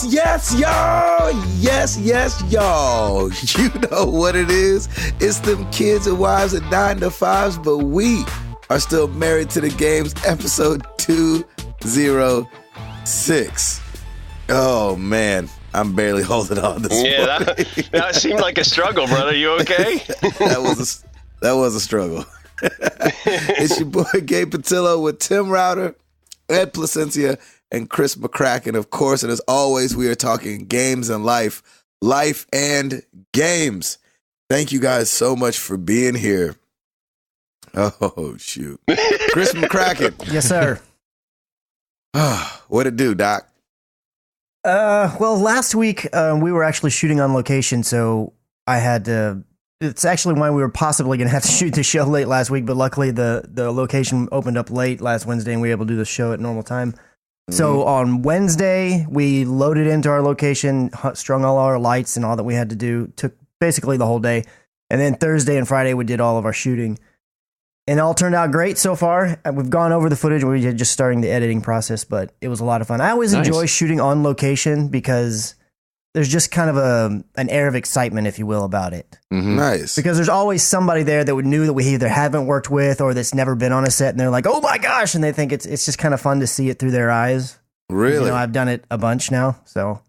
y'all. You know what it is. It's them kids and wives at 9 to 5s, but we are still married to the games, episode 206. Oh, man. I'm barely holding on this morning. That seemed like a struggle, brother. You okay? That was a struggle. It's your boy, Gabe Patillo, with Tim Router, Ed Placencia, and Chris McCracken, of course. And as always, we are talking games and life and games. Thank you guys so much for being here. Oh, shoot. Chris McCracken. Yes, sir. What'd it do, Doc? Well, last week we were actually shooting on location, so I had to... It's actually why we were possibly going to have to shoot the show late last week, but luckily the location opened up late last Wednesday and we were able to do the show at normal time. So on Wednesday, we loaded into our location, strung all our lights and all that we had to do. Took basically the whole day. And then Thursday and Friday, we did all of our shooting. And it all turned out great so far. We've gone over the footage. We're just starting the editing process, but it was a lot of fun. I always enjoy shooting on location because there's just kind of an air of excitement, if you will, about it. Mm-hmm. Nice. Because there's always somebody there that knew that we either haven't worked with or that's never been on a set, and they're like, oh my gosh, and they think it's just kind of fun to see it through their eyes. Really? You know, I've done it a bunch now, so.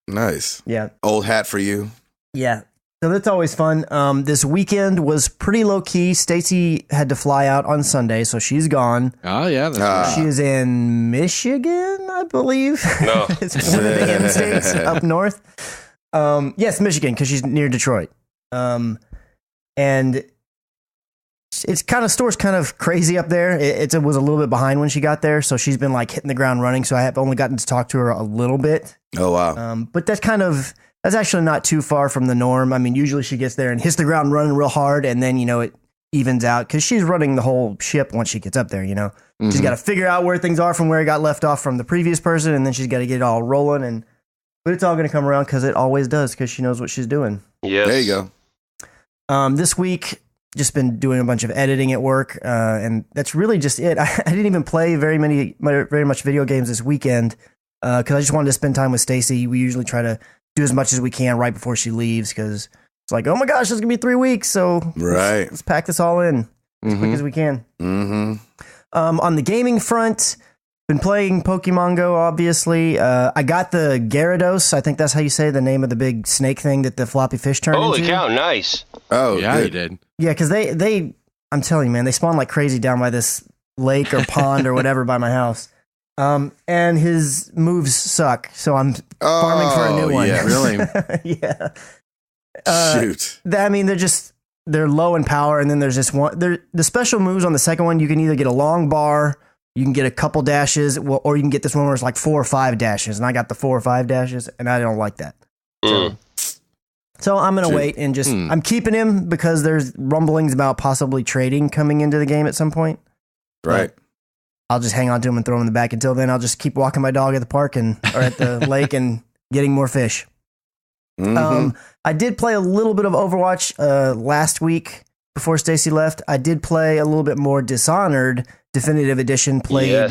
Nice. Yeah. Old hat for you. Yeah. So that's always fun. This weekend was pretty low key. Stacy had to fly out on Sunday, so she's gone. Oh, yeah. That's right. She is in Michigan, I believe. No. It's one of the M states up north. Yes, Michigan, because she's near Detroit. And it's kind of store's kind of crazy up there. It was a little bit behind when she got there, so she's been like hitting the ground running. So I have only gotten to talk to her a little bit. Oh wow! But that's actually not too far from the norm. I mean, usually she gets there and hits the ground running real hard, and then it evens out because she's running the whole ship once she gets up there. She's got to figure out where things are from where it got left off from the previous person, and then she's got to get it all rolling. But it's all going to come around because it always does because she knows what she's doing. Yes. There you go. This week, just been doing a bunch of editing at work, and that's really just it. I didn't even play very much video games this weekend because I just wanted to spend time with Stacy. We usually try to do as much as we can right before she leaves because it's like, oh my gosh, it's going to be 3 weeks, so let's pack this all in as quick as we can. Mm-hmm. On the gaming front, been playing Pokemon Go, obviously. I got the Gyarados. I think that's how you say the name of the big snake thing that the floppy fish turned into. Holy cow, nice. Oh, yeah, good. you did. Yeah, because they, I'm telling you, man, they spawn like crazy down by this lake or pond or whatever by my house. And his moves suck, so I'm farming for a new one. Yeah, really? Yeah. Shoot. They're low in power, and then there's just one. The special moves on the second one, you can either get a long bar, you can get a couple dashes, or you can get this one where it's like 4 or 5 dashes, and I got the 4 or 5 dashes, and I don't like that. So I'm going to wait and just... I'm keeping him because there's rumblings about possibly trading coming into the game at some point. Right. But I'll just hang on to him and throw him in the back. Until then, I'll just keep walking my dog at the park or at the lake and getting more fish. Mm-hmm. I did play a little bit of Overwatch last week before Stacy left. I did play a little bit more Dishonored Definitive Edition. Played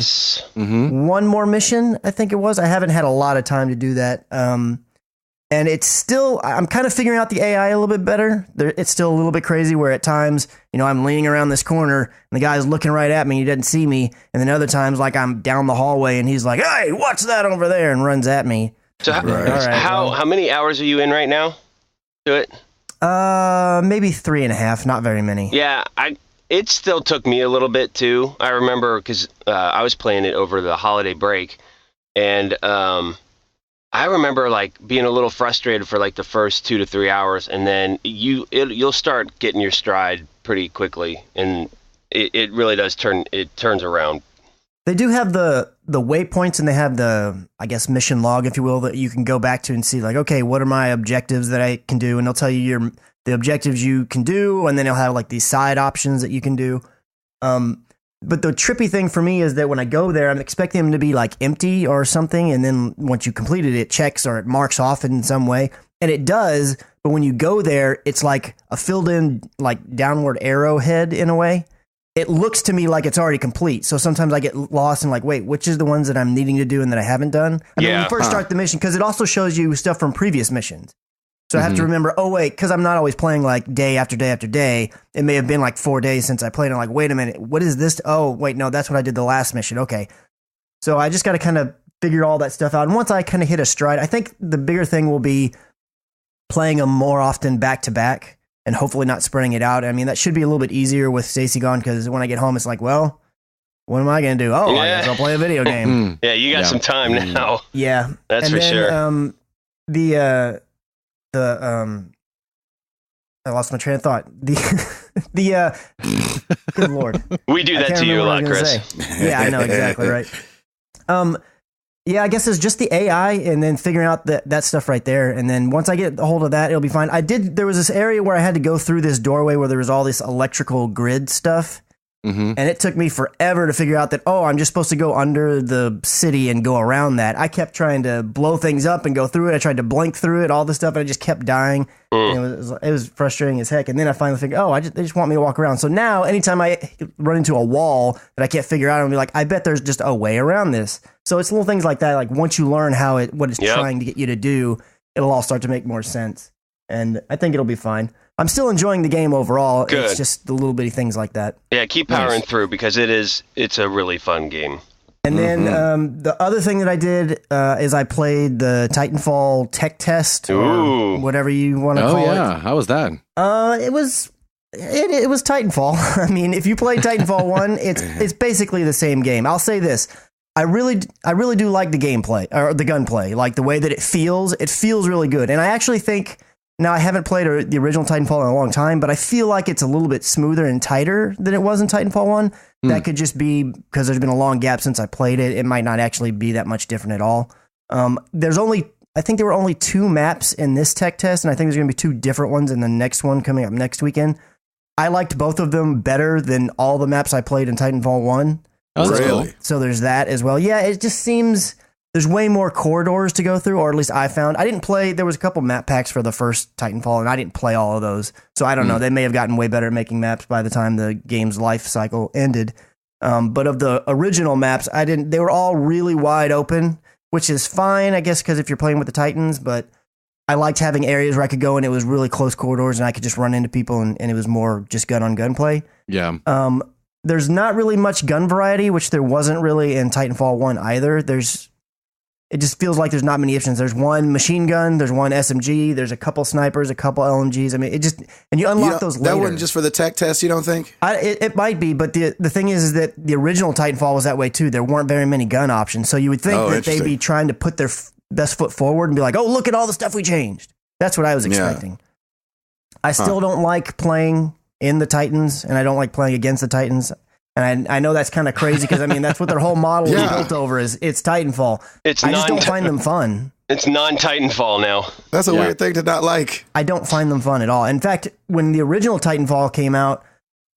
one more mission, I think it was. I haven't had a lot of time to do that. And it's still, I'm kind of figuring out the AI a little bit better. It's still a little bit crazy where at times, I'm leaning around this corner and the guy's looking right at me. He doesn't see me. And then other times, like I'm down the hallway and he's like, hey, what's that over there? And runs at me. So how many hours are you in right now to it? Maybe 3.5, not very many. Yeah, it still took me a little bit too. I remember because I was playing it over the holiday break, and I remember like being a little frustrated for like the first 2 to 3 hours, and then you'll start getting your stride pretty quickly, and it really does turns around. They do have the waypoints, and they have the, I guess, mission log, if you will, that you can go back to and see, like, okay, what are my objectives that I can do? And they'll tell you the objectives you can do, and then they'll have like these side options that you can do. But the trippy thing for me is that when I go there, I'm expecting them to be like empty or something, and then once you complete it, it checks or it marks off in some way, and it does. But when you go there, it's like a filled in like downward arrowhead in a way. it looks to me like it's already complete. So sometimes I get lost and like, wait, which is the ones that I'm needing to do and that I haven't done? And then when you first start the mission, because it also shows you stuff from previous missions. So I have to remember, oh, wait, because I'm not always playing like day after day after day. It may have been like 4 days since I played. I'm like, wait a minute, what is this? Oh, wait, no, that's what I did the last mission. Okay. So I just got to kind of figure all that stuff out. And once I kind of hit a stride, I think the bigger thing will be playing them more often back to back and hopefully not spreading it out. I mean, that should be a little bit easier with Stacy gone because when I get home, it's like, well, what am I going to do? Oh, I guess I'll play a video game. Yeah, you got some time now. Yeah. That's and for then, sure. I lost my train of thought. Good Lord. We do that to you a lot, Chris. Yeah, I know, exactly right. Yeah, I guess it's just the AI and then figuring out that stuff right there. And then once I get a hold of that, it'll be fine. There was this area where I had to go through this doorway where there was all this electrical grid stuff. And it took me forever to figure out that, I'm just supposed to go under the city and go around that. I kept trying to blow things up and go through it. I tried to blink through it, all this stuff, and I just kept dying. And it was frustrating as heck. And then I finally figured, they just want me to walk around. So now, anytime I run into a wall that I can't figure out, I'm be like, I bet there's just a way around this. So it's little things like that. Like once you learn what it's trying to get you to do, it'll all start to make more sense. And I think it'll be fine. I'm still enjoying the game overall. Good. It's just the little bitty things like that. Yeah, keep powering through because it's a really fun game. And then the other thing that I did is I played the Titanfall tech test, or whatever you want to call it. Oh yeah, how was that? It was Titanfall. I mean, if you played Titanfall 1, it's basically the same game. I'll say this. I really do like the gameplay or the gunplay, like the way that it feels. It feels really good. And I actually think, now I haven't played the original Titanfall in a long time, but I feel like it's a little bit smoother and tighter than it was in Titanfall 1. That could just be because there's been a long gap since I played it. It might not actually be that much different at all. I think there were only 2 maps in this tech test, and I think there's going to be 2 different ones in the next one coming up next weekend. I liked both of them better than all the maps I played in Titanfall 1. Oh, really? So there's that as well. Yeah, it just seems there's way more corridors to go through, or at least I found. I didn't play, there was a couple map packs for the first Titanfall, and I didn't play all of those. So I don't know. They may have gotten way better at making maps by the time the game's life cycle ended. But of the original maps, they were all really wide open, which is fine, I guess, because if you're playing with the Titans, but I liked having areas where I could go and it was really close corridors and I could just run into people and it was more just gun-on-gun play. Yeah. There's not really much gun variety, which there wasn't really in Titanfall 1 either. It just feels like there's not many options. There's one machine gun, there's one SMG, there's a couple snipers, a couple LMGs. I mean, and you unlock those later. That wasn't just for the tech test, you don't think? It might be, but the thing is that the original Titanfall was that way too. There weren't very many gun options. So you would think that they'd be trying to put their best foot forward and be like, oh, look at all the stuff we changed. That's what I was expecting. I still don't like playing in the Titans, and I don't like playing against the Titans. And I know that's kind of crazy because, I mean, that's what their whole model is built over is it's Titanfall. I just don't find them fun. It's non-Titanfall now. That's a weird thing to not like. I don't find them fun at all. In fact, when the original Titanfall came out,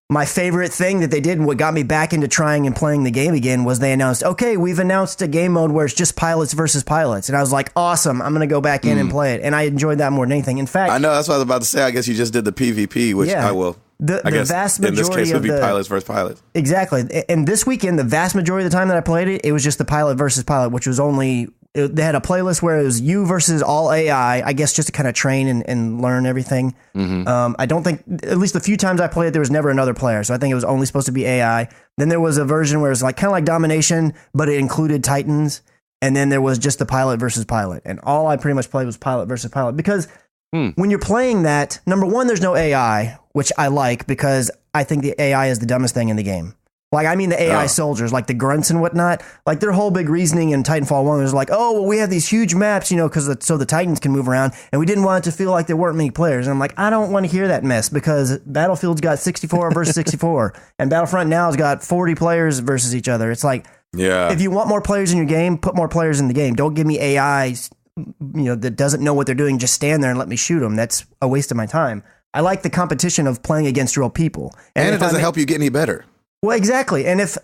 my favorite thing that they did, what got me back into trying and playing the game again, was they announced, okay, we've announced a game mode where it's just pilots versus pilots. And I was like, awesome, I'm going to go back in and play it. And I enjoyed that more than anything. In fact, I know, that's what I was about to say. I guess you just did the PvP, which I will. I guess vast majority in this case would be pilots versus pilots. Exactly. And this weekend, the vast majority of the time that I played it, it was just the pilot versus pilot, which was only, they had a playlist where it was you versus all AI, I guess just to kind of train and learn everything. I don't think, at least the few times I played it, there was never another player. So I think it was only supposed to be AI. Then there was a version where it was like kind of like Domination, but it included Titans. And then there was just the pilot versus pilot. And all I pretty much played was pilot versus pilot because when you're playing that, number one, there's no AI, which I like because I think the AI is the dumbest thing in the game. Like, I mean, the AI soldiers, like the grunts and whatnot, like their whole big reasoning in Titanfall 1 was like, oh, well, we have these huge maps, you know, so the Titans can move around, and we didn't want it to feel like there weren't many players. And I'm like, I don't want to hear that mess because Battlefield's got 64 versus 64, and Battlefront now has got 40 players versus each other. It's like, if you want more players in your game, put more players in the game. Don't give me AIs, that doesn't know what they're doing. Just stand there and let me shoot them. That's a waste of my time. I like the competition of playing against real people, and it doesn't help you get any better. Well, exactly. And if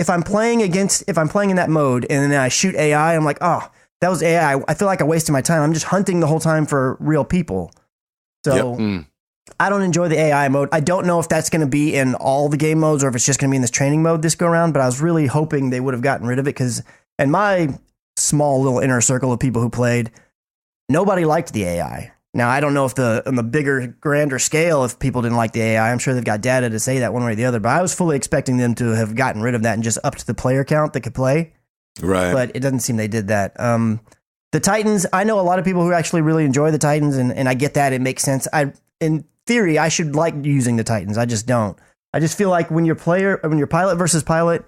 I'm playing in that mode and then I shoot AI, I'm like, oh, that was AI. I feel like I wasted my time. I'm just hunting the whole time for real people. So I don't enjoy the AI mode. I don't know if that's going to be in all the game modes or if it's just going to be in this training mode this go around, but I was really hoping they would have gotten rid of it because in my small little inner circle of people who played, nobody liked the AI. Now, I don't know if on the bigger, grander scale, if people didn't like the AI. I'm sure they've got data to say that one way or the other, but I was fully expecting them to have gotten rid of that and just upped the player count that could play. Right. But it doesn't seem they did that. The Titans, I know a lot of people who actually really enjoy the Titans, and I get that. It makes sense. In theory, I should like using the Titans. I just don't. I just feel like when you're pilot versus pilot,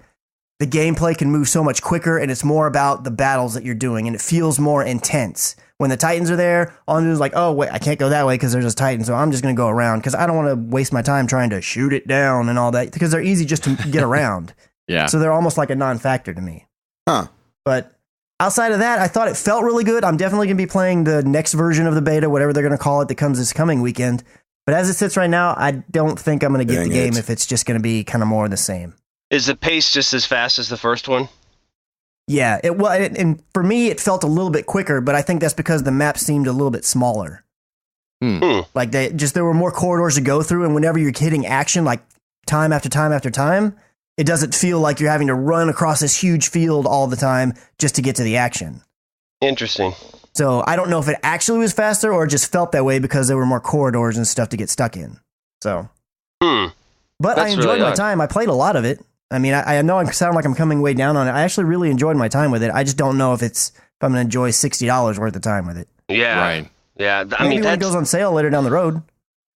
the gameplay can move so much quicker, and it's more about the battles that you're doing, and it feels more intense. When the Titans are there, all I'm doing is like, oh, wait, I can't go that way because there's a Titan, so I'm just going to go around because I don't want to waste my time trying to shoot it down and all that because they're easy just to get around. Yeah. So they're almost like a non-factor to me. Huh. But outside of that, I thought it felt really good. I'm definitely going to be playing the next version of the beta, whatever they're going to call it, that comes this coming weekend. But as it sits right now, I don't think I'm going to get the game if it's just going to be kind of more of the same. Is the pace just as fast as the first one? Yeah, and for me, it felt a little bit quicker, but I think that's because the map seemed a little bit smaller. Like there were more corridors to go through, and whenever you're hitting action, like time after time after time, it doesn't feel like you're having to run across this huge field all the time just to get to the action. Interesting. So I don't know if it actually was faster or just felt that way because there were more corridors and stuff to get stuck in. So, but That's I enjoyed really my odd. time. I played a lot of it. I mean, I know I sound like I'm coming way down on it. I actually really enjoyed my time with it. I just don't know if I'm going to enjoy $60 worth of time with it. Yeah. Right. Yeah. Maybe when it goes on sale later down the road.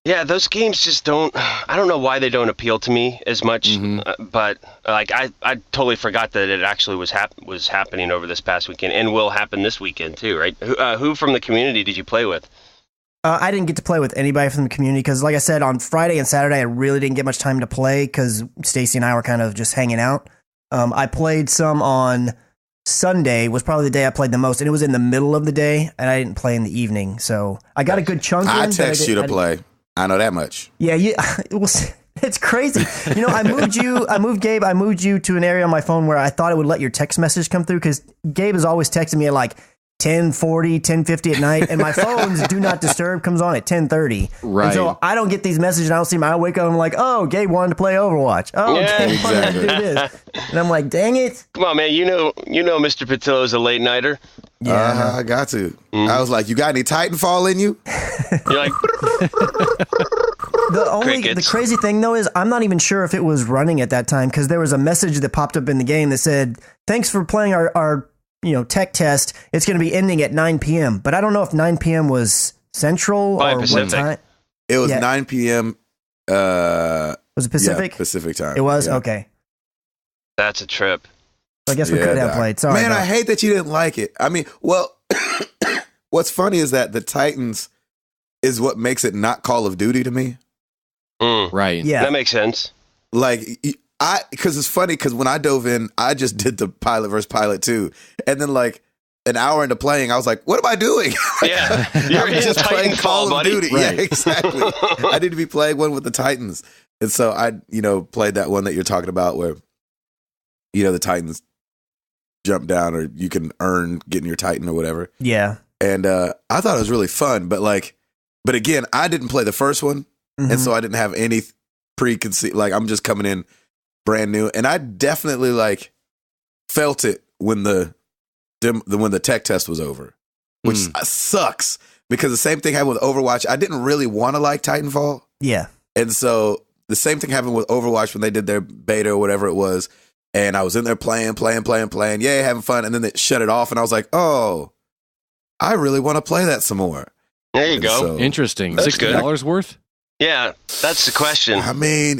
Yeah, those games just don't. I don't know why they don't appeal to me as much. But like, I totally forgot that it actually was happening over this past weekend and will happen this weekend too, right? Who from the community did you play with? I didn't get to play with anybody from the community because, like I said, on Friday and Saturday, I really didn't get much time to play because Stacy and I were kind of just hanging out. I played some on Sunday, was probably the day I played the most, and it was in the middle of the day, and I didn't play in the evening. So I got a good chunk in. I text you to play. I know that much. Yeah, it was. It's crazy. You know, I moved you to an area on my phone where I thought it would let your text message come through because Gabe is always texting me at like 10:40, 10:50 at night, and my phone's do not disturb comes on at 10:30. Right. And so I don't get these messages. And I don't see them. I wake up and I'm like, oh, Gabe wanted to play Overwatch. Oh, Yeah, Gabe wanted to do this. And I'm like, dang it. Come on, man. You know, Mr. Patillo's a late nighter. Yeah. I got to. I was like, you got any Titanfall in you? You're like, The crazy thing though is I'm not even sure if it was running at that time because there was a message that popped up in the game that said, thanks for playing our tech test. It's going to be ending at 9 p.m. But I don't know if 9 p.m. was Central Probably or Pacific. what time. It was Yeah. 9 p.m. Was it Pacific? Yeah, Pacific time. It was? Yeah. Okay. that's a trip. So I guess we could have Doc. played. Sorry. Man, Doc. I hate that you didn't like it. I mean, well, what's funny is that the Titans is what makes it not Call of Duty to me. Right. Yeah. That makes sense. Like, because it's funny because when I dove in, I just did the pilot versus pilot too. And then like an hour into playing, I was like, what am I doing? Yeah. You're I'm in just playing Call Titanfall, of buddy. Duty. Right. Yeah, exactly. I need to be playing one with the Titans. And so I, played that one that you're talking about where, the Titans jump down or you can earn getting your Titan or whatever. Yeah. And I thought it was really fun, but again, I didn't play the first one. Mhm. And so I didn't have any preconceived, like I'm just coming in brand new. And I definitely like felt it when the tech test was over, which sucks because the same thing happened with Overwatch. I didn't really want to like Titanfall. Yeah. And so the same thing happened with Overwatch when they did their beta or whatever it was. And I was in there playing, yay, having fun. And then they shut it off. And I was like, oh, I really want to play that some more. There you And go. so- Interesting. That's good. $60 worth? Yeah, that's the question. I mean,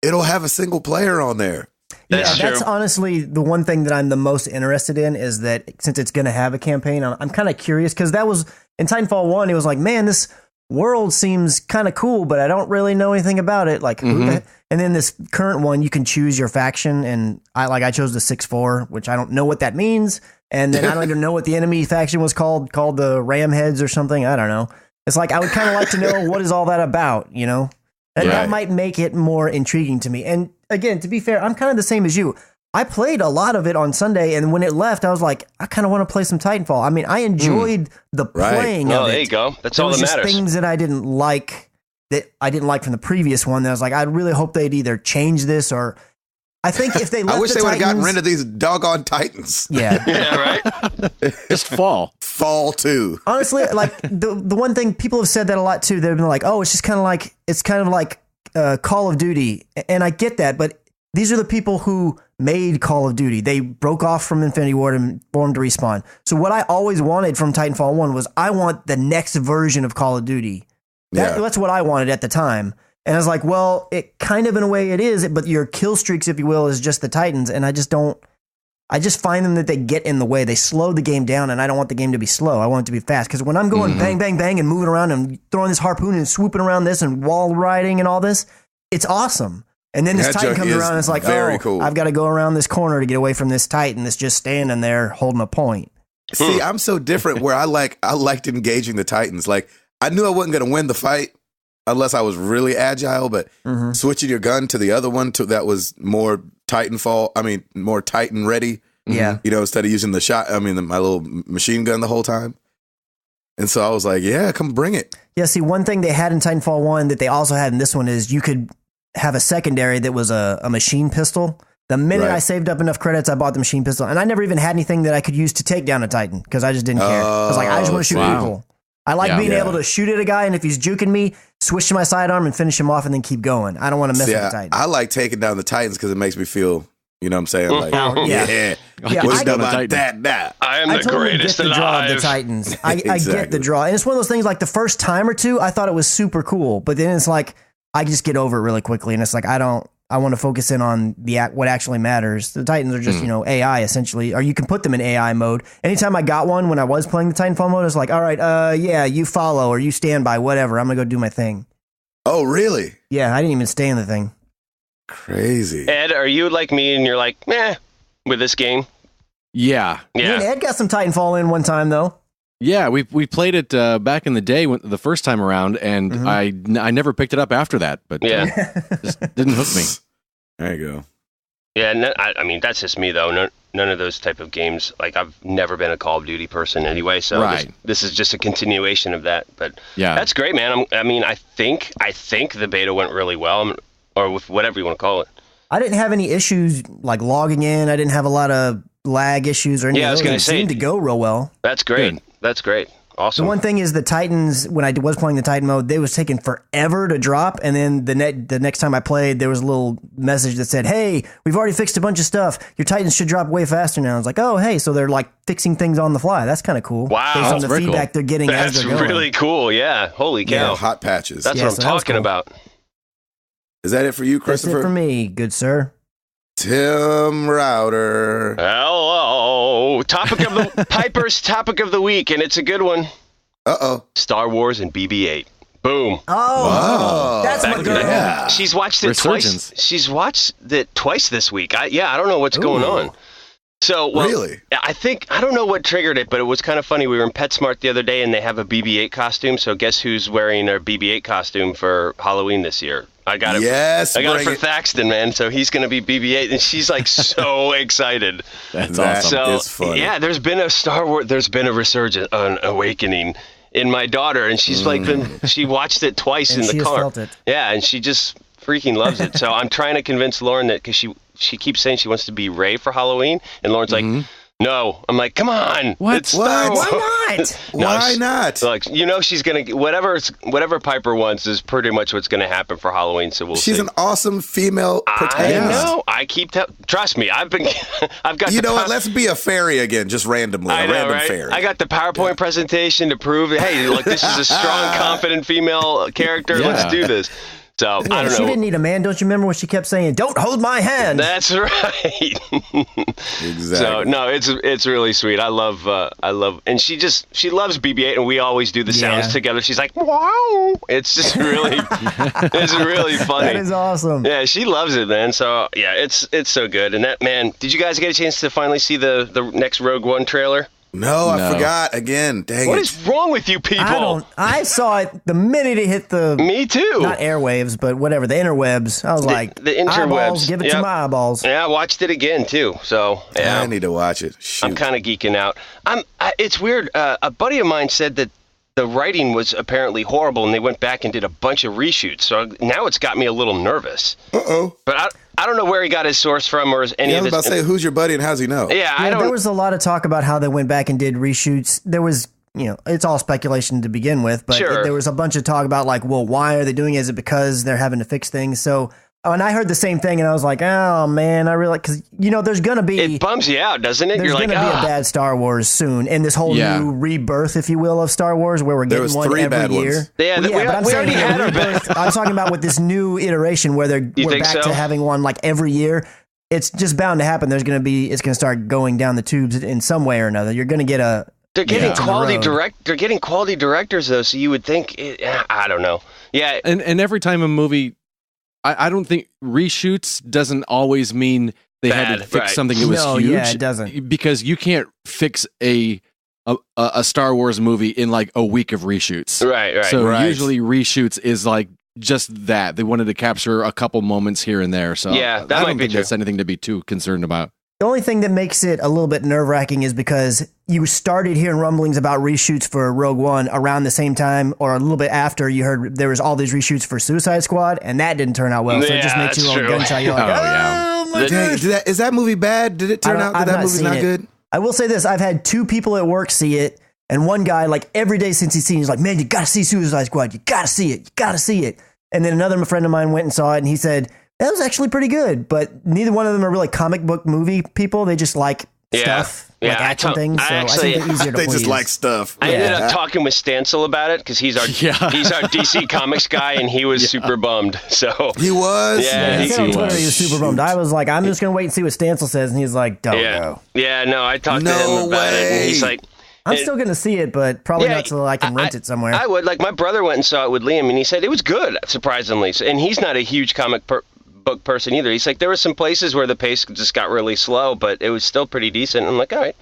it'll have a single player on there. That's That's true. honestly the one thing that I'm the most interested in is that since it's going to have a campaign, I'm kind of curious because that was in Titanfall 1. It was like, man, this world seems kind of cool, but I don't really know anything about it. Like, and then this current one, you can choose your faction, and I chose the 6-4, which I don't know what that means. And then I don't even know what the enemy faction was called the Ram Heads or something. I don't know. It's like I would kind of like to know what is all that about, And that might make it more intriguing to me. And again, to be fair, I'm kind of the same as you. I played a lot of it on Sunday, and when it left, I was like, I kind of want to play some Titanfall. I mean, I enjoyed the playing of it. There you go. That's There all was that just matters. things that I didn't like that I didn't like from the previous one. That I was like, I really hope they'd either change this or. I think if they left I wish the they would have gotten Titans- rid of these doggone Titans. Yeah. Yeah, right. Just fall. Fall too. Honestly, like the one thing people have said that a lot too. They've been like, "Oh, it's just kind of like Call of Duty," and I get that, but these are the people who made Call of Duty. They broke off from Infinity Ward and formed Respawn. So what I always wanted from Titanfall 1 was I want the next version of Call of Duty. That's what I wanted at the time. And I was like, well, it kind of in a way it is, but your kill streaks, if you will, is just the Titans. And I just find them that they get in the way. They slow the game down, and I don't want the game to be slow. I want it to be fast. Because when I'm going bang, bang, bang and moving around and throwing this harpoon and swooping around this and wall riding and all this, it's awesome. And then this Titan comes around and it's like, cool. I've got to go around this corner to get away from this Titan that's just standing there holding a point. See, I'm so different where I liked engaging the Titans. Like, I knew I wasn't going to win the fight unless I was really agile, but switching your gun to the other one that was more more Titan ready. Yeah. Instead of using my little machine gun the whole time. And so I was like, yeah, come bring it. Yeah, see, one thing they had in Titanfall 1 that they also had in this one is you could have a secondary that was a machine pistol. The minute I saved up enough credits, I bought the machine pistol. And I never even had anything that I could use to take down a Titan because I just didn't care. I was like, I just want to shoot people. I like being able to shoot at a guy, and if he's juking me, switch to my sidearm and finish him off and then keep going. I don't want to mess with the Titan. I like taking down the Titans because it makes me feel, you know what I'm saying? Like, yeah. What's about that now? I am the greatest get the draw of the alive. Titans. I get the draw. And it's one of those things like the first time or two, I thought it was super cool, but then it's like, I just get over it really quickly. And it's like, I want to focus in on what actually matters. The Titans are just, AI essentially, or you can put them in AI mode. Anytime I got one when I was playing the Titanfall mode, I was like, all right, you follow or you stand by, whatever. I'm going to go do my thing. Oh, really? Yeah, I didn't even stay in the thing. Crazy. Ed, are you like me and you're like, meh, with this game? Yeah. Me and Ed got some Titanfall in one time, though. Yeah, we played it back in the day the first time around, and I never picked it up after that, but just didn't hook me. There you go. Yeah, I mean, that's just me, though. None of those type of games. Like, I've never been a Call of Duty person anyway, so this is just a continuation of that. But yeah, that's great, man. I think the beta went really well, or with whatever you want to call it. I didn't have any issues, like, logging in. I didn't have a lot of lag issues or anything. Yeah, I was going to say. It seemed to go real well. That's great. Good. That's great. Awesome. The one thing is the Titans, when I was playing the Titan mode, they was taking forever to drop. And then the next time I played, there was a little message that said, hey, we've already fixed a bunch of stuff. Your Titans should drop way faster now. I was like, oh, hey, so they're like fixing things on the fly. That's kind of cool. Wow. Based on the feedback they're getting as they're going. That's really cool. Yeah. Holy cow. Yeah, hot patches. That's what I'm talking about. Is that it for you, Christopher? That's it for me, good sir. Tim Router. Hello. Piper's topic of the week, and it's a good one. Uh-oh. Star Wars and BB-8. Boom. Oh, wow. That's my girl. Yeah. She's watched it twice. She's watched it twice this week. I don't know what's going on. So, really? I don't know what triggered it, but it was kind of funny. We were in PetSmart the other day, and they have a BB-8 costume. So guess who's wearing their BB-8 costume for Halloween this year? I got it. Yes, I got it for Thaxton, man. So he's going to be BB-8, and she's like so excited. That's awesome. So it's funny. Yeah, there's been a resurgence, an awakening in my daughter, and she's she watched it twice in the car. Felt it. Yeah, and she just freaking loves it. So I'm trying to convince Lauren that because she keeps saying she wants to be Rey for Halloween, and Lauren's like, no. I'm like, come on. What? It's Star Wars. Why not? Why not? Like, she's gonna whatever Piper wants is pretty much what's gonna happen for Halloween. So we'll see. She's an awesome female protagonist. I know. I keep trust me. I've got. You know what? Let's be a fairy again, just randomly. I know, random right? fairy. I got the PowerPoint presentation to prove that, hey, look, this is a strong, confident female character. Yeah. Let's do this. So I don't know. She didn't need a man. Don't you remember what she kept saying? Don't hold my hand. That's right. Exactly. So no, it's really sweet. I love, and she loves BB-8, and we always do the sounds together. She's like, wow. It's just really, it's really funny. That is awesome. Yeah, she loves it, man. So yeah, it's so good. And that, man, did you guys get a chance to finally see the next Rogue One trailer? No, I forgot again. Dang What it. is wrong with you people? I saw it the minute it hit the. Me too. Not airwaves, but whatever, the interwebs. I was like, the interwebs. Eyeballs, give it to my eyeballs. Yeah, I watched it again too. So yeah, I need to watch it. Shoot. I'm kind of geeking out. It's weird. A buddy of mine said that the writing was apparently horrible, and they went back and did a bunch of reshoots. So now it's got me a little nervous. But I don't know where he got his source from or any of this. I was about to say, who's your buddy and how's he know? Yeah, there was a lot of talk about how they went back and did reshoots. There was, it's all speculation to begin with, but there was a bunch of talk about like, well, why are they doing it? Is it because they're having to fix things? So, and I heard the same thing, and I was like, oh man, I really, because there's gonna be, it bums you out, doesn't it? There's gonna be a bad Star Wars soon, and this whole new rebirth, if you will, of Star Wars, where we're getting one every year. Yeah, but we already had our rebirth. I'm talking about with this new iteration where we're back to having one like every year. It's just bound to happen. It's gonna start going down the tubes in some way or another. You're gonna get a. They're getting They're getting quality directors though, so you would think. I don't know. Yeah, and every time a movie. I don't think reshoots doesn't always mean they had to fix something that was huge. Yeah, it doesn't. Because you can't fix a Star Wars movie in like a week of reshoots. Right. So usually reshoots is like just that. They wanted to capture a couple moments here and there. So yeah, I don't think that's anything to be too concerned about. The only thing that makes it a little bit nerve-wracking is because you started hearing rumblings about reshoots for Rogue One around the same time or a little bit after you heard there was all these reshoots for Suicide Squad, and that didn't turn out well. So it just makes you a little gun shy. You're like, oh my gosh. Is that movie bad? Did it turn out that movie's not good? I will say this. I've had 2 people at work see it, and one guy, like every day since he's seen it, he's like, man, you got to see Suicide Squad. You got to see it. You got to see it. And then another friend of mine went and saw it, and he said, that was actually pretty good, but neither one of them are really comic book movie people. They just like stuff, like action things. So I think they're easier to They please. just like stuff. I ended up talking with Stancil about it because he's our DC Comics guy, and he was super bummed. So he was. Yeah, he said on Twitter he was super bummed. I was like, I'm just gonna wait and see what Stancil says, and he's like, don't go. Yeah, no, I talked to him about it, and he's like. I'm still going to see it, but probably not till I can rent it somewhere. I would. Like, my brother went and saw it with Liam, and he said it was good, surprisingly. And he's not a huge comic book person either. He's like, there were some places where the pace just got really slow, but it was still pretty decent. I'm like, all right.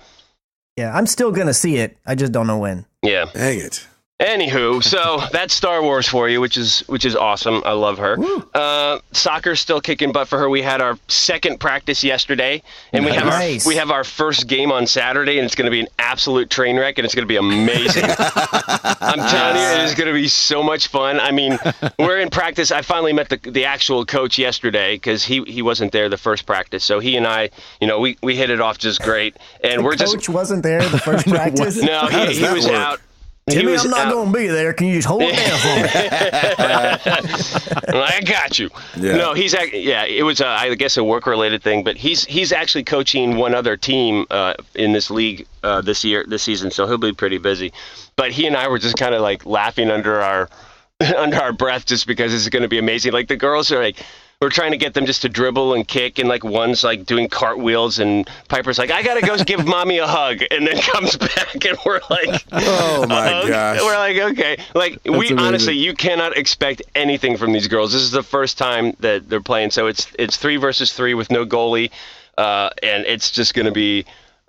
Yeah, I'm still going to see it. I just don't know when. Yeah. Dang it. Anywho, so that's Star Wars for you, which is awesome. I love her. Soccer's still kicking butt for her. We had our second practice yesterday, and we have our first game on Saturday, and it's going to be an absolute train wreck, and it's going to be amazing. I'm telling you, it is going to be so much fun. I mean, we're in practice. I finally met the actual coach yesterday because he wasn't there the first practice. So he and I, we hit it off just great. And the coach wasn't there the first practice? No, he was out. Timmy, I'm not going to be there. Can you just hold it down for me? I got you. Yeah. No, it was, I guess, a work-related thing, but he's actually coaching one other team in this league this season, so he'll be pretty busy. But he and I were just kind of like laughing under our breath just because it's going to be amazing. Like the girls are like, we're trying to get them just to dribble and kick, and like one's like doing cartwheels, and Piper's like, I gotta go give mommy a hug, and then comes back, and we're like, oh my gosh. We're like, okay, like that's amazing. Honestly, you cannot expect anything from these girls. This is the first time that they're playing, so it's 3 versus 3 with no goalie, and it's just gonna be.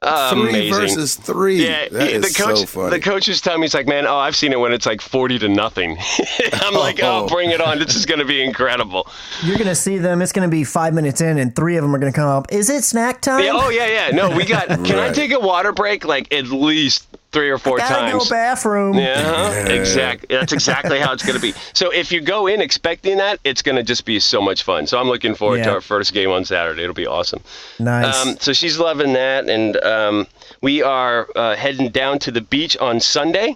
3 versus 3. Yeah, the coach. So funny. The coach was telling me, he's like, man, I've seen it when it's like 40-0. I'm like, bring it on. This is going to be incredible. You're going to see them. It's going to be 5 minutes in, and 3 of them are going to come up. Is it snack time? Yeah. No, we got. Can I take a water break? Like at least 3 or 4 times. Gotta go bathroom. Yeah, exactly. That's exactly how it's going to be. So if you go in expecting that, it's going to just be so much fun. So I'm looking forward to our first game on Saturday. It'll be awesome. Nice. So she's loving that, and we are heading down to the beach on Sunday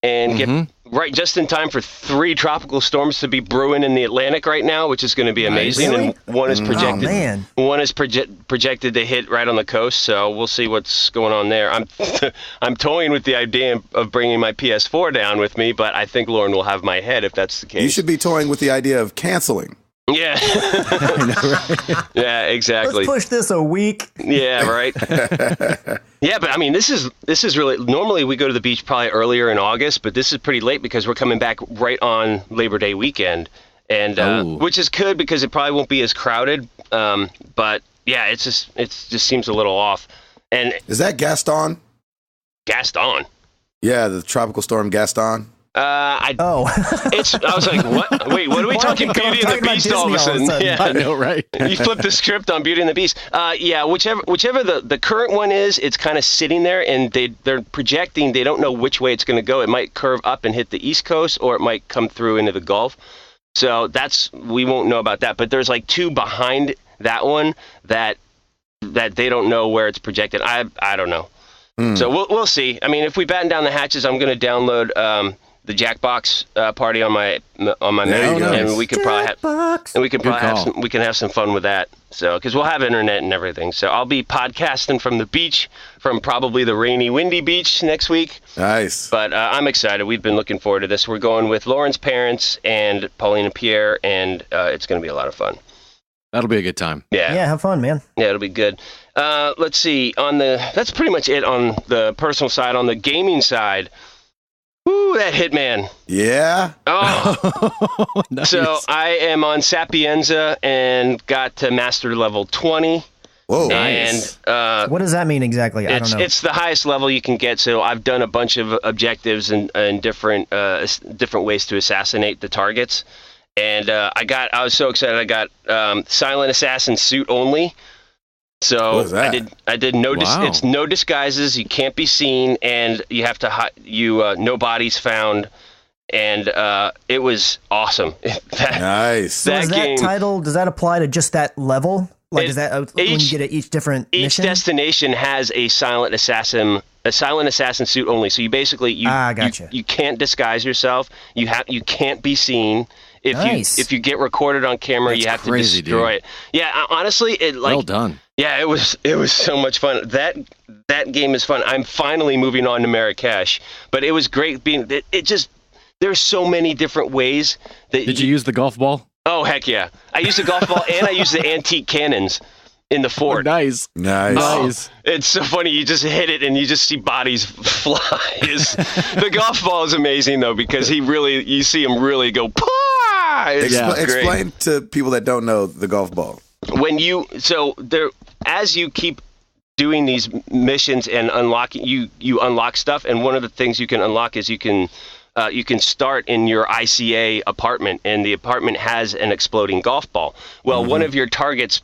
and get right just in time for 3 tropical storms to be brewing in the Atlantic right now, which is going to be amazing. Really? And one is projected. Oh, man. One is projected to hit right on the coast, so we'll see what's going on there. I'm toying with the idea of bringing my PS4 down with me, but I think Lauren will have my head if that's the case. You should be toying with the idea of canceling. Yeah. Yeah, exactly. Let's push this a week. Yeah, right. Yeah, but I mean, this is really, normally we go to the beach probably earlier in August, but this is pretty late because we're coming back right on Labor Day weekend, and which is good because it probably won't be as crowded. But yeah, it just seems a little off. And is that Gaston? Gaston? Yeah, the tropical storm Gaston. I was like, what? Wait, what are we talking? Beauty and the Beast all of a sudden? Yeah, I know, right? You flipped the script on Beauty and the Beast. Yeah, whichever the current one is, it's kind of sitting there, and they're projecting. They don't know which way it's going to go. It might curve up and hit the East Coast, or it might come through into the Gulf. So we won't know about that. But there's like 2 behind that one that they don't know where it's projected. I don't know. So we'll see. I mean, if we batten down the hatches, I'm going to download the Jackbox party on my Mac, and we could probably have some fun with that. So because we'll have internet and everything. So I'll be podcasting from the beach, from probably the rainy, windy beach next week. Nice. But I'm excited. We've been looking forward to this. We're going with Lauren's parents and Pauline and Pierre, and it's going to be a lot of fun. That'll be a good time. Yeah, have fun, man. Yeah, it'll be good. Let's see. That's pretty much it on the personal side. On the gaming side, whoo, that Hitman. Yeah. Oh. Nice. So I am on Sapienza and got to master level 20. Whoa. Nice. And what does that mean exactly? I don't know. It's the highest level you can get. So I've done a bunch of objectives and different ways to assassinate the targets. And I was so excited. I got Silent Assassin suit only. So What is that? I did no Wow. it's no disguises. You can't be seen, and you have to no bodies found, and it was awesome. Nice. So that is game- that title, does that apply to just that level? Like, is that when you get at each different Each mission? destination has a silent assassin suit only. So you basically gotcha. you can't disguise yourself. You can't be seen. If you get recorded on camera, That's you have crazy, to destroy it. Yeah, honestly, well done. Yeah, it was so much fun. That game is fun. I'm finally moving on to Marrakesh, but it was great being. It just there's so many different ways that. Did you use the golf ball? Oh heck yeah! I used the golf ball and I used the antique cannons in the fort. Oh, nice. Nice. It's so funny. You just hit it and you just see bodies fly. The golf ball is amazing though because you see him really go. Explain to people that don't know the golf ball. As you keep doing these missions and unlocking, you unlock stuff, and one of the things you can unlock is you can start in your ICA apartment, and the apartment has an exploding golf ball. Well, one of your targets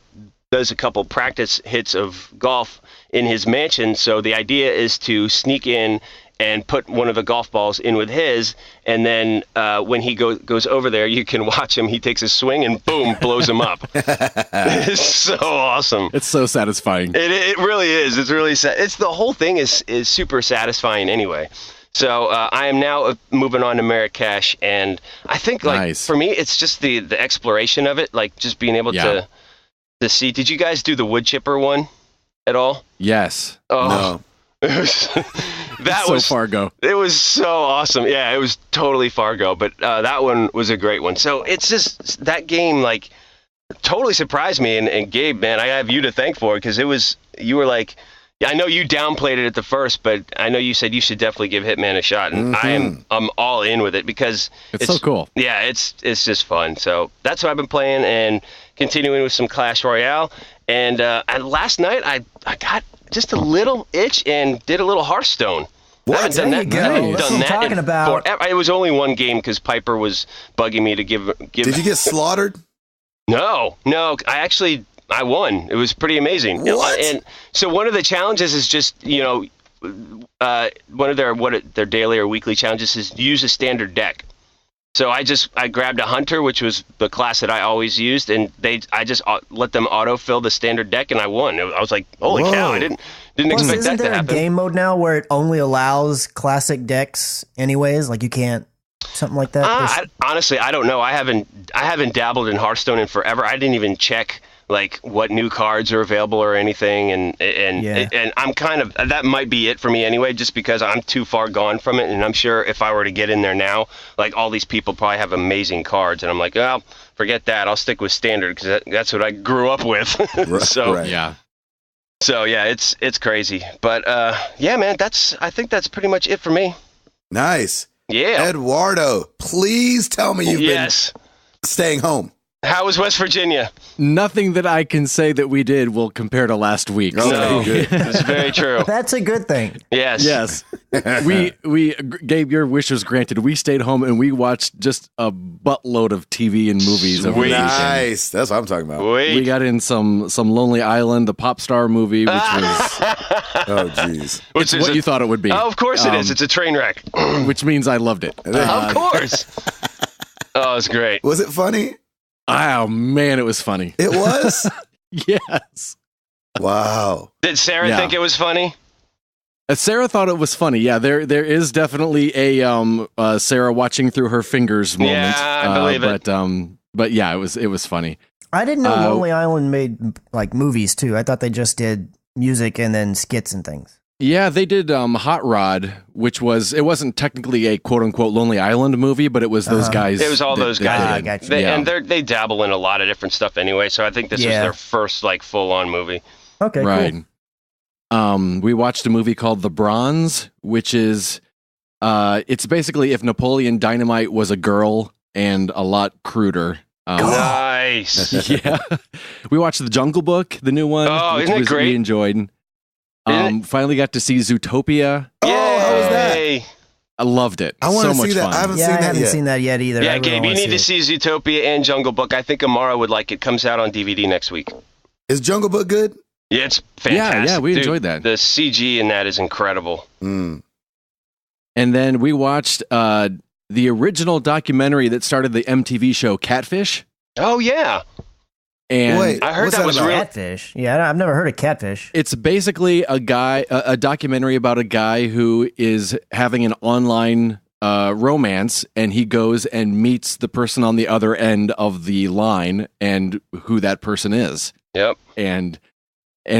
does a couple practice hits of golf in his mansion, so the idea is to sneak in and put one of the golf balls in with his, and then when he goes over there, you can watch him. He takes a swing and boom, blows him up. It's so awesome. It's so satisfying. It really is. It's really the whole thing is super satisfying anyway. So I am now moving on to Marrakesh, and I think for me, it's just the exploration of it, like just being able to see. Did you guys do the wood chipper one at all? Yes. Oh. No. That was Fargo. It was so awesome. Yeah, it was totally Fargo, but that one was a great one. So it's just that game totally surprised me. And Gabe, man, I have you to thank for it because you were like, I know you downplayed it at the first, but I know you said you should definitely give Hitman a shot, and I'm all in with it because it's so cool. Yeah, it's just fun. So that's what I've been playing and continuing with some Clash Royale. And last night I got just a little itch and did a little Hearthstone. What? I haven't done that. There you go. That's what I'm talking about. Forever. It was only one game because Piper was bugging me to give. Did you get slaughtered? No. I won. It was pretty amazing. What? And so one of the challenges is just one of their daily or weekly challenges is use a standard deck. So I grabbed a hunter, which was the class that I always used, and I just let them autofill the standard deck, and I won. I was like, holy cow! I didn't expect that to happen. Isn't there a game mode now where it only allows classic decks, anyways? Like you can't something like that. Honestly, I don't know. I haven't dabbled in Hearthstone in forever. I didn't even check what new cards are available or anything, and I'm kind of, that might be it for me anyway, just because I'm too far gone from it, and I'm sure if I were to get in there now, all these people probably have amazing cards, and I'm like, oh, forget that, I'll stick with standard because that's what I grew up with. Yeah. So yeah, it's crazy, but yeah, man, I think that's pretty much it for me. Nice. Yeah. Eduardo, please tell me you've been staying home. How was West Virginia? Nothing that I can say that we did will compare to last week. Okay, good. It's very true. That's a good thing. Yes. Gabe, your wish was granted. We stayed home and we watched just a buttload of TV and movies. Over the weekend. Nice. That's what I'm talking about. We got in some Lonely Island, the pop star movie, which was oh jeez, which is what you thought it would be. Oh, of course it is. It's a train wreck. Which means I loved it. Of course. Oh, it's great. Was it funny? Oh man, it was funny. It was. Yes. Wow. Did Sarah think it was funny? Sarah thought it was funny. Yeah, there is definitely a Sarah watching through her fingers moment. Yeah, I believe it. But yeah, it was funny. I didn't know Lonely Island made like movies too. I thought they just did music and then skits and things. Yeah, they did Hot Rod, which it wasn't technically a quote unquote Lonely Island movie, but it was those guys. It was all those guys. I got you. And they dabble in a lot of different stuff anyway. So I think this was their first like full on movie. Okay, right. Cool. We watched a movie called The Bronze, which is, it's basically if Napoleon Dynamite was a girl and a lot cruder. Nice. Yeah. We watched The Jungle Book, the new one. Oh, isn't it great? We enjoyed. Finally got to see Zootopia. Oh, how was that? I loved it. I want to so see that. Fun. I haven't seen that yet either. Yeah, Gabe, you need to see Zootopia and Jungle Book. I think Amara would like it. Comes out on DVD next week. Is Jungle Book good? Yeah, it's fantastic. Yeah, we enjoyed that. The CG in that is incredible. Mm. And then we watched the original documentary that started the MTV show Catfish. Oh, yeah. And wait, I heard that was real. Catfish. Yeah, I've never heard of Catfish. It's basically a documentary about a guy who is having an online romance, and he goes and meets the person on the other end of the line and who that person is. Yep. And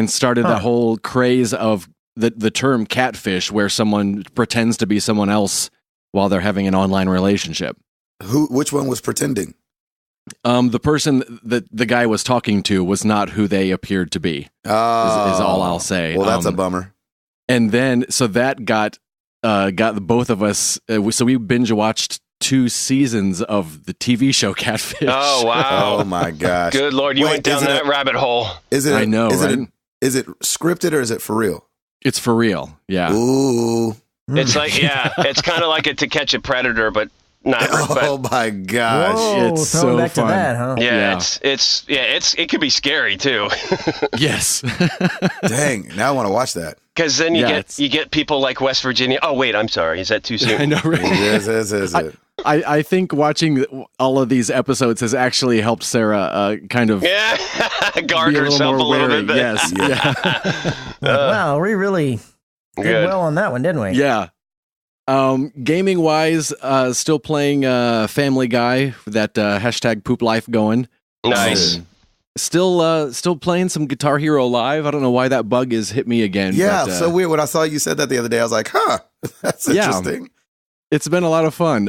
started the whole craze of the term catfish, where someone pretends to be someone else while they're having an online relationship. Which one was pretending? The person that the guy was talking to was not who they appeared to be. Is all I'll say. Well, that's a bummer. And then, so that got both of us. So we binge watched 2 seasons of the TV show Catfish. Oh wow! Oh my gosh! Good Lord, you went down that rabbit hole. Is it? I know. Is it scripted or is it for real? It's for real. Yeah. Ooh. It's like it's kind of like a To Catch a Predator, but not. Oh my gosh! Whoa, it's throwing so back fun. to that, huh? Yeah, it could be scary too. Yes. Dang! Now I want to watch that. Because then you get people like West Virginia. Oh wait, I'm sorry. Is that too soon? I know. Right? Is it? I think watching all of these episodes has actually helped Sarah kind of guard herself a little bit. Yes. Yeah. Wow, we really did well on that one, didn't we? Yeah. Gaming wise, still playing Family Guy, that hashtag poop life going. Nice. Still playing some Guitar Hero Live. I don't know why that bug has hit me again. Yeah, but, so weird. When I saw you said that the other day, I was like, huh, that's interesting. It's been a lot of fun.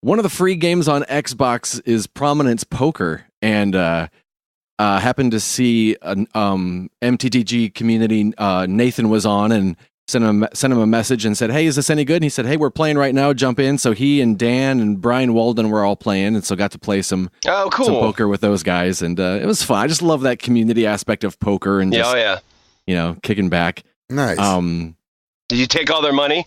One of the free games on Xbox is Prominence Poker, and happened to see an MTTG community. Nathan was on and sent him a message and said, "Hey, is this any good?" And he said, "Hey, we're playing right now. Jump in." So he and Dan and Brian Walden were all playing, and so got to play some poker with those guys, and it was fun. I just love that community aspect of poker and just kicking back. Nice. Did you take all their money?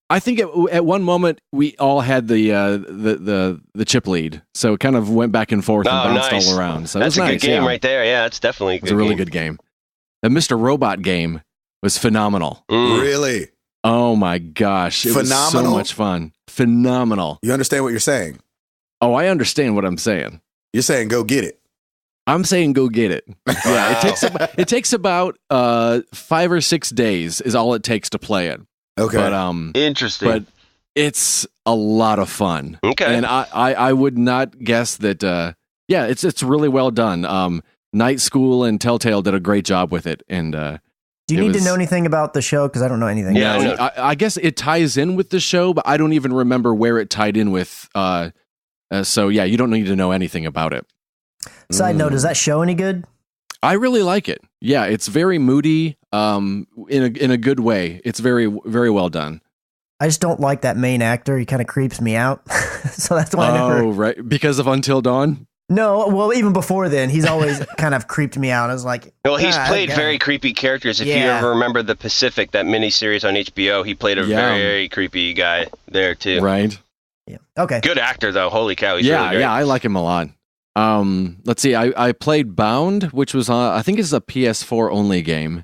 I think at one moment we all had the chip lead, so it kind of went back and forth and bounced all around. So that's it was a good game right there. Yeah, it's definitely. It was a really good game. The Mr. Robot game was phenomenal. Really? Oh my gosh! It was so much fun. Phenomenal. You understand what you're saying? Oh, I understand what I'm saying. You're saying go get it. I'm saying go get it. Yeah, it takes about 5 or 6 days is all it takes to play it. Okay. But interesting. But it's a lot of fun. Okay. And I would not guess that. It's really well done. Night School and Telltale did a great job with it. And do you need to know anything about the show? Because I don't know anything. Yeah, I guess it ties in with the show, but I don't even remember where it tied in with. So yeah, you don't need to know anything about it. Side note: is that show any good? I really like it. Yeah, it's very moody. In a good way. It's very, very well done. I just don't like that main actor. He kind of creeps me out. So that's why I never. Oh, right. Because of Until Dawn? No, well, even before then, he's always kind of creeped me out. I was like, Well, he's played that guy." very creepy characters. If you Yeah. ever remember The Pacific, that miniseries on HBO, he played a Yeah. very creepy guy there too. Right. Yeah. Okay. Good actor though. Holy cow, he's Yeah, really great. yeah, I like him a lot. Let's see. I played Bound, which was I think it's a PS4 only game.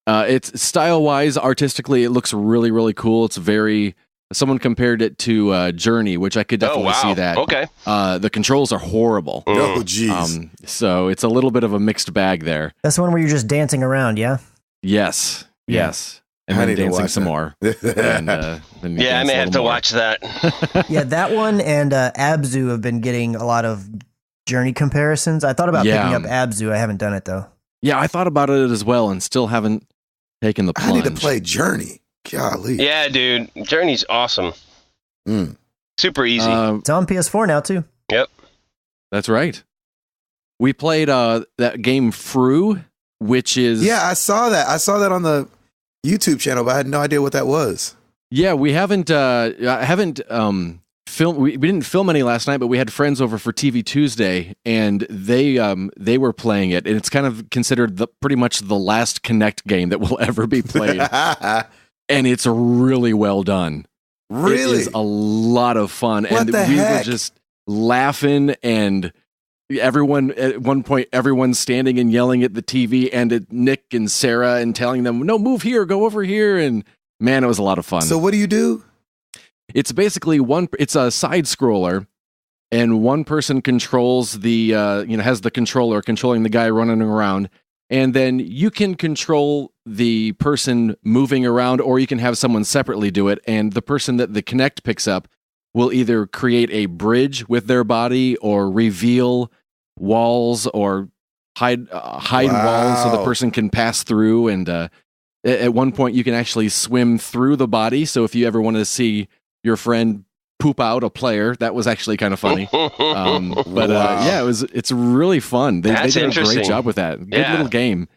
It's style-wise, artistically, it looks really, really cool. It's very. Someone compared it to Journey, which I could definitely see that. Okay. The controls are horrible. Oh, jeez. So it's a little bit of a mixed bag there. That's the one where you're just dancing around, yeah? Yes. Yeah. Yes. And I then need to dancing watch some that. more. And, then you Yeah, I dance may a have little to more. watch that. Yeah, that one and Abzu have been getting a lot of Journey comparisons. I thought about Yeah. picking up Abzu. I haven't done it, though. Yeah, I thought about it as well and still haven't taken the I plunge. need to play Journey. Golly. Yeah, dude, Journey's awesome. Mm. Super easy. It's on PS4 now, too. Yep. That's right. We played that game Fru, which is Yeah, I saw that. I saw that on the YouTube channel, but I had no idea what that was. Yeah, we haven't filmed. We didn't film any last night, but we had friends over for TV Tuesday, and they were playing it, and it's kind of considered pretty much the last Kinect game that will ever be played, and it's really well done. Really? It is a lot of fun, What and the we heck? were just laughing, and everyone at one point, everyone's standing and yelling at the TV and at Nick and Sarah and telling them, "No, move here, go over here," and man, it was a lot of fun. So what do you do? It's basically it's a side scroller, and one person controls has the controller controlling the guy running around, and then you can control the person moving around, or you can have someone separately do it, and the person that the Kinect picks up will either create a bridge with their body or reveal walls or hide walls so the Wow. person can pass through, and at one point you can actually swim through the body, so if you ever want to see your friend poop out a player, that was actually kind of funny. But Wow. yeah, it's really fun. They That's did a interesting. great job with that. Good Yeah. little game.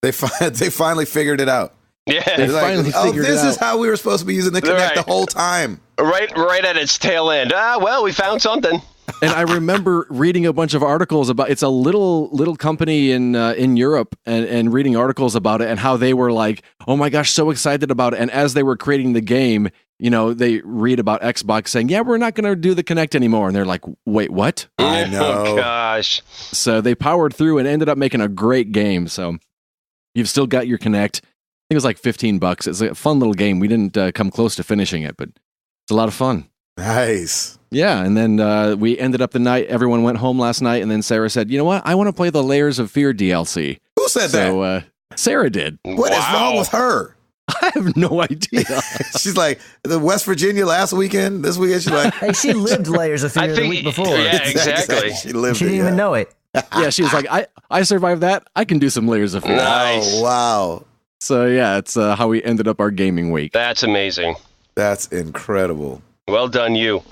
They finally figured it out. yeah, They They're finally oh, figured it this is out. how we were supposed to be using the Kinect Right. the whole time. right at its tail end. Well, we found something. And I remember reading a bunch of articles about it's a little company in Europe and reading articles about it and how they were like, oh my gosh, so excited about it. And as they were creating the game, they read about Xbox saying, yeah, we're not going to do the Kinect anymore. And they're like, wait, what? I know. Oh gosh. So they powered through and ended up making a great game. So you've still got your Kinect. I think it was like $15. It's a fun little game. We didn't come close to finishing it, but it's a lot of fun. Nice. Yeah, and then we ended up the night. Everyone went home last night, and then Sarah said, "You know what? I want to play the Layers of Fear DLC." Who said that? So Sarah did. What is wrong with her? I have no idea. She's like, the West Virginia last weekend, this weekend, she's like, Hey, she lived Layers of Fear I the think- week before. yeah, exactly. She lived She it, didn't even know it. Yeah, she was like, "I survived that. I can do some Layers of Fear." Nice. Oh, wow. So yeah, it's how we ended up our gaming week. That's amazing. That's incredible. Well done, you.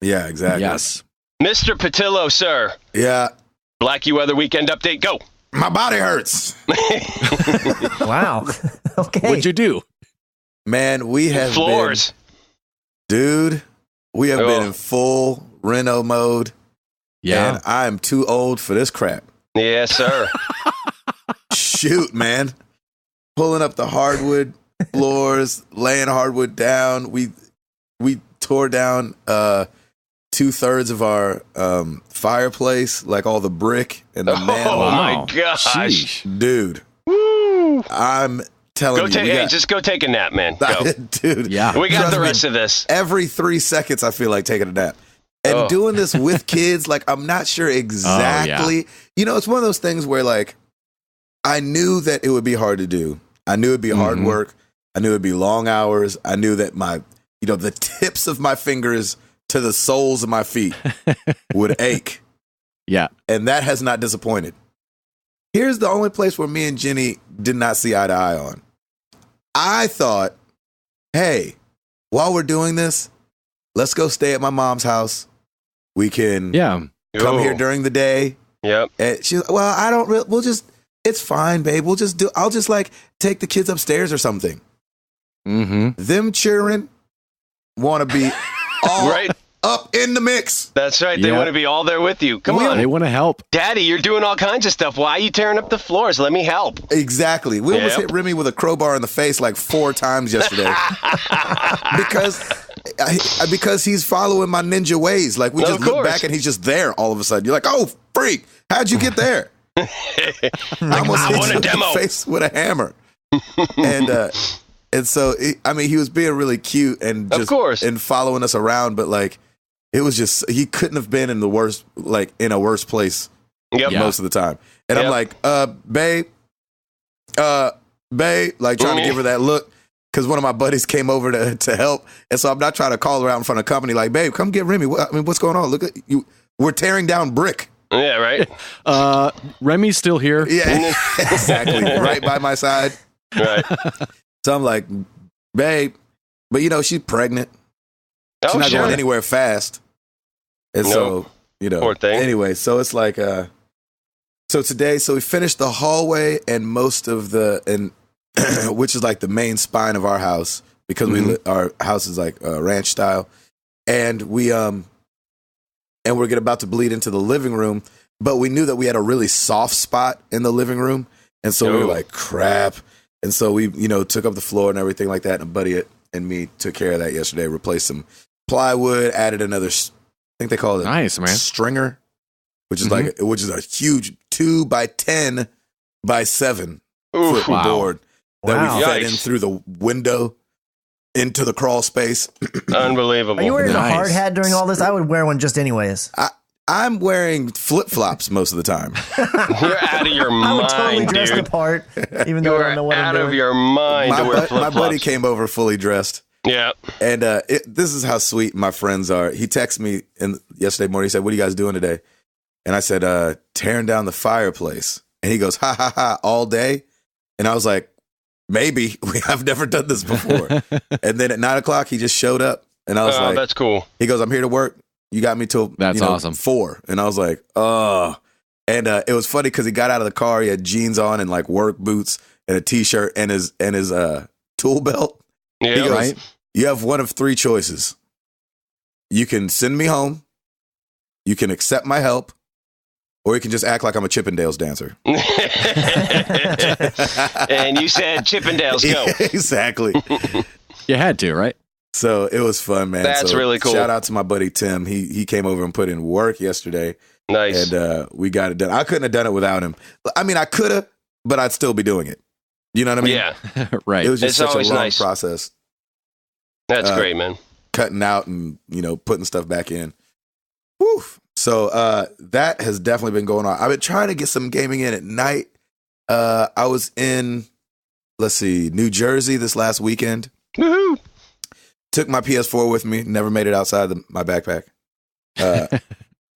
Yeah, exactly. Yes. Mr. Patillo, sir. Yeah. Blackie Weather Weekend Update, go. My body hurts. Wow. Okay. What'd you do? Man, we have Floors. dude, we have been Oh. in full reno mode. Yeah. And I am too old for this crap. Yes, sir. Shoot, man. Pulling up the hardwood floors, laying hardwood down. We tore down 2/3 of our fireplace, like all the brick and the Oh, mantle. my gosh. Sheesh. Dude, Woo. I'm telling Go you. take. we Hey, got- just go take a nap, man. Go. Dude, Yeah. We got Trust the me. rest of this. every 3 seconds I feel like taking a nap. And Oh. doing this with kids, like I'm not sure exactly. It's one of those things where like I knew that it would be hard to do. I knew it'd be hard Mhm. work. I knew it'd be long hours. I knew that the tips of my fingers to the soles of my feet would ache. Yeah. And that has not disappointed. Here's the only place where me and Jenny did not see eye to eye on. I thought, hey, while we're doing this, let's go stay at my mom's house. We can Yeah. come Oh. here during the day. Yep. And she's well, I don't really, it's fine, babe. I'll just like take the kids upstairs or something. Mm-hmm. Them children want to be all Right. up in the mix. That's right. They want to be all there with you. Come on. They want to help. Daddy, you're doing all kinds of stuff. Why are you tearing up the floors? Let me help. Exactly. We almost hit Remy with a crowbar in the face like 4 times yesterday. because he's following my ninja ways. Like, we just look back and he's just there all of a sudden. You're like, oh, freak. How'd you get there? I almost hit you in the face with a hammer. And so, he was being really cute and just and following us around, but like, it was just, he couldn't have been in a worse place most of the time. And I'm like, babe, like trying to give her that look, because one of my buddies came over to help. And so I'm not trying to call her out in front of company, like, babe, come get Remy. What's going on? Look at you. We're tearing down brick. Yeah, right. Remy's still here. Yeah, exactly. Right by my side. Right. So I'm like, babe, but she's pregnant. She's not going anywhere fast. And so, poor thing. Anyway, so it's like, so today, we finished the hallway and most of which is like the main spine of our house, because our house is like ranch style. And we're about to bleed into the living room, but we knew that we had a really soft spot in the living room. And so we were like, crap. And so we, took up the floor and everything like that. And a buddy and me took care of that yesterday, replaced some plywood, added another, I think they call it stringer, which is which is a huge 2x10 by 7 foot board that we fed in through the window into the crawl space. Unbelievable. Are you wearing a hard hat during all this? I would wear one just anyways. I'm wearing flip-flops most of the time. You're out of your mind, I would totally dress dude. the part, even though I don't know what I'm doing. Out of your mind to wear flip-flops. My buddy came over fully dressed. Yeah. And this is how sweet my friends are. He texted me yesterday morning. He said, what are you guys doing today? And I said, tearing down the fireplace. And he goes, ha, ha, ha, all day? And I was like, maybe. I've never done this before. And then at 9 o'clock, he just showed up. And I was like, that's cool. He goes, I'm here to work. You got me till awesome. 4. And I was like, oh. And it was funny because he got out of the car. He had jeans on and like work boots and a T-shirt and his tool belt. Yeah, he goes, right. You have one of 3 choices. You can send me home, you can accept my help, or you can just act like I'm a Chippendales dancer. And you said Chippendales, go. Exactly. You had to, right? So it was fun, man. That's really cool. Shout out to my buddy Tim. He came over and put in work yesterday. Nice. And we got it done. I couldn't have done it without him. I mean, I could have, but I'd still be doing it. You know what I mean? Yeah. Right. It was just such a long nice process. That's great, man. Cutting out and, putting stuff back in. Whew. So that has definitely been going on. I've been trying to get some gaming in at night. I was in, New Jersey this last weekend. Woohoo! Took my PS4 with me. Never made it outside my backpack.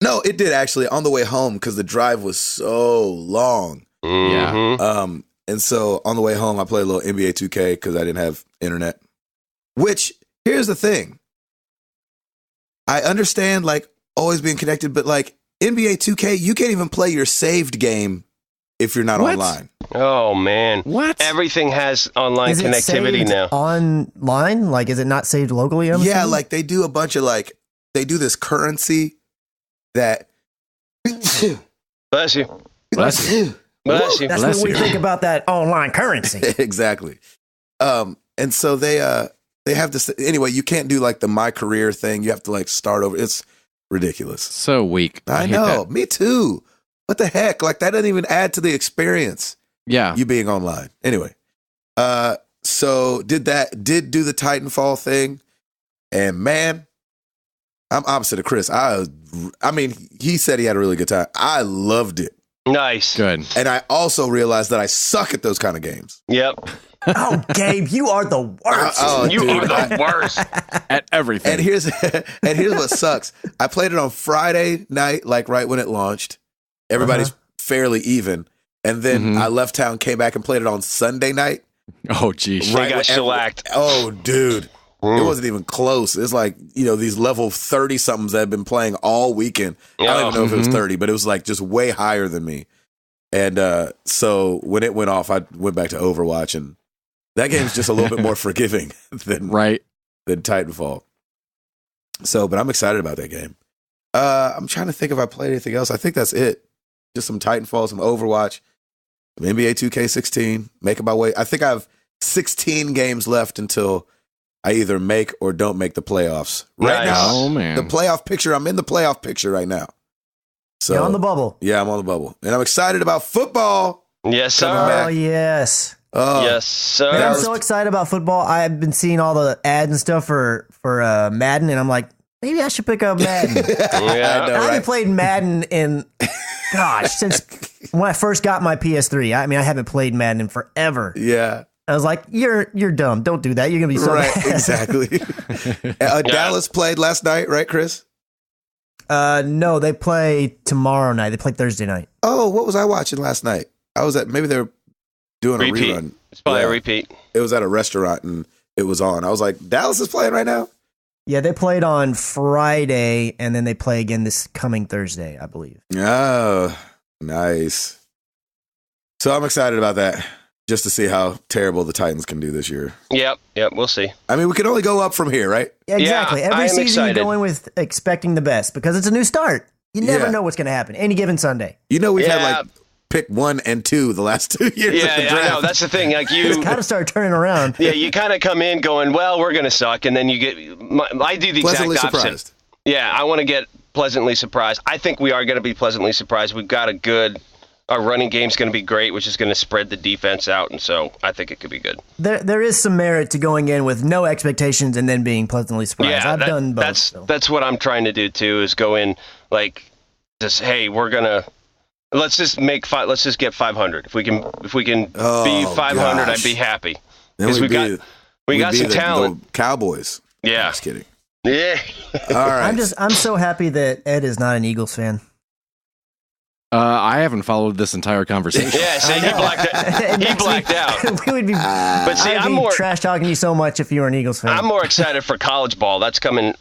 No, it did actually on the way home because the drive was so long. Mm-hmm. Yeah. And so on the way home, I played a little NBA 2K because I didn't have internet. Which, here's the thing. I understand, always being connected, but, NBA 2K, you can't even play your saved game if you're not online. Oh, man. What? Everything has online connectivity now. Online? Is it not saved locally? Yeah, they do a bunch of, they do this currency that... Bless you. Bless you. Bless you. That's what we think about that online currency. Exactly. And so they have this anyway. You can't do the My Career thing. You have to start over. It's ridiculous. So weak. I know. That. Me too. What the heck? That doesn't even add to the experience. Yeah. You being online. Anyway. So did do the Titanfall thing, and man, I'm opposite of Chris. I mean, he said he had a really good time. I loved it. Nice. Good. And I also realized that I suck at those kind of games. Yep. Oh, Gabe, you are the worst. You are the worst at everything. And here's what sucks. I played it on Friday night, right when it launched. Everybody's fairly even. And then I left town, came back and played it on Sunday night. Oh, geez. Right, got shellacked. Oh, dude. It wasn't even close. It's these level 30-somethings that have been playing all weekend. I don't even know if it was 30, but it was just way higher than me. And so when it went off, I went back to Overwatch, and that game's just a little bit more forgiving than Titanfall. So, but I'm excited about that game. I'm trying to think if I played anything else. I think that's it. Just some Titanfall, some Overwatch, some NBA 2K16. Making my way. I think I have 16 games left until I either make or don't make the playoffs. Right now, Oh, man. the playoff picture. I'm in the playoff picture right now. So You're on the bubble. Yeah, I'm on the bubble, and I'm excited about football. Yes, Coming sir. back. Oh, yes. Oh, Yes, sir. Man, I'm was- so excited about football. I've been seeing all the ads and stuff for Madden, and I'm like, maybe I should pick up Madden. I know, I haven't right? played Madden in, since when I first got my PS3. I mean, I haven't played Madden in forever. Yeah, I was like, you're dumb. Don't do that. You're going to be so right. bad. Exactly. Dallas played last night, right, Chris? No, they play tomorrow night. They play Thursday night. Oh, what was I watching last night? I was at maybe they're doing a Repeat. rerun. It's probably Yeah. a repeat. It was at a restaurant and it was on. I was like, Dallas is playing right now? Yeah, they played on Friday, and then they play again this coming Thursday, I believe. Oh, nice. So I'm excited about that, just to see how terrible the Titans can do this year. Yep, we'll see. I mean, we can only go up from here, right? Yeah, exactly. Yeah, I Every am season excited. you go in with expecting the best because it's a new start. You never Yeah. know what's going to happen any given Sunday. You know, we've had Yeah. like pick 1 and 2 the last 2 years Yeah, of the yeah, draft. I know. That's the thing. Like It's you, kind of started turning around. yeah, you kind of come in going, well, we're going to suck. And then you get, I do the Pleasantly exact opposite. surprised. Yeah, I want to get pleasantly surprised. I think we are going to be pleasantly surprised. We've got our running game's going to be great, which is going to spread the defense out. And so I think it could be good. There is some merit to going in with no expectations and then being pleasantly surprised. Yeah, I've done both. That's so. that's what I'm trying to do too. Is go in like, just hey, let's just get 500. If we can Oh, be 500, gosh. I'd be happy. Then 'Cause we'd we we'd got be some the talent. Cowboys. Yeah. Just kidding. Yeah. All right. I'm so happy that Ed is not an Eagles fan. I haven't followed this entire conversation. Yeah, see, he blacked out. We would be. But see, I'd I'm be more trash talking you so much if you were an Eagles fan. I'm more excited for college ball. That's coming.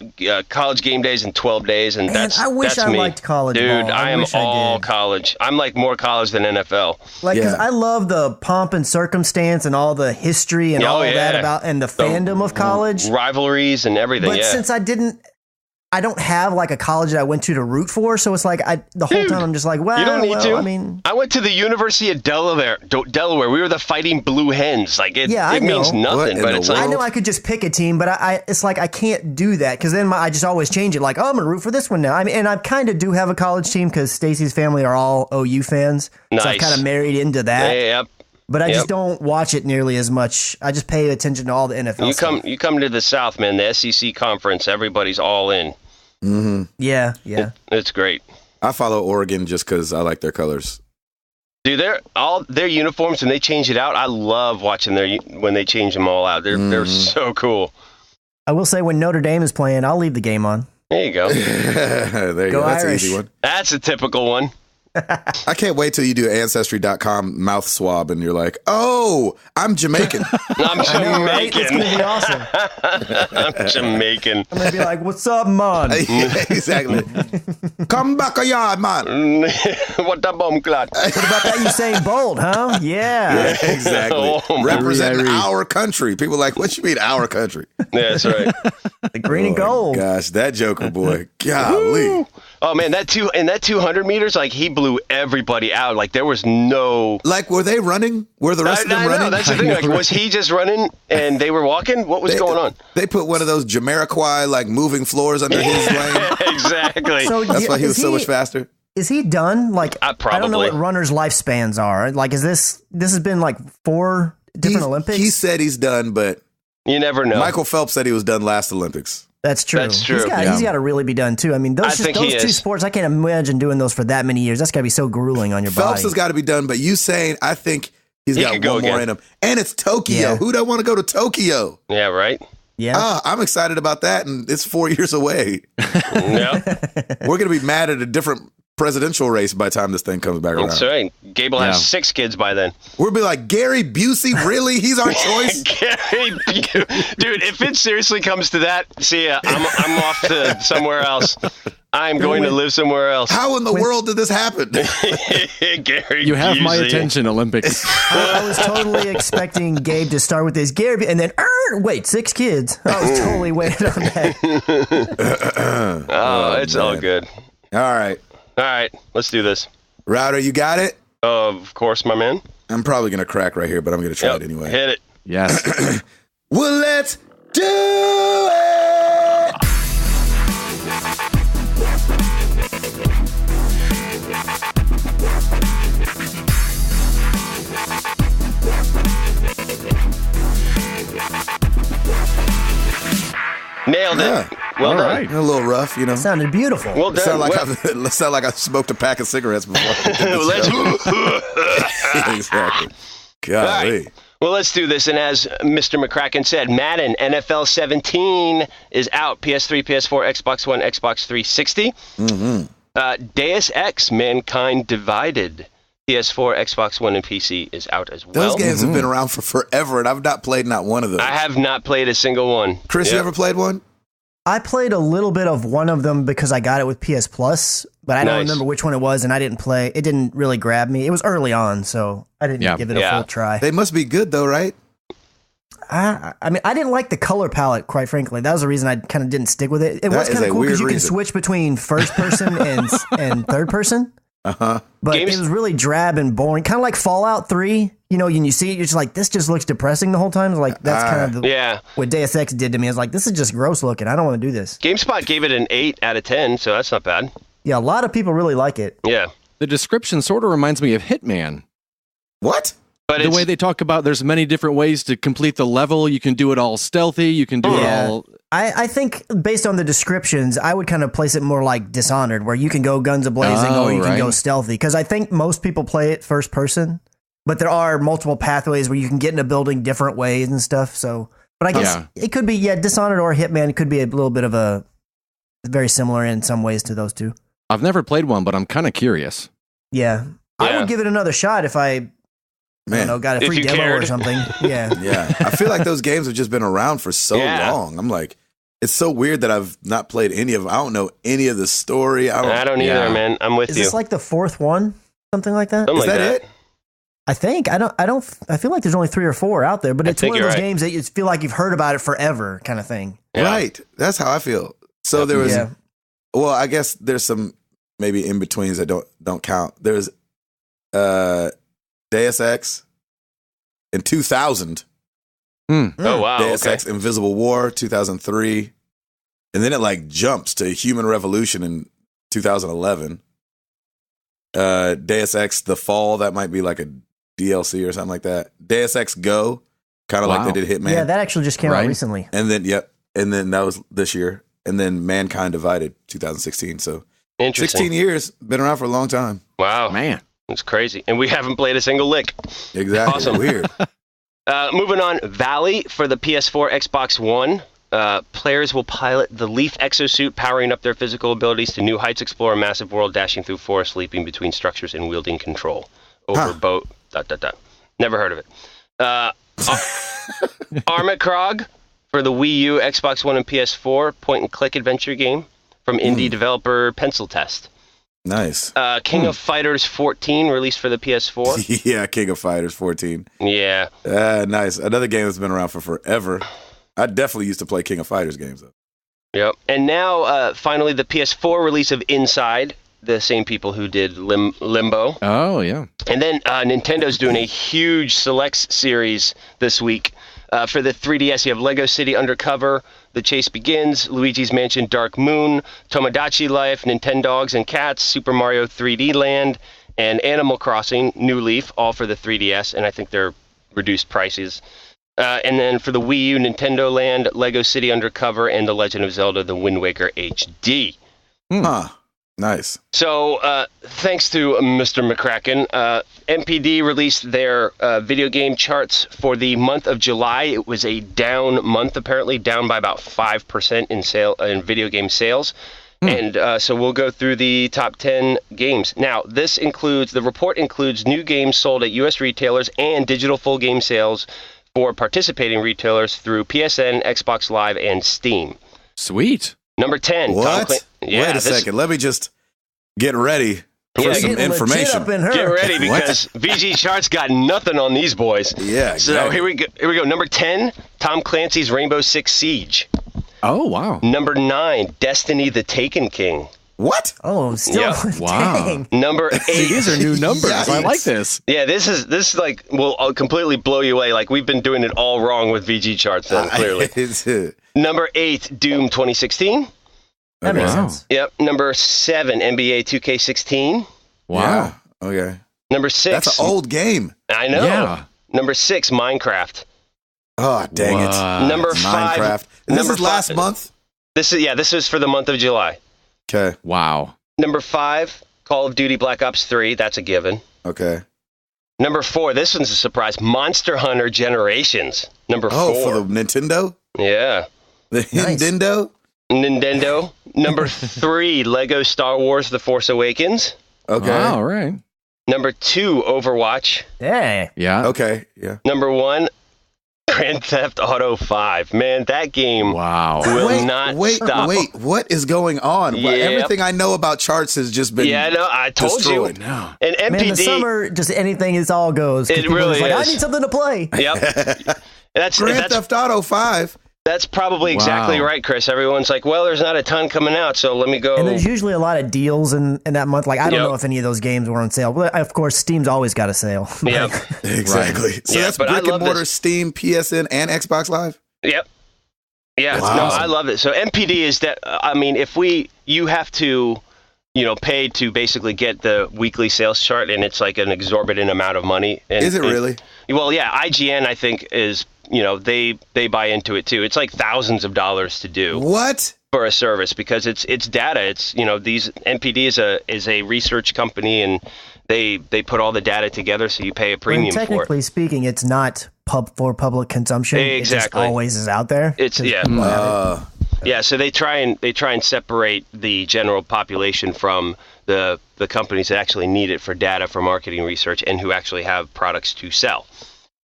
College game days in 12 days, and Man, I wish that's I me. liked college Dude, ball. I I am wish I all did. college. I'm like more college than NFL. Like, because Yeah. I love the pomp and circumstance and all the history and Oh, all of that yeah. about and the fandom of college. Rivalries and everything. But yeah. since I don't have like a college that I went to root for, so it's like the whole Dude, time I'm just like, well, you don't need to. I mean, I went to the University of Delaware. Delaware. We were the Fighting Blue Hens. Like it, Yeah, I it means know. What nothing, in but the it's world? like I know I could just pick a team, but it's like I can't do that because then I just always change it. Like, oh, I'm gonna root for this one now. I mean, and I kind of do have a college team because Stacy's family are all OU fans, so I've Nice. kind of married into that. yep. But I Yep. just don't watch it nearly as much. I just pay attention to all the NFL. stuff. You come to the South, man. The SEC conference. Everybody's all in. Yeah. It's great. I follow Oregon just because I like their colors. Dude, their uniforms when they change it out. I love watching when they change them all out. They're so cool. I will say when Notre Dame is playing, I'll leave the game on. There you go. There you go. That's Irish. an easy one. That's a typical one. I can't wait till you do Ancestry.com mouth swab and you're like, oh, I'm Jamaican. I'm I know, right? It's Jamaican. gonna be awesome. I'm Jamaican. I'm gonna be like, "What's up, man?" Yeah, exactly. Come back a yard, man. What a bomb clot. What about that Usain Bolt, huh? Yeah. Exactly. Oh, Representing Irish. our country. People are like, what you mean our country? Yeah, that's right. The green and gold. Gosh, that Joker boy. Golly. Oh man, that 200 meters, like he blew everybody out. Like there was no. Like, were they running? Were the rest of them I know, running? that's the thing. Like, was he just running and they were walking? What was going on? They put one of those Jamiroquai, like, moving floors under his lane. Exactly. So That's why he was so much faster. Is he done? Like, I don't know Probably. what runners' lifespans are. Like, is this has been like 4 different Olympics? He said he's done, but You never know. Michael Phelps said he was done last Olympics. That's true. That's true. He's got to really be done too. I mean, I those think he two is. sports, I can't imagine doing those for that many years. That's got to be so grueling on your Phelps body. has got to be done, but Usain, I think he's He got could go one more again. in him. And it's Tokyo. Yeah. Who don't want to go to Tokyo? Yeah, right. Yeah. I'm excited about that, and it's 4 years away. Yeah, We're going to be mad at a different presidential race by the time this thing comes back around. that's right. Gable Yeah. has 6 kids by then. We'll be like, Gary Busey, really? He's our choice? Dude, if it seriously comes to that, see ya. I'm off to somewhere else. I'm going to live somewhere else. How in the world did this happen? Gary You have my Busey. attention, Olympics. I was totally expecting Gabe to start with this Gary, and then wait, 6 kids. I was totally waiting on that. It's all good. All right. All right, let's do this. Router, you got it? Of course, my man. I'm probably going to crack right here, but I'm going to try it anyway. Hit it. Yes. Well, let's do it! Nailed it. Yeah. Well All done. right. A little rough, you know. Sounded beautiful. Well It sounded done. like I smoked a pack of cigarettes before. Let's Exactly. All Golly. right. Well, let's do this. And as Mr. McCracken said, Madden NFL 17 is out. PS3, PS4, Xbox One, Xbox 360. Mm-hmm. Deus Ex: Mankind Divided. PS4, Xbox One, and PC is out as well. Those games have been around for forever, and I've not played not one of those. I have not played a single one. Chris, you Yep. ever played one? I played a little bit of one of them because I got it with PS Plus, but I don't Nice. remember which one it was, and I didn't play. It didn't really grab me. It was early on, so I didn't give it a Yeah. full try. They must be good, though, right? I mean, I didn't like the color palette, quite frankly. That was the reason I kind of didn't stick with it. It was is kind a of cool because weird you can reason. switch between first person and third person. Uh-huh. But Games- it was really drab and boring, kind of like Fallout 3. You know, when you see it, you're just like, this just looks depressing the whole time. It's like that's kind of Yeah. what Deus Ex did to me. I was like, this is just gross looking. I don't want to do this. GameSpot gave it an 8 out of 10, so that's not bad. Yeah, a lot of people really like it. Yeah. The description sort of reminds me of Hitman. What? But The it's, way they talk about there's many different ways to complete the level. You can do it all stealthy. You can do it all. I think based on the descriptions, I would kind of place it more like Dishonored, where you can go guns a-blazing Oh, or you can right. go stealthy. Because I think most people play it first person, but there are multiple pathways where you can get in a building different ways and stuff. So, but I guess it could be, Dishonored or Hitman. It could be a little bit of a very similar in some ways to those two. I've never played one, but I'm kind of curious. Yeah. I Yeah. would give it another shot if I don't Man. know, got a If free you demo or cared. something. Yeah. Yeah. I feel like those games have just been around for so Yeah. long. I'm like, it's so weird that I've not played any of them. I don't know any of the story. I don't either, Yeah. man. I'm with Is you. this like the fourth one? Something like that? Something Is like that it? I think I feel like there's only 3 or 4 out there, but I it's one think of those you're right. games that you feel like you've heard about it forever kind of thing. Yeah. Right. That's how I feel. So there was, Yeah. well, I guess there's some maybe in betweens that don't count. There's Deus Ex in 2000. Oh, wow. Deus Okay. Ex Invisible War 2003, and then it like jumps to Human Revolution in 2011. Deus Ex The Fall, that might be like a DLC or something like that. Deus Ex Go, kind of Wow. like they did Hitman. Yeah, that actually just came out Right. recently. and then that was this year, and then Mankind Divided 2016. So Interesting. 16 years, been around for a long time. Wow. Man. It's crazy. And we haven't played a single lick. Exactly. Awesome. Weird. Moving on, Valley for the PS4, Xbox One. Players will pilot the Leaf exosuit, powering up their physical abilities to new heights, explore a massive world, dashing through forests, leaping between structures, and wielding control over boat. ... Never heard of it. Armikrog for the Wii U, Xbox One, and PS4, point-and-click adventure game from indie developer Pencil Test. Nice. King of Fighters 14, released for the PS4. Yeah, King of Fighters 14. Yeah. Nice. Another game that's been around for forever. I definitely used to play King of Fighters games, though. Yep. And now, finally, the PS4 release of Inside, the same people who did Limbo. Oh, yeah. And then Nintendo's doing a huge Selects series this week. For the 3DS, you have Lego City Undercover, The Chase Begins, Luigi's Mansion Dark Moon, Tomodachi Life, Nintendogs and Cats, Super Mario 3D Land, and Animal Crossing New Leaf, all for the 3DS, and I think they're reduced prices. And then for the Wii U, Nintendo Land, Lego City Undercover, and The Legend of Zelda The Wind Waker HD. Huh. Nice. So, thanks to Mr. McCracken, MPD released their video game charts for the month of July. It was a down month, apparently, down by about 5% in video game sales. And so we'll go through the top 10 games. Now, the report includes new games sold at U.S. retailers and digital full game sales for participating retailers through PSN, Xbox Live, and Steam. Sweet. Number 10. What? Yeah, Wait a second. Let me just get ready for some information. Up in her. Get ready because VG Charts got nothing on these boys. Yeah, exactly. So here we go. Number 10, Tom Clancy's Rainbow Six Siege. Oh, wow. Number 9, Destiny: The Taken King. What? Oh, still. Yep. Wow. Dang. Number 8. These are new numbers. I like this. Yeah, this is like will completely blow you away. Like we've been doing it all wrong with VG Charts then, clearly. Number 8, Doom 2016. That makes sense. Yep. Number 7, NBA 2K16. Wow. Yeah. Okay. Number 6. That's an old game. I know. Yeah. Number 6, Minecraft. Oh, dang it. Number 5. Minecraft. This is last month? This is for the month of July. Okay. Wow. Number 5, Call of Duty Black Ops 3. That's a given. Okay. Number 4, this one's a surprise. Monster Hunter Generations. Number 4. Oh, for the Nintendo? Yeah. The Nintendo? Nintendo. Number 3, Lego Star Wars The Force Awakens. Okay. All right. Number 2, Overwatch. Yeah. Yeah. Okay. Yeah. Number 1, Grand Theft Auto 5. Man, that game Wow. will not stop. Wait. What is going on? Yep. Everything I know about charts has just been I told destroyed. you. No. And MPD. Man, the summer, just anything is all goes. It People are really just like, is. I need something to play. Yep. That's Grand Theft Auto 5. That's probably exactly Wow. right, Chris. Everyone's like, well, there's not a ton coming out, so let me go. And there's usually a lot of deals in that month. Like, I don't Yep. know if any of those games were on sale. But of course, Steam's always got a sale. Yep. Exactly. So Yeah, that's but I brick and love mortar, this. Steam, PSN, and Xbox Live? Yep. Yeah. Wow. No, I love it. So MPD is that. I mean, you have to, pay to basically get the weekly sales chart, and it's like an exorbitant amount of money. And, Is it really? Well, yeah. IGN, I think, is they buy into it too. It's like thousands of dollars to do What? for a service because it's data. It's these MPD is a research company, and they put all the data together, so you pay a premium for it. Technically speaking, it's not for public consumption. It just Exactly. always is out there. It's yeah. So they try and separate the general population from the companies that actually need it for data for marketing research and who actually have products to sell.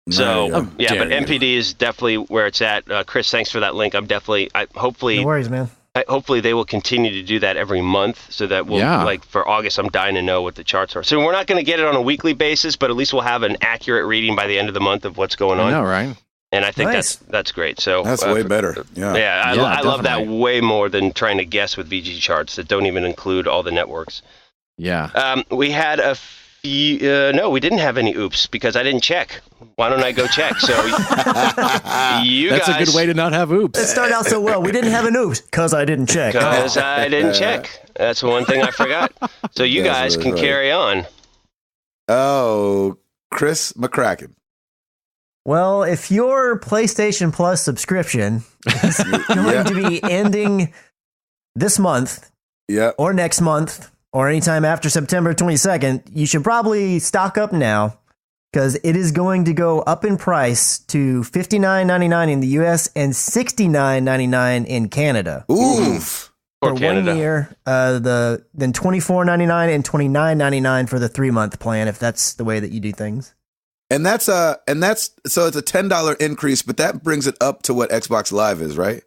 So There you go. but MPD is definitely where it's at. Chris, thanks for that link. Hopefully No worries, man. hopefully they will continue to do that every month so that we'll like for August, I'm dying to know what the charts are. So we're not going to get it on a weekly basis, but at least we'll have an accurate reading by the end of the month of what's going on. I know, right? And I think Nice. that's great. So That's way better. Yeah. I love that definitely. way more than trying to guess with VG charts that don't even include all the networks. Yeah. We had a few. No, we didn't have any oops because I didn't check. Why don't I go check? So you That's guys, a good way to not have oops. It started out so well. We didn't have an oops because I didn't check. Because I didn't check. That's one thing I forgot. So you That's guys really can right. carry on. Oh, Chris McCracken. Well, if your PlayStation Plus subscription is going to be ending this month Yeah. or next month or anytime after September 22nd, you should probably stock up now because it is going to go up in price to $59.99 in the US and $69.99 in Canada. Oof. For For Canada. 1 year, then $24.99 and $29.99 for the 3-month plan, if that's the way that you do things. And that's so it's a $10 increase, but that brings it up to what Xbox Live is, right?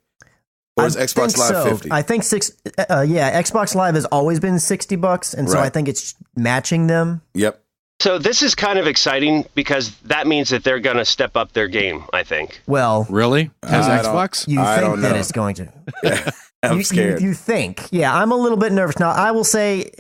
Or is I Xbox think Live so. 50? I think Xbox Live has always been $60, and so Right. I think it's matching them. Yep. So this is kind of exciting because that means that they're going to step up their game, I think. Well, Really? As I don't- Xbox? you I think don't that know. it's going to. I'm you, scared. You think. Yeah, I'm a little bit nervous. Now, I will say,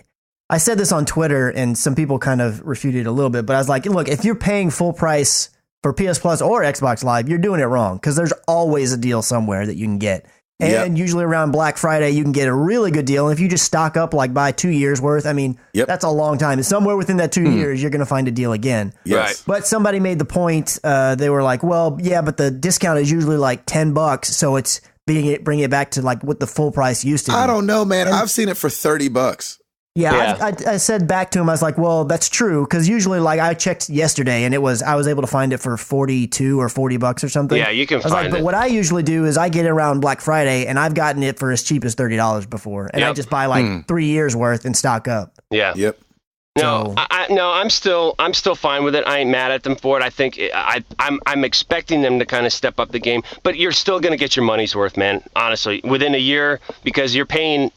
I said this on Twitter, and some people kind of refuted it a little bit, but I was like, look, if you're paying full price for PS Plus or Xbox Live, you're doing it wrong because there's always a deal somewhere that you can get. And usually around Black Friday, you can get a really good deal. And if you just stock up, like buy 2 years worth, I mean, that's a long time. And somewhere within that 2 years, you're going to find a deal again. Yes. Right. But somebody made the point. They were like, "Well, yeah, but the discount is usually like $10, so it's bringing it back to like what the full price used to be." I don't know, man. I've seen it for $30. Yeah, I said back to him, I was like, "Well, that's true," because usually, like, I checked yesterday, and I was able to find it for $42 or $40 or something. Yeah, you can I was like, find but it. what I usually do is I get it around Black Friday, and I've gotten it for as cheap as $30 before, and I Yep. just buy like 3 years worth and stock up. Yeah. Yep. No, So, I'm still fine with it. I ain't mad at them for it. I think I'm expecting them to kind of step up the game, but you're still going to get your money's worth, man. Honestly, within a year, because you're paying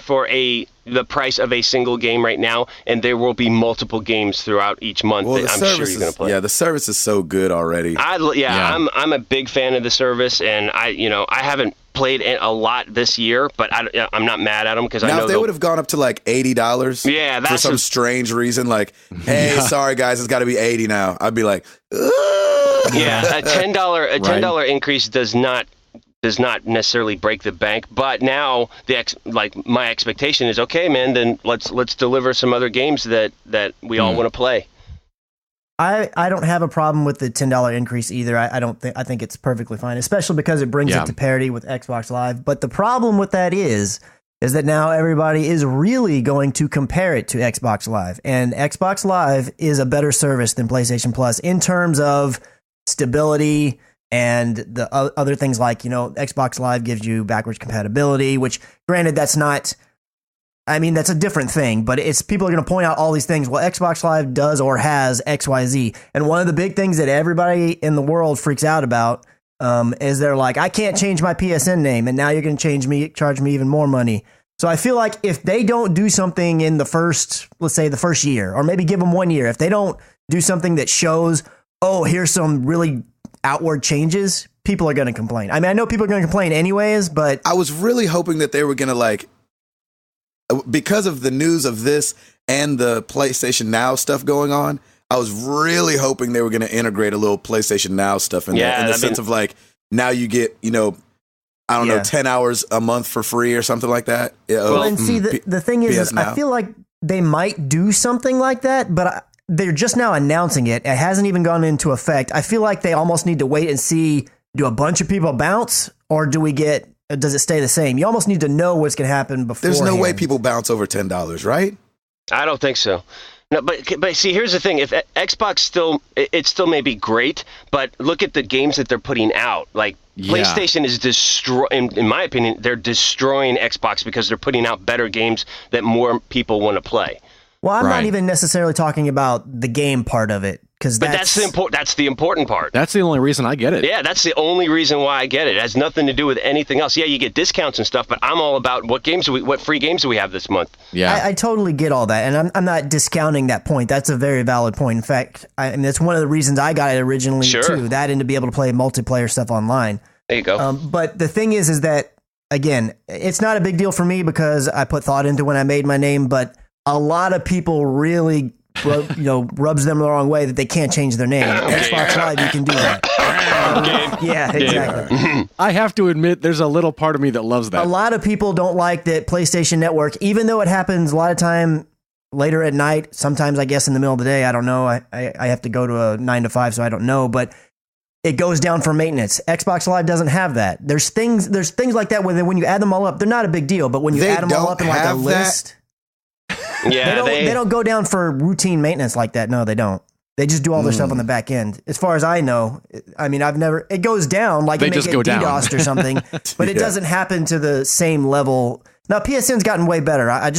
for the price of a single game right now, and there will be multiple games throughout each month that I'm sure you're going to play. Yeah, the service is so good already. I'm a big fan of the service, and I haven't played a lot this year, but I'm not mad at them because I know if they would have gone up to like $80, that's for some strange reason, like, hey, sorry guys, it's got to be $80 now. I'd be like, ugh. Yeah, a $10 increase does not necessarily break the bank, but now my expectation is, okay, man, then let's deliver some other games that we all want to play. I don't have a problem with the $10 increase either. I think it's perfectly fine, especially because it brings it to parity with Xbox Live. But the problem with that is that now everybody is really going to compare it to Xbox Live, and Xbox Live is a better service than PlayStation Plus in terms of stability and the other things like, Xbox Live gives you backwards compatibility, which granted that's a different thing, but it's people are going to point out all these things. Well, Xbox Live does or has XYZ. And one of the big things that everybody in the world freaks out about is they're like, I can't change my PSN name, and now you're going to charge me even more money. So I feel like if they don't do something in let's say the first year, or maybe give them 1 year, if they don't do something that shows, oh, here's some really outward changes, people are going to complain. I mean, I know people are going to complain anyways, but I was really hoping that they were going to because of the news of this and the PlayStation Now stuff going on, I was really hoping they were going to integrate a little PlayStation Now stuff in there, in the sense of now you get, 10 hours a month for free or something like that. Well, and see, the thing is I feel like they might do something like that, but they're just now announcing it. It hasn't even gone into effect. I feel like they almost need to wait and see, do a bunch of people bounce, or does it stay the same? You almost need to know what's going to happen before. There's no way people bounce over $10, right? I don't think so. No, but see, here's the thing: if Xbox still may be great, but look at the games that they're putting out. Like PlayStation is in my opinion, they're destroying Xbox because they're putting out better games that more people want to play. Well, I'm not even necessarily talking about the game part of it, because that's the important part. That's the only reason I get it. Yeah, that's the only reason why I get it. It has nothing to do with anything else. Yeah, you get discounts and stuff, but I'm all about what free games do we have this month. Yeah, I totally get all that, and I'm not discounting that point. That's a very valid point. In fact, that's one of the reasons I got it originally too. That and to be able to play multiplayer stuff online. There you go. But the thing is that again, it's not a big deal for me because I put thought into when I made my name, but a lot of people really, rubs them the wrong way that they can't change their name. Xbox Live, you can do that. Yeah, exactly. I have to admit, there's a little part of me that loves that. A lot of people don't like that PlayStation Network, even though it happens a lot of time later at night, sometimes I guess in the middle of the day. I don't know. I have to go to a 9 to 5, so I don't know, but it goes down for maintenance. Xbox Live doesn't have that. There's things like that where when you add them all up, they're not a big deal, but when you add them all up in like a list... Yeah, they don't go down for routine maintenance like that. No, they don't. They just do all their stuff on the back end. As far as I know, I mean, it goes down like they it may just get go down. DDoSed or something, but it doesn't happen to the same level. Now, PSN's gotten way better. I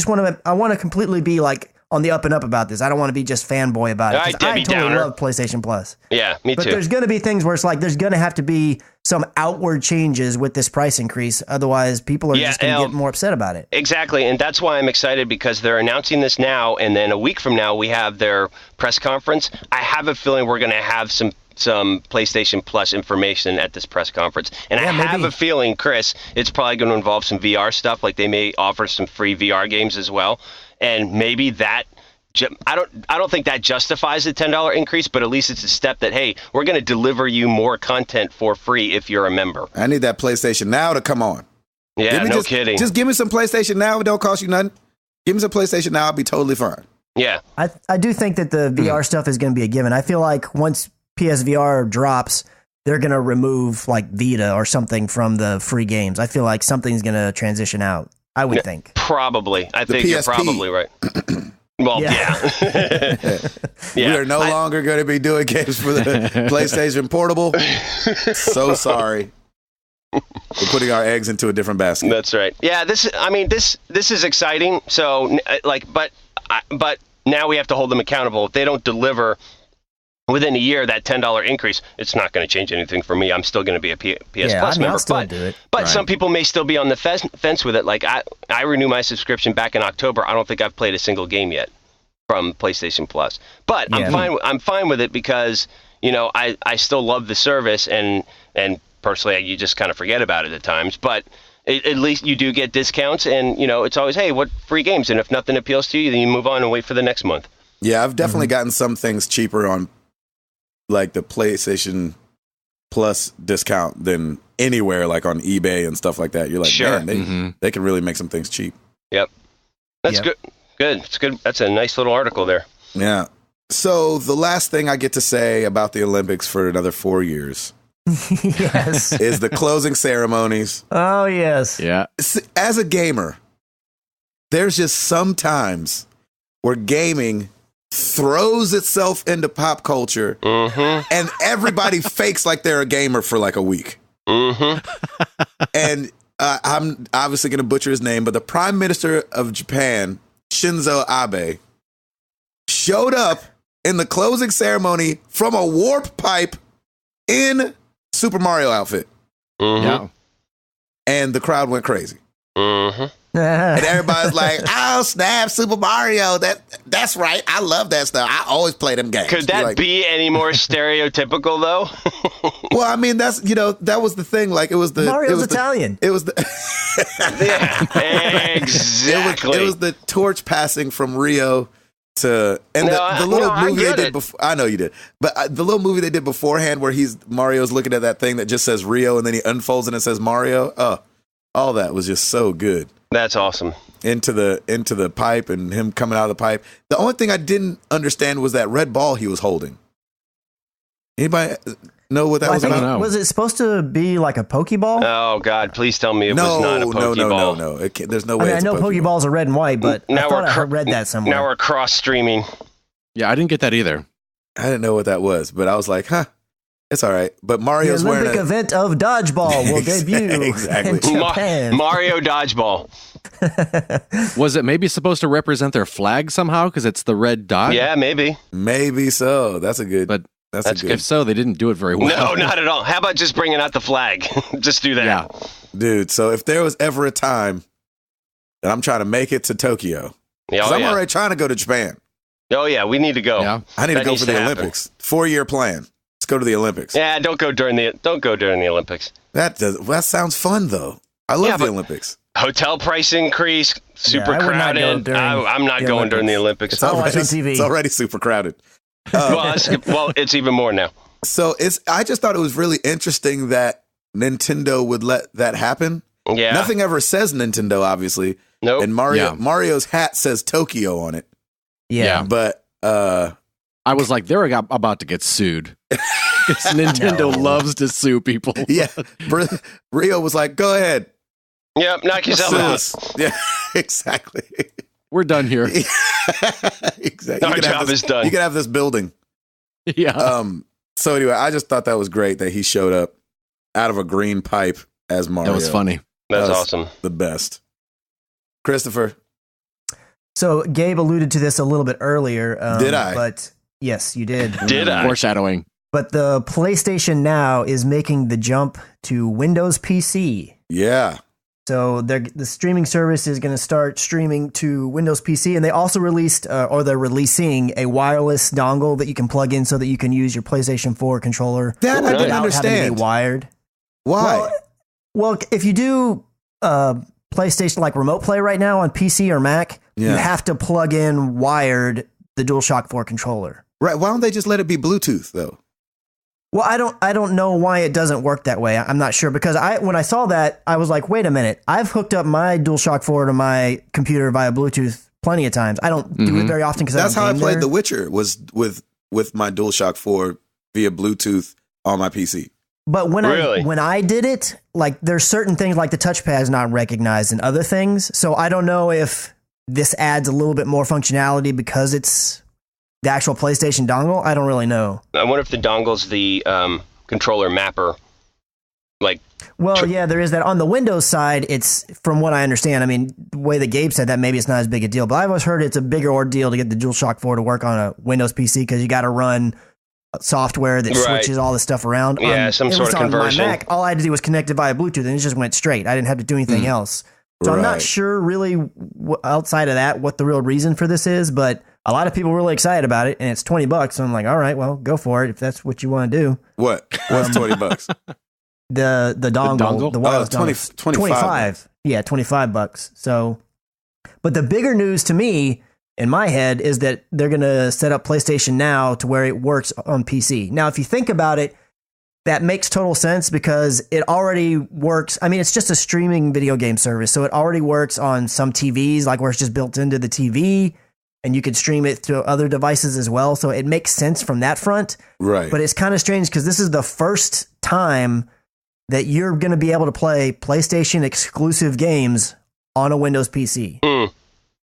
want to completely be like on the up and up about this. I don't want to be just fanboy about it. I totally love PlayStation Plus. Yeah, me too. But there's going to be things where it's like there's going to have to be some outward changes with this price increase. Otherwise, people are just going to get more upset about it. Exactly, and that's why I'm excited, because they're announcing this now, and then a week from now we have their press conference. I have a feeling we're going to have some PlayStation Plus information at this press conference. And I have a feeling, Chris, it's probably going to involve some VR stuff. Like they may offer some free VR games as well. And maybe that, I don't think that justifies the $10 increase, but at least it's a step that, hey, we're going to deliver you more content for free if you're a member. I need that PlayStation Now to come on. Yeah, no kidding. Just give me some PlayStation Now. It don't cost you nothing. Give me some PlayStation Now. I'll be totally fine. Yeah. I do think that the VR stuff is going to be a given. I feel like once PSVR drops, they're going to remove like Vita or something from the free games. I feel like something's going to transition out. I would think. Probably. I think you're probably right. Well, yeah. We are no longer going to be doing games for the PlayStation Portable. So sorry. We're putting our eggs into a different basket. That's right. Yeah, this is exciting. So, but now we have to hold them accountable. If they don't deliver within a year, that $10 increase, it's not going to change anything for me. I'm still going to be a PS Plus member. I'll still do it. But Right. some people may still be on the fence with it. Like I renew my subscription back in October. I don't think I've played a single game yet from PlayStation Plus. But I'm fine with it because, I still love the service, and personally, you just kind of forget about it at times. But at least you do get discounts, and, it's always, hey, what free games? And if nothing appeals to you, then you move on and wait for the next month. Yeah, I've definitely gotten some things cheaper on like the PlayStation Plus discount than anywhere, like on eBay and stuff like that. You're like, Sure. man, they can really make some things cheap. Yep. That's good. Good. It's good. That's a nice little article there. Yeah. So the last thing I get to say about the Olympics for another 4 years Yes. is the closing ceremonies. Oh, yes. Yeah. As a gamer, there's just some times where gaming throws itself into pop culture and everybody fakes like they're a gamer for like a week. And I'm obviously going to butcher his name, but the Prime Minister of Japan, Shinzo Abe, showed up in the closing ceremony from a warp pipe in Super Mario outfit. Yeah. And the crowd went crazy. Mm-hmm. And everybody's like, oh, snap, Super Mario. That's right. I love that stuff. I always play them games. Could that be any more stereotypical, though? Well, I mean, that's, that was the thing. Like, it was the... Mario's Italian. It was the... Yeah, exactly. It was the torch passing from Rio to... And the little movie they did before... I know you did. But the little movie they did beforehand where Mario's looking at that thing that just says Rio and then he unfolds and it says Mario. Oh, all that was just so good. That's awesome. Into the pipe and him coming out of the pipe. The only thing I didn't understand was that red ball he was holding. Anybody know what that was about? Was it supposed to be like a Pokeball? Oh, God, please tell me it was not a Pokeball. No. There's no way. I know Pokeballs are red and white, but I thought I read that somewhere. Now we're cross-streaming. Yeah, I didn't get that either. I didn't know what that was, but I was like, it's all right. But Mario's the Olympic wearing event of dodgeball will debut Exactly. in Japan. Mario Dodgeball. Was it maybe supposed to represent their flag somehow because it's the red dot? Yeah, maybe. Maybe so. That's a good. But that's a good. If so, they didn't do it very well. No, not at all. How about just bringing out the flag? Just do that. Yeah. Dude, so if there was ever a time that I'm trying to make it to Tokyo, because I'm already trying to go to Japan. Oh, yeah, we need to go. Yeah. I need to go for the Olympics. 4-year plan. Let's go to the Olympics. Yeah, don't go during the Olympics. That sounds fun, though. I love the Olympics. Hotel price increase, super crowded. I'm not going during the Olympics. It's already super crowded. Well, it's even more now. So I just thought it was really interesting that Nintendo would let that happen. Yeah. Nothing ever says Nintendo, obviously. Nope. And Mario's hat says Tokyo on it. Yeah. But I was like, they're about to get sued. Because Nintendo loves to sue people. Yeah. Rio was like, go ahead. Yep, knock yourself out. Yeah, exactly. We're done here. Exactly. Our job is done. You can have this building. Yeah. So anyway, I just thought that was great that he showed up out of a green pipe as Mario. That was funny. That's awesome. The best. Christopher. So Gabe alluded to this a little bit earlier. Did I? But yes, you did. Did I? Foreshadowing. But the PlayStation Now is making the jump to Windows PC. Yeah. So the streaming service is going to start streaming to Windows PC, and they also released, or they're releasing, a wireless dongle that you can plug in so that you can use your PlayStation 4 controller. That I didn't understand. Having to be wired. Why? Well, if you do PlayStation like Remote Play right now on PC or Mac, you have to plug in wired the DualShock 4 controller. Right. Why don't they just let it be Bluetooth though? Well, I don't know why it doesn't work that way. I'm not sure, because when I saw that, I was like, wait a minute. I've hooked up my DualShock 4 to my computer via Bluetooth plenty of times. I don't do it very often because that's how I played The Witcher, was with my DualShock 4 via Bluetooth on my PC. But when I did it, like there's certain things like the touchpad is not recognized and other things. So I don't know if this adds a little bit more functionality because it's the actual PlayStation dongle. I don't really know. I wonder if the dongle's the controller mapper. Like, Well, yeah, there is that. On the Windows side, it's, from what I understand, I mean, the way that Gabe said that, maybe it's not as big a deal, but I've always heard it's a bigger ordeal to get the DualShock 4 to work on a Windows PC because you got to run software that switches all this stuff around. Yeah, some sort of conversion. On my Mac, all I had to do was connect it via Bluetooth, and it just went straight. I didn't have to do anything else. So I'm not sure really outside of that what the real reason for this is, but a lot of people were really excited about it, and it's $20. So I'm like, all right, well, go for it if that's what you want to do. What? What's $20? The dongle, the wireless 25. Yeah, $25. So, but the bigger news to me in my head is that they're going to set up PlayStation Now to where it works on PC. Now, if you think about it, that makes total sense because it already works. I mean, it's just a streaming video game service. So it already works on some TVs, like where it's just built into the TV, and you could stream it to other devices as well. So it makes sense from that front. Right. But it's kind of strange because this is the first time that you're going to be able to play PlayStation exclusive games on a Windows PC.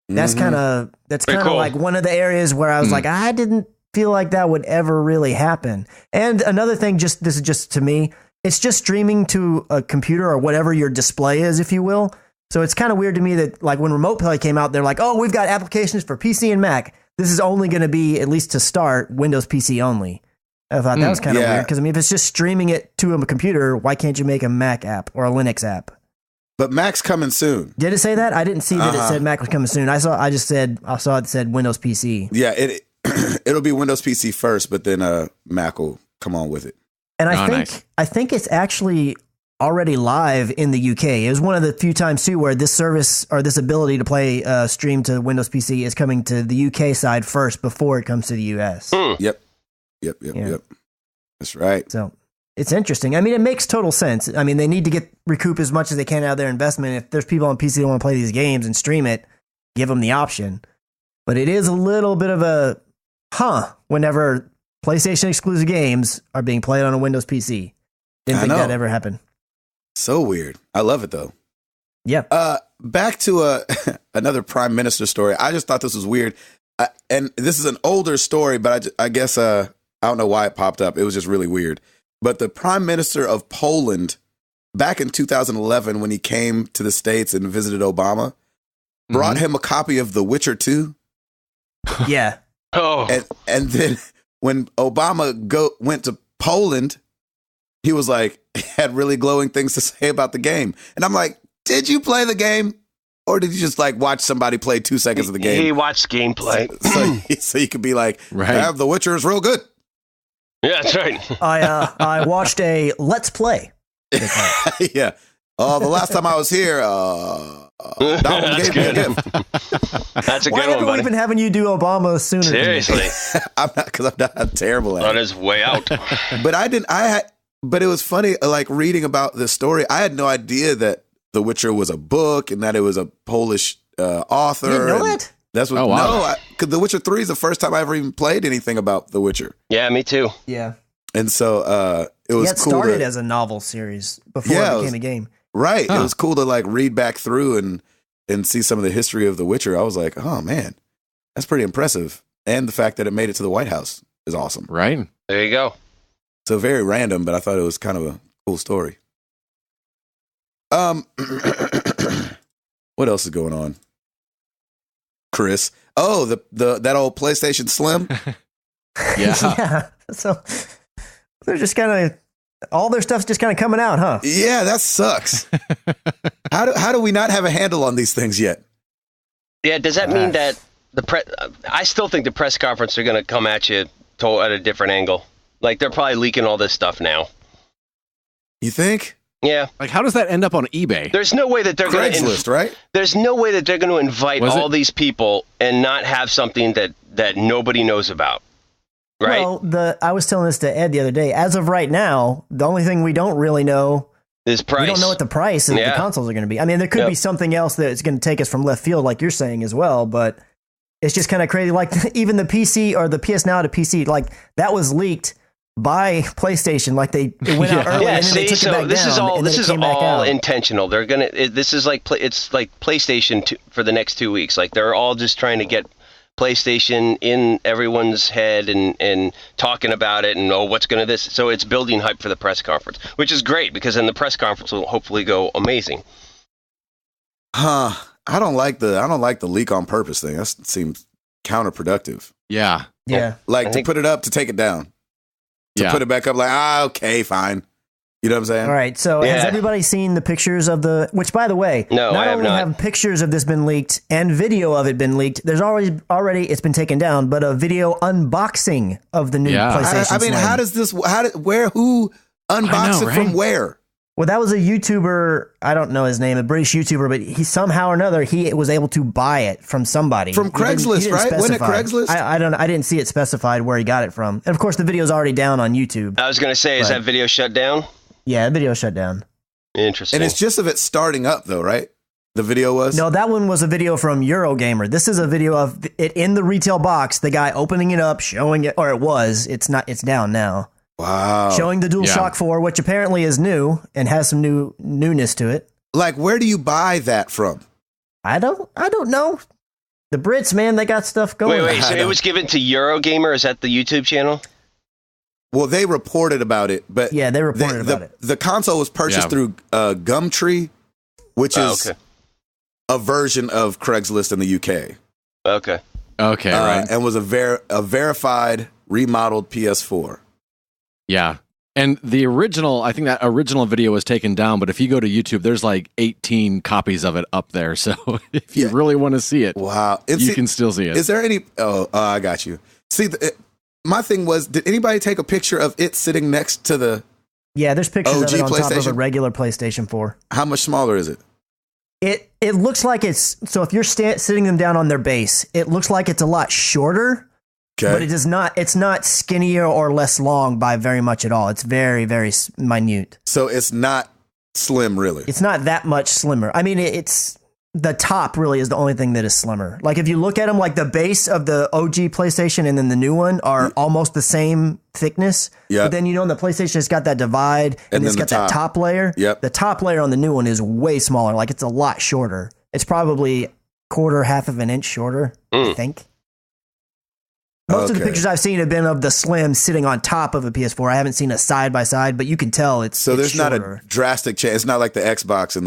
That's kind of cool. like one of the areas where I was like, I didn't feel like that would ever really happen. And another thing, this is just to me, it's just streaming to a computer or whatever your display is, if you will. So it's kind of weird to me that, like, when Remote Play came out, they're like, oh, we've got applications for PC and Mac. This is only going to be, at least to start, Windows PC only. I thought that was kind of weird because, I mean, if it's just streaming it to a computer, why can't you make a Mac app or a Linux app? But Mac's coming soon. Did it say that? I didn't see that it said Mac was coming soon. I saw it said Windows PC. Yeah, it'll be Windows PC first, but then Mac will come on with it. And I think it's actually already live in the UK. It was one of the few times too where this service or this ability to play stream to Windows PC is coming to the UK side first before it comes to the US. Yep. That's right. So it's interesting. I mean, it makes total sense. I mean, they need to recoup as much as they can out of their investment. If there's people on PC that want to play these games and stream it, give them the option. But it is a little bit of a whenever PlayStation exclusive games are being played on a Windows PC. Didn't think that ever happened. So weird. I love it though. Yeah. Back to another Prime Minister story. I just thought this was weird. And this is an older story, but I guess I don't know why it popped up. It was just really weird. But the Prime Minister of Poland, back in 2011, when he came to the States and visited Obama, brought him a copy of The Witcher 2. Yeah. Oh. And then when Obama went to Poland, he was like, had really glowing things to say about the game. And I'm like, did you play the game? Or did you just like watch somebody play 2 seconds of the game? He watched gameplay. So you could be like, The Witcher is real good. Yeah, that's right. I watched a Let's Play. Yeah. The last time I was here, Donald gave me a gift. That's a Why good one, haven't buddy. we been having you do Obama sooner? Seriously. I'm terrible at it. On his way out. But it was funny, like reading about this story. I had no idea that The Witcher was a book and that it was a Polish author. You didn't know that? That's what. Oh, wow. No, because The Witcher 3 is the first time I ever even played anything about The Witcher. Yeah, me too. Yeah. And so it was It cool. started as a novel series before it became a game. Right. It was cool to like read back through and see some of the history of The Witcher. I was like, oh man, that's pretty impressive. And the fact that it made it to the White House is awesome. Right. There you go. So very random, but I thought it was kind of a cool story. What else is going on? Chris. Oh, that old PlayStation Slim. Yeah. Yeah. So they're just kind of, all their stuff's just kind of coming out, huh? Yeah, that sucks. How do we not have a handle on these things yet? Yeah, does that mean that I still think the press conference are going to come at you at a different angle. Like, they're probably leaking all this stuff now. You think? Yeah. Like, how does that end up on eBay? There's no way that they're going to Craigslist, right? There's no way that they're going to invite all these people and not have something that nobody knows about. Right? Well, I was telling this to Ed the other day. As of right now, the only thing we don't really know is price. We don't know what the price of the consoles are going to be. I mean, there could be something else that's going to take us from left field, like you're saying as well, but it's just kind of crazy. Like, even the PC or the PS Now to PC, like, that was leaked by PlayStation. Like, it went out early and then they took it back down. This is all intentional. They're gonna. This is like it's like PlayStation for the next 2 weeks. Like, they're all just trying to get PlayStation in everyone's head and talking about it and what's going to this. So it's building hype for the press conference, which is great because then the press conference will hopefully go amazing. I don't like the leak on purpose thing. That seems counterproductive. Yeah. Yeah. Like to put it up, to take it down. To put it back up, like, okay, fine. You know what I'm saying? All right. So has everybody seen the pictures of which, by the way, no, not I have only not. have pictures of this been leaked and video of it been leaked, there's already it's been taken down, but a video unboxing of the new PlayStation. I mean, Slim. how does this, who unboxed it from where? Well, that was a YouTuber. I don't know his name, a British YouTuber, but he somehow or another he was able to buy it from somebody From Craigslist, right? Wasn't it Craigslist? I didn't see it specified where he got it from, and of course the video's already down on YouTube. I was going to say, is that video shut down? Yeah, the video shut down. Interesting. And it's just of it starting up, though, right? The video was? No, that one was a video from Eurogamer. This is a video of it in the retail box, the guy opening it up, showing it, or it was. It's not. It's down now. Wow. Showing the DualShock 4, which apparently is new and has some newness to it. Like, where do you buy that from? I don't know. The Brits, man, they got stuff going. Wait, so it was given to Eurogamer? Is that the YouTube channel? Well, they reported about it, but yeah, they reported about it. The console was purchased through Gumtree, which is a version of Craigslist in the UK. Okay. Right. And was a verified, remodeled PS4. Yeah. And the original, I think that original video was taken down, but if you go to YouTube, there's like 18 copies of it up there. So if you really want to see it, you can still see it. Is there any? I got you. See, my thing was, did anybody take a picture of it sitting next to the? Yeah, there's pictures OG of it on top of PlayStation? a regular PlayStation 4. How much smaller is it? It looks like it's, so if you're sitting them down on their base, it looks like it's a lot shorter. Okay. But it's not skinnier or less long by very much at all. It's very, very minute. So it's not slim, really. It's not that much slimmer. I mean, it's the top really is the only thing that is slimmer. Like if you look at them, like the base of the OG PlayStation and then the new one are almost the same thickness. Yeah. But then the PlayStation has got that divide and it's got that top layer. Yep. The top layer on the new one is way smaller. Like it's a lot shorter. It's probably half of an inch shorter, I think. Most of the pictures I've seen have been of the Slim sitting on top of a PS4. I haven't seen a side by side, but you can tell it's so. There's shorter. not a drastic change. It's not like the Xbox and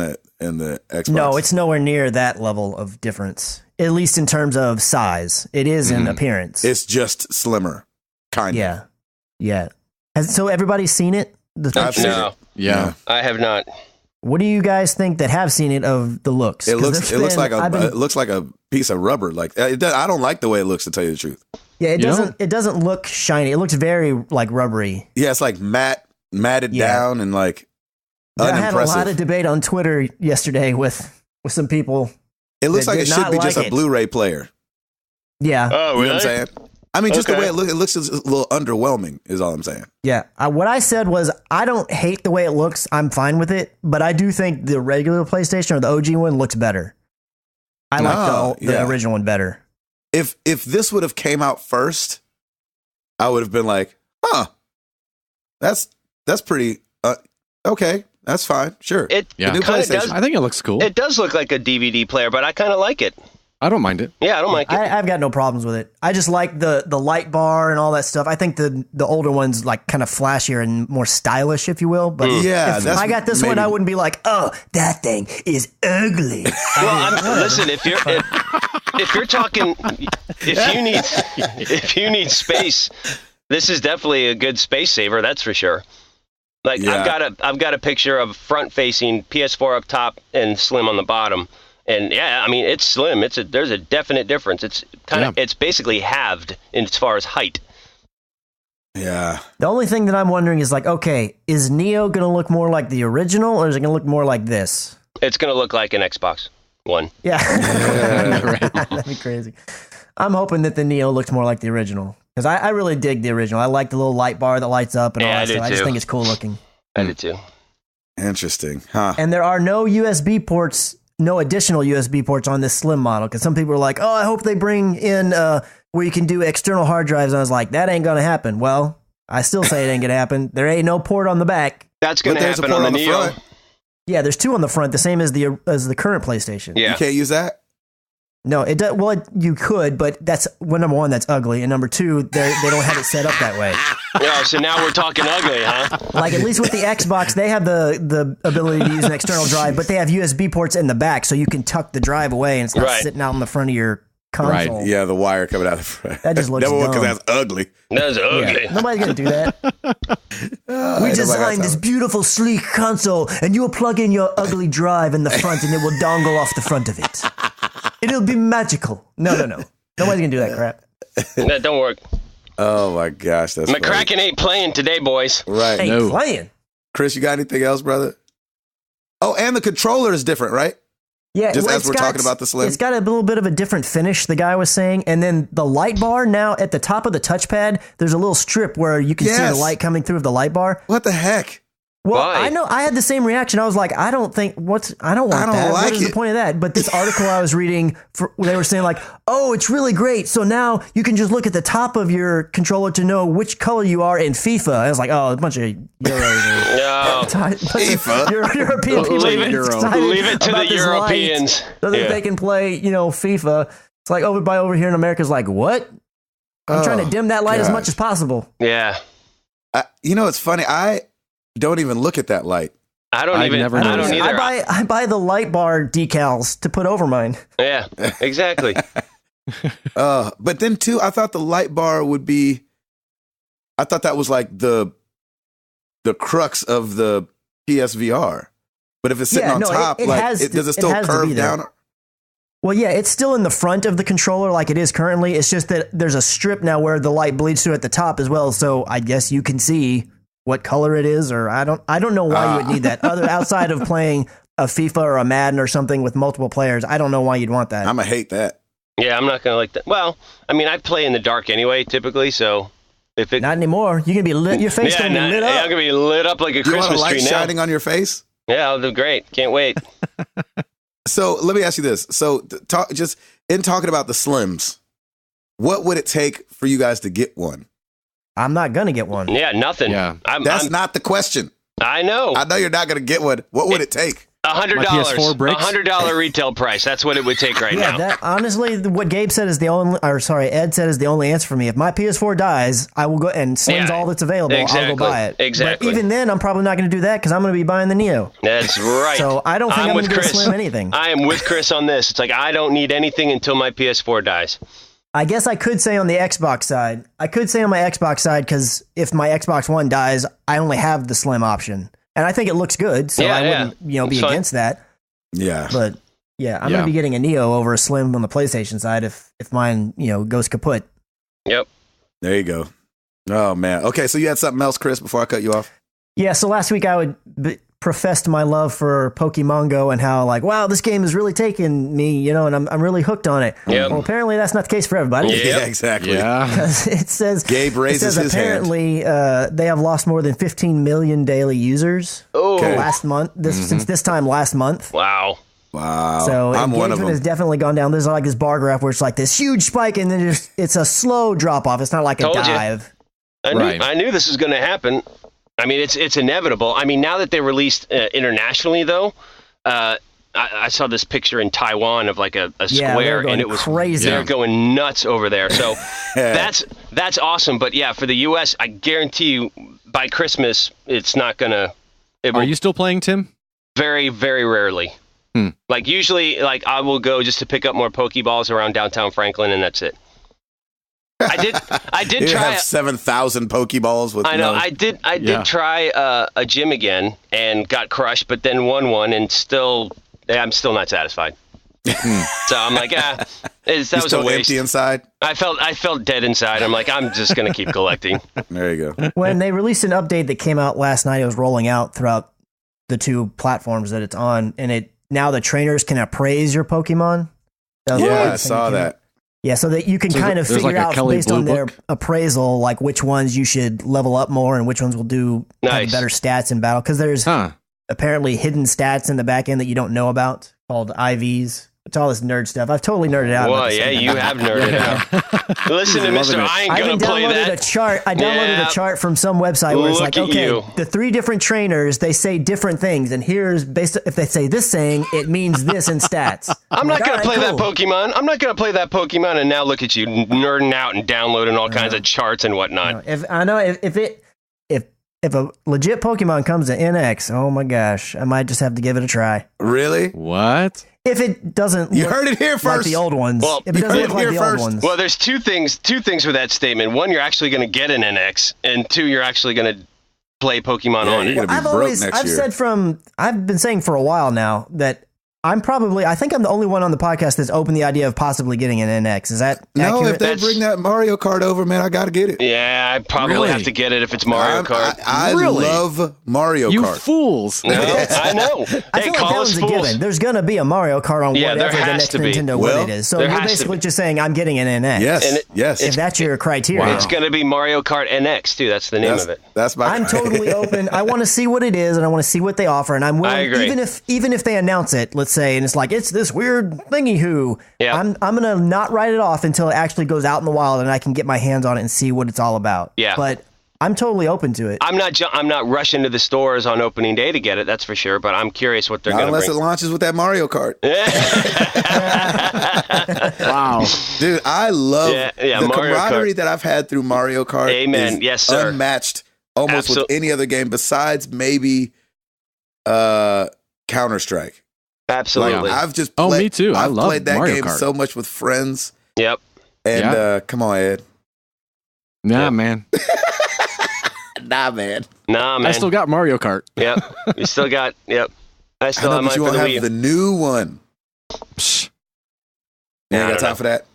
the Xbox. No, it's nowhere near that level of difference. At least in terms of size, it is in appearance. It's just slimmer, kind of. Yeah. So everybody's seen it? I've seen it. Yeah, I have not. What do you guys think that have seen it of the looks? It looks like a piece of rubber. Like I don't like the way it looks, to tell you the truth. Yeah, it doesn't look shiny. It looks very like rubbery. Yeah, it's like matted down and like unimpressive. I had a lot of debate on Twitter yesterday with some people. It looks like it should be just a Blu-ray player. Yeah. Oh, really? You know what I'm saying? I mean, just the way it looks just a little underwhelming is all I'm saying. Yeah. What I said was I don't hate the way it looks. I'm fine with it. But I do think the regular PlayStation or the OG one looks better. I like the original one better. If this would have came out first, I would have been like, that's pretty, okay, that's fine, sure. It new PlayStation. I think it looks cool. It does look like a DVD player, but I kind of like it. I don't mind it. Yeah, I don't like it. I've got no problems with it. I just like the light bar and all that stuff. I think the older one's like kind of flashier and more stylish, if you will. But if I got this one, I wouldn't be like, oh, that thing is ugly. Well, listen, if you're talking, if you need space, this is definitely a good space saver. That's for sure. Like I've got a picture of front facing PS4 up top and Slim on the bottom. And yeah, I mean, it's slim. There's a definite difference. It's it's basically halved as far as height. Yeah. The only thing that I'm wondering is like, okay, is Neo going to look more like the original or is it going to look more like this? It's going to look like an Xbox One. Yeah. That'd be crazy. I'm hoping that the Neo looks more like the original because I really dig the original. I like the little light bar that lights up and all that stuff. I just think it's cool looking. I did too. Interesting, huh? And there are no additional USB ports on this Slim model because some people are like, oh, I hope they bring in where you can do external hard drives. And I was like, that ain't going to happen. Well, I still say it ain't going to happen. There ain't no port on the back. That's going to happen on the Neo. Front. Yeah, there's two on the front, the same as the current PlayStation. Yeah. You can't use that? No, it does. Well, you could, but that's number one, that's ugly, and number two, they don't have it set up that way. Yeah, so now we're talking ugly, huh? Like at least with the Xbox, they have the ability to use an external drive, but they have USB ports in the back, so you can tuck the drive away, and it's not sitting out in the front of your console. Right. Yeah, the wire coming out the front. That just looks Number one, dumb. because that's ugly. That's ugly. Yeah, nobody's gonna do that. We designed this beautiful, sleek console, and you will plug in your ugly drive in the front, and it will dongle off the front of it. It'll be magical. No. Nobody's gonna do that crap. That don't work. Oh my gosh, that's McCracken funny. ain't playing today, boys. Right. Ain't playing. Chris, you got anything else, brother? Oh, and the controller is different, right? Yeah, Just as we're talking about the Slim. It's got a little bit of a different finish, the guy was saying. And then the light bar now at the top of the touchpad, there's a little strip where you can see the light coming through of the light bar. What the heck? Well, Why? I know I had the same reaction. I was like, I don't want that. Like what is the point of that? But this article I was reading, they were saying like, oh, it's really great. So now you can just look at the top of your controller to know which color you are in FIFA. I was like, oh, a bunch of Euros. No. FIFA? European people. Leave it to the Europeans. So that they can play, FIFA. It's like over here in America's like, what? I'm trying to dim that light as much as possible. Yeah. It's funny. I don't even look at that light. I don't either. I buy the light bar decals to put over mine. Yeah, exactly. But then too, I thought the light bar would be. I thought that was like the crux of the PSVR. But if it's sitting on top, does it still curve down? Well, yeah, it's still in the front of the controller like it is currently. It's just that there's a strip now where the light bleeds through at the top as well. So I guess you can see what color it is, or I don't know why you would need that. Outside of playing a FIFA or a Madden or something with multiple players, I don't know why you'd want that. I'm gonna hate that. Yeah, I'm not gonna like that. Well, I mean, I play in the dark anyway, typically. So if it not anymore, you're gonna be lit. Your face gonna be lit up. Yeah, I'm gonna be lit up like a Christmas want a light tree now. Shining on your face. Yeah, I'll do great. Can't wait. So let me ask you this: so just in talking about the Slims, what would it take for you guys to get one? I'm not gonna get one. Yeah, nothing. Yeah. That's not the question. I know. I know you're not gonna get one. What would it take? $100. PS4 bricks? $100 retail price. That's what it would take right now. That honestly, what Gabe said is Ed said is the only answer for me. If my PS4 dies, I will go and Slim's all that's available. Exactly. I'll go buy it. Exactly. But even then, I'm probably not going to do that because I'm going to be buying the Neo. That's right. So I don't think I'm going to Slim anything. I am with Chris on this. It's like I don't need anything until my PS4 dies. I guess I could say on the Xbox side. Because if my Xbox One dies, I only have the Slim option. And I think it looks good, so I wouldn't be against that. Yeah. But yeah, I'm going to be getting a Neo over a Slim on the PlayStation side if mine, goes kaput. Yep. There you go. Oh, man. Okay, so you had something else, Chris, before I cut you off? Yeah, so last week I professed my love for Pokemon Go and how, like, wow, this game is really taking me, and I'm really hooked on it. Yep. Well, apparently that's not the case for everybody. Yeah, exactly. Yeah. Because it says Gabe raises his apparently they have lost more than 15 million daily users last month. Since this time last month. Wow. So I'm one of engagement them. has definitely gone down. There's like this bar graph where it's like this huge spike and then it's a slow drop off. It's not like a dive. I knew this was going to happen. I mean, it's inevitable. I mean, now that they released internationally, though, I saw this picture in Taiwan of like a square, and it was crazy. They're going nuts over there. So that's awesome. But yeah, for the U.S., I guarantee you, by Christmas, it's not gonna. Are you still playing, Tim? Very, very rarely. Like usually, like I will go just to pick up more Pokeballs around downtown Franklin, and that's it. I did you try have 7,000 Pokeballs with I know. I did try a gym again and got crushed, but then won one and I'm still not satisfied. So I'm like, that was a waste. Empty inside? I felt dead inside. I'm like, I'm just gonna keep collecting. There you go. When they released an update that came out last night, it was rolling out throughout the two platforms that it's on, and now the trainers can appraise your Pokemon. I saw that. Yeah, so that you can kind of figure out based on their appraisal, like which ones you should level up more and which ones will have better stats in battle. Because there's apparently hidden stats in the back end that you don't know about called IVs. to all this nerd stuff. I've totally nerded out. Well, about this yeah, thing. you have nerded out. Listen to Mr. I ain't I going even to play downloaded that. a chart. I downloaded a chart from some website where it's Look like, at okay, you. the 3 different trainers, they say different things, and here's based if they say this saying, it means this in stats. I'm not like, going to all play right, that Pokemon. I'm not going to play that Pokemon, and now look at you nerding out and downloading all kinds of charts and whatnot. If a legit Pokemon comes to NX, oh my gosh, I might just have to give it a try. Really? What? If it doesn't You look heard it here like first. the old ones. Well, If it doesn't you look heard like it the here old first. ones. Well, there's two things with that statement. One, you're actually going to get an NX, and 2, you're actually going to play Pokemon on you're it. gonna be broke next year. I've been saying for a while now that I think I'm the only one on the podcast that's opened the idea of possibly getting an NX. Is that No, accurate? if they bring that Mario Kart over, man, I got to get it. Yeah, I probably Really? have to get it if it's Mario Kart. I Really? love Mario You Kart. fools. No, I know. I Hey, feel like that call one's us a fools. given. There's going to be a Mario Kart on Yeah, there whatever the has next to be. Nintendo Well, what it is. So there you're has to basically be. just saying I'm getting an NX. Yes, And yes. If that's your criteria. It's going to be Mario Kart NX, too. That's the name of it. That's my. I'm totally open. I want to see what it is, and I want to see what they offer, and I'm willing. I agree. Even if they announce it, let's say, and it's like it's this weird thingy who. Yeah. I'm gonna not write it off until it actually goes out in the wild, and I can get my hands on it and see what it's all about. Yeah. But I'm totally open to it. I'm not rushing to the stores on opening day to get it, that's for sure, but I'm curious what they're Not going to unless bring. it launches with that Mario Kart. Wow. Dude, I love Yeah, the Mario camaraderie Kart. that I've had through Mario Kart. Amen. Is Yes, sir. Unmatched almost with any other game besides maybe Counter-Strike. Absolutely. Like, I've just Oh, played, me too. I I've love played that Mario game Kart. so much with friends. Yep. And come on, Ed. Nah, Yeah. man. Nah, man. Nah, man. I still got Mario Kart. Yep. You still got, yep. I I still know, have but mine you for won't the have Wii U. the new one. Psh, You I ain't got don't time know. for that?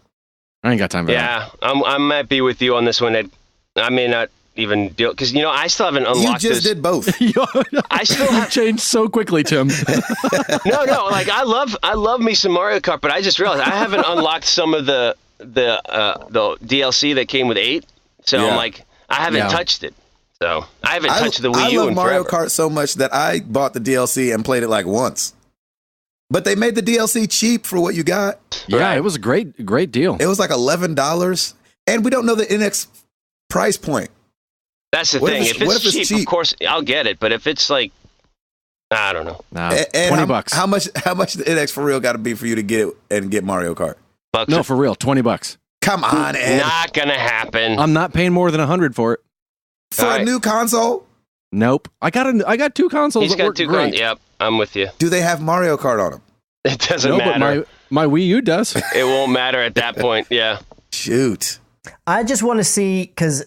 I ain't got time for Yeah, I might be with you on this one, Ed. I may not even deal, because, I still haven't You unlocked just this. did both. that. I still You have, changed so quickly, Tim. no, like, I love me some Mario Kart, but I just realized I haven't unlocked some of the DLC that came with 8, so Yeah. I'm like, I haven't Yeah. touched it. So I haven't touched the Wii I U love in Mario forever. Kart so much that I bought the DLC and played it like once. But they made the DLC cheap for what you got. Yeah, Right. it was a great deal. It was like $11, and we don't know the NX price point. That's the What if thing. it's- If what it's if it's cheap, cheap? of course I'll get it. But if it's like, I don't know, Nah, And $20. How much the NX for real got to be for you to get it and get Mario Kart? bucks. No, for real, $20. Come on, Ed. Not gonna happen. I'm not paying more than $100 for it. For a Alright. new console, Nope. I got 2 consoles He's that got work 2 great. guns. Yep, I'm with you. do they have Mario Kart on them? It doesn't No, but matter. my Wii U does. It won't matter at that point. Yeah. Shoot. I just want to see because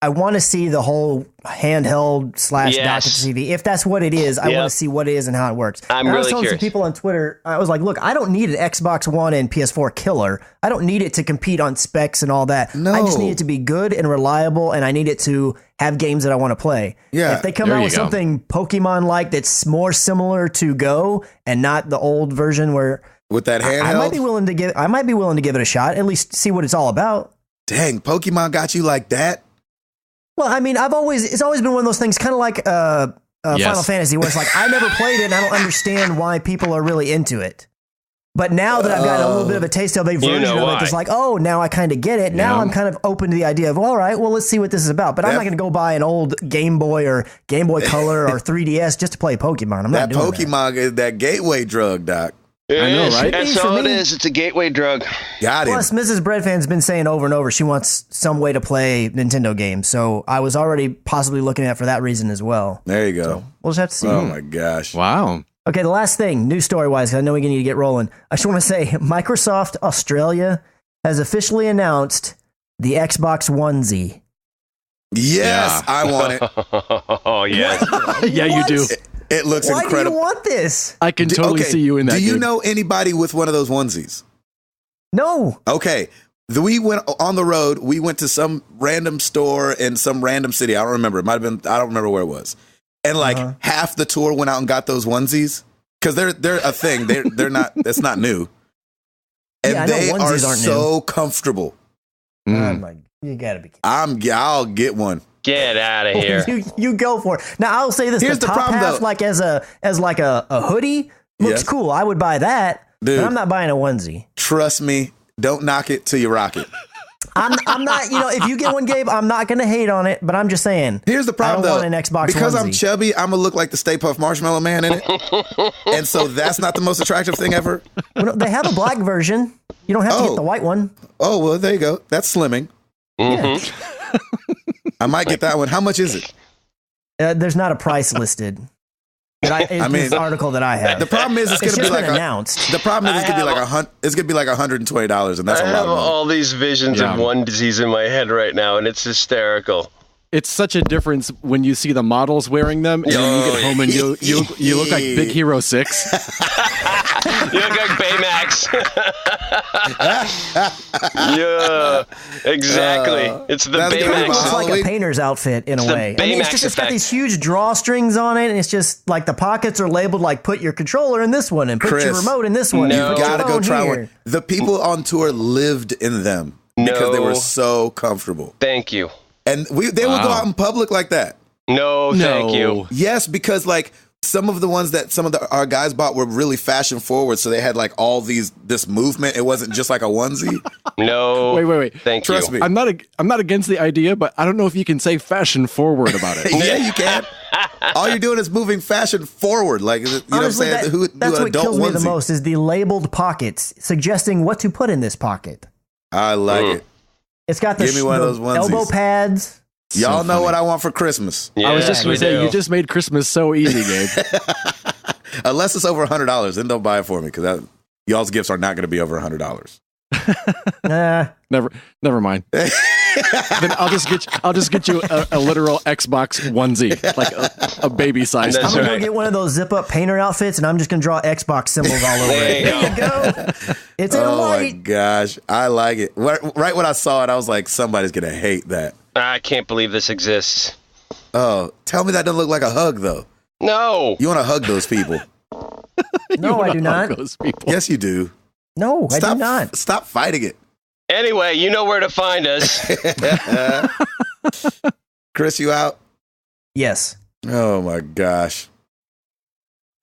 I want to see the whole handheld / Yes. docked TV. If that's what it is, I Yep. want to see what it is and how it works. I'm And I was really telling curious. some people on Twitter, I was like, look, I don't need an Xbox One and PS4 killer. I don't need it to compete on specs and all that. No. I just need it to be good and reliable, and I need it to have games that I want to play. Yeah. If they come There out you with go. something Pokemon-like that's more similar to Go and not the old version where With that handheld? I might be willing to give it a shot, at least see what it's all about. Dang, Pokemon got you like that? Well, I mean, it's always been one of those things, kind of like Yes. Final Fantasy, where it's like I never played it, and I don't understand why people are really into it. But now that I've gotten a little bit of a taste of a version know of why. it, it's like, oh, now I kind of get it. Now Yeah. I'm kind of open to the idea of, all right, well, let's see what this is about. But I'm not going to go buy an old Game Boy or Game Boy Color or 3DS just to play Pokemon. I'm not That doing Pokemon is that gateway drug, Doc. I know, right? That's For all it me- is. It's a gateway drug. Got him. Plus, Mrs. Breadfan's been saying over and over she wants some way to play Nintendo games. So I was already possibly looking at it for that reason as well. There you go. We'll just have to see. Oh my gosh. Wow. Okay, the last thing, news story-wise, 'cause I know we need to get rolling. I just want to say Microsoft Australia has officially announced the Xbox Onesie. Yes, Yeah. I want it. Oh yes. Yeah, you do. It looks Why incredible. do you want this? I can totally see you in that. Do you dude. know anybody with one of those onesies? No. Okay. We went on the road. We went to some random store in some random city. I don't remember. It might have been, I don't remember where it was. And like half the tour went out and got those onesies because they're a thing. They're not, that's not new. And Yeah, I know they are onesies aren't so comfortable. Oh Mm. my, you gotta be kidding. I'll get one. Get out of here. You go for it. Now I'll say this: Here's the the top problem, half, though. like as a hoodie, looks Yes. cool. I would buy that. Dude, But I'm not buying a onesie. trust me. Don't knock it till you rock it. I'm not, if you get one, Gabe, I'm not going to hate on it, but I'm just saying. Here's the problem, I don't though. want an Xbox because onesie. I'm chubby, I'm going to look like the Stay Puft Marshmallow Man in it. And so that's not the most attractive thing ever. Well, they have a black version. You don't have to get the white one. Oh, well, there you go. That's slimming. Mm-hmm. I might get that one. How much is it? There's not a price listed. This article that I have. The problem is it's going to be just like been announced. The problem is it's going to be like $120, and that's I a lot have of money. all these visions of onesies in my head right now, and it's hysterical. It's such a difference when you see the models wearing them, and then you get home and you look like Big Hero 6. You look like Baymax. Yeah, exactly. It's the That's It Baymax. looks like a Halloween. painter's outfit in a the way. Baymax it's got effect. these huge drawstrings on it, and it's just like the pockets are labeled like put your controller in this one and put your Chris, remote in this one. no. and put You your gotta go phone try here. one. The people on tour lived in them because they were so comfortable, Thank you. and they would go out in public like that. No, thank you. Yes, because like some of the ones that our guys bought were really fashion forward, so they had like all this movement. It wasn't just like a onesie. No. Wait. Thank Trust you. me. I'm not against the idea, but I don't know if you can say fashion forward about it. Yeah, you can. All you're doing is moving fashion forward. Like, you know Honestly, what I'm saying? that's what adult kills me the onesie. most is the labeled pockets suggesting what to put in this pocket. I like it. It's got the, Give me one of those onesies. elbow pads. Y'all So know funny. what I want for Christmas. Yeah, I was just going we to say, do. you just made Christmas so easy, Gabe. Unless it's over $100, then don't buy it for me because y'all's gifts are not going to be over $100. Nah. Never mind. Then I'll just get you a literal Xbox onesie, like a baby size. That's I'm going to right. go get one of those zip up painter outfits and I'm just going to draw Xbox symbols all over There it. you go. There you go. It's in Oh my white. gosh. I like it. Right when I saw it, I was like, somebody's going to hate that. I can't believe this exists. Oh, tell me that doesn't look like a hug, though. No. You want to hug those people. No, I do not. Those people. Yes, you do. No, I do not. Stop fighting it. Anyway, you know where to find us. Chris, you out? Yes. Oh my gosh.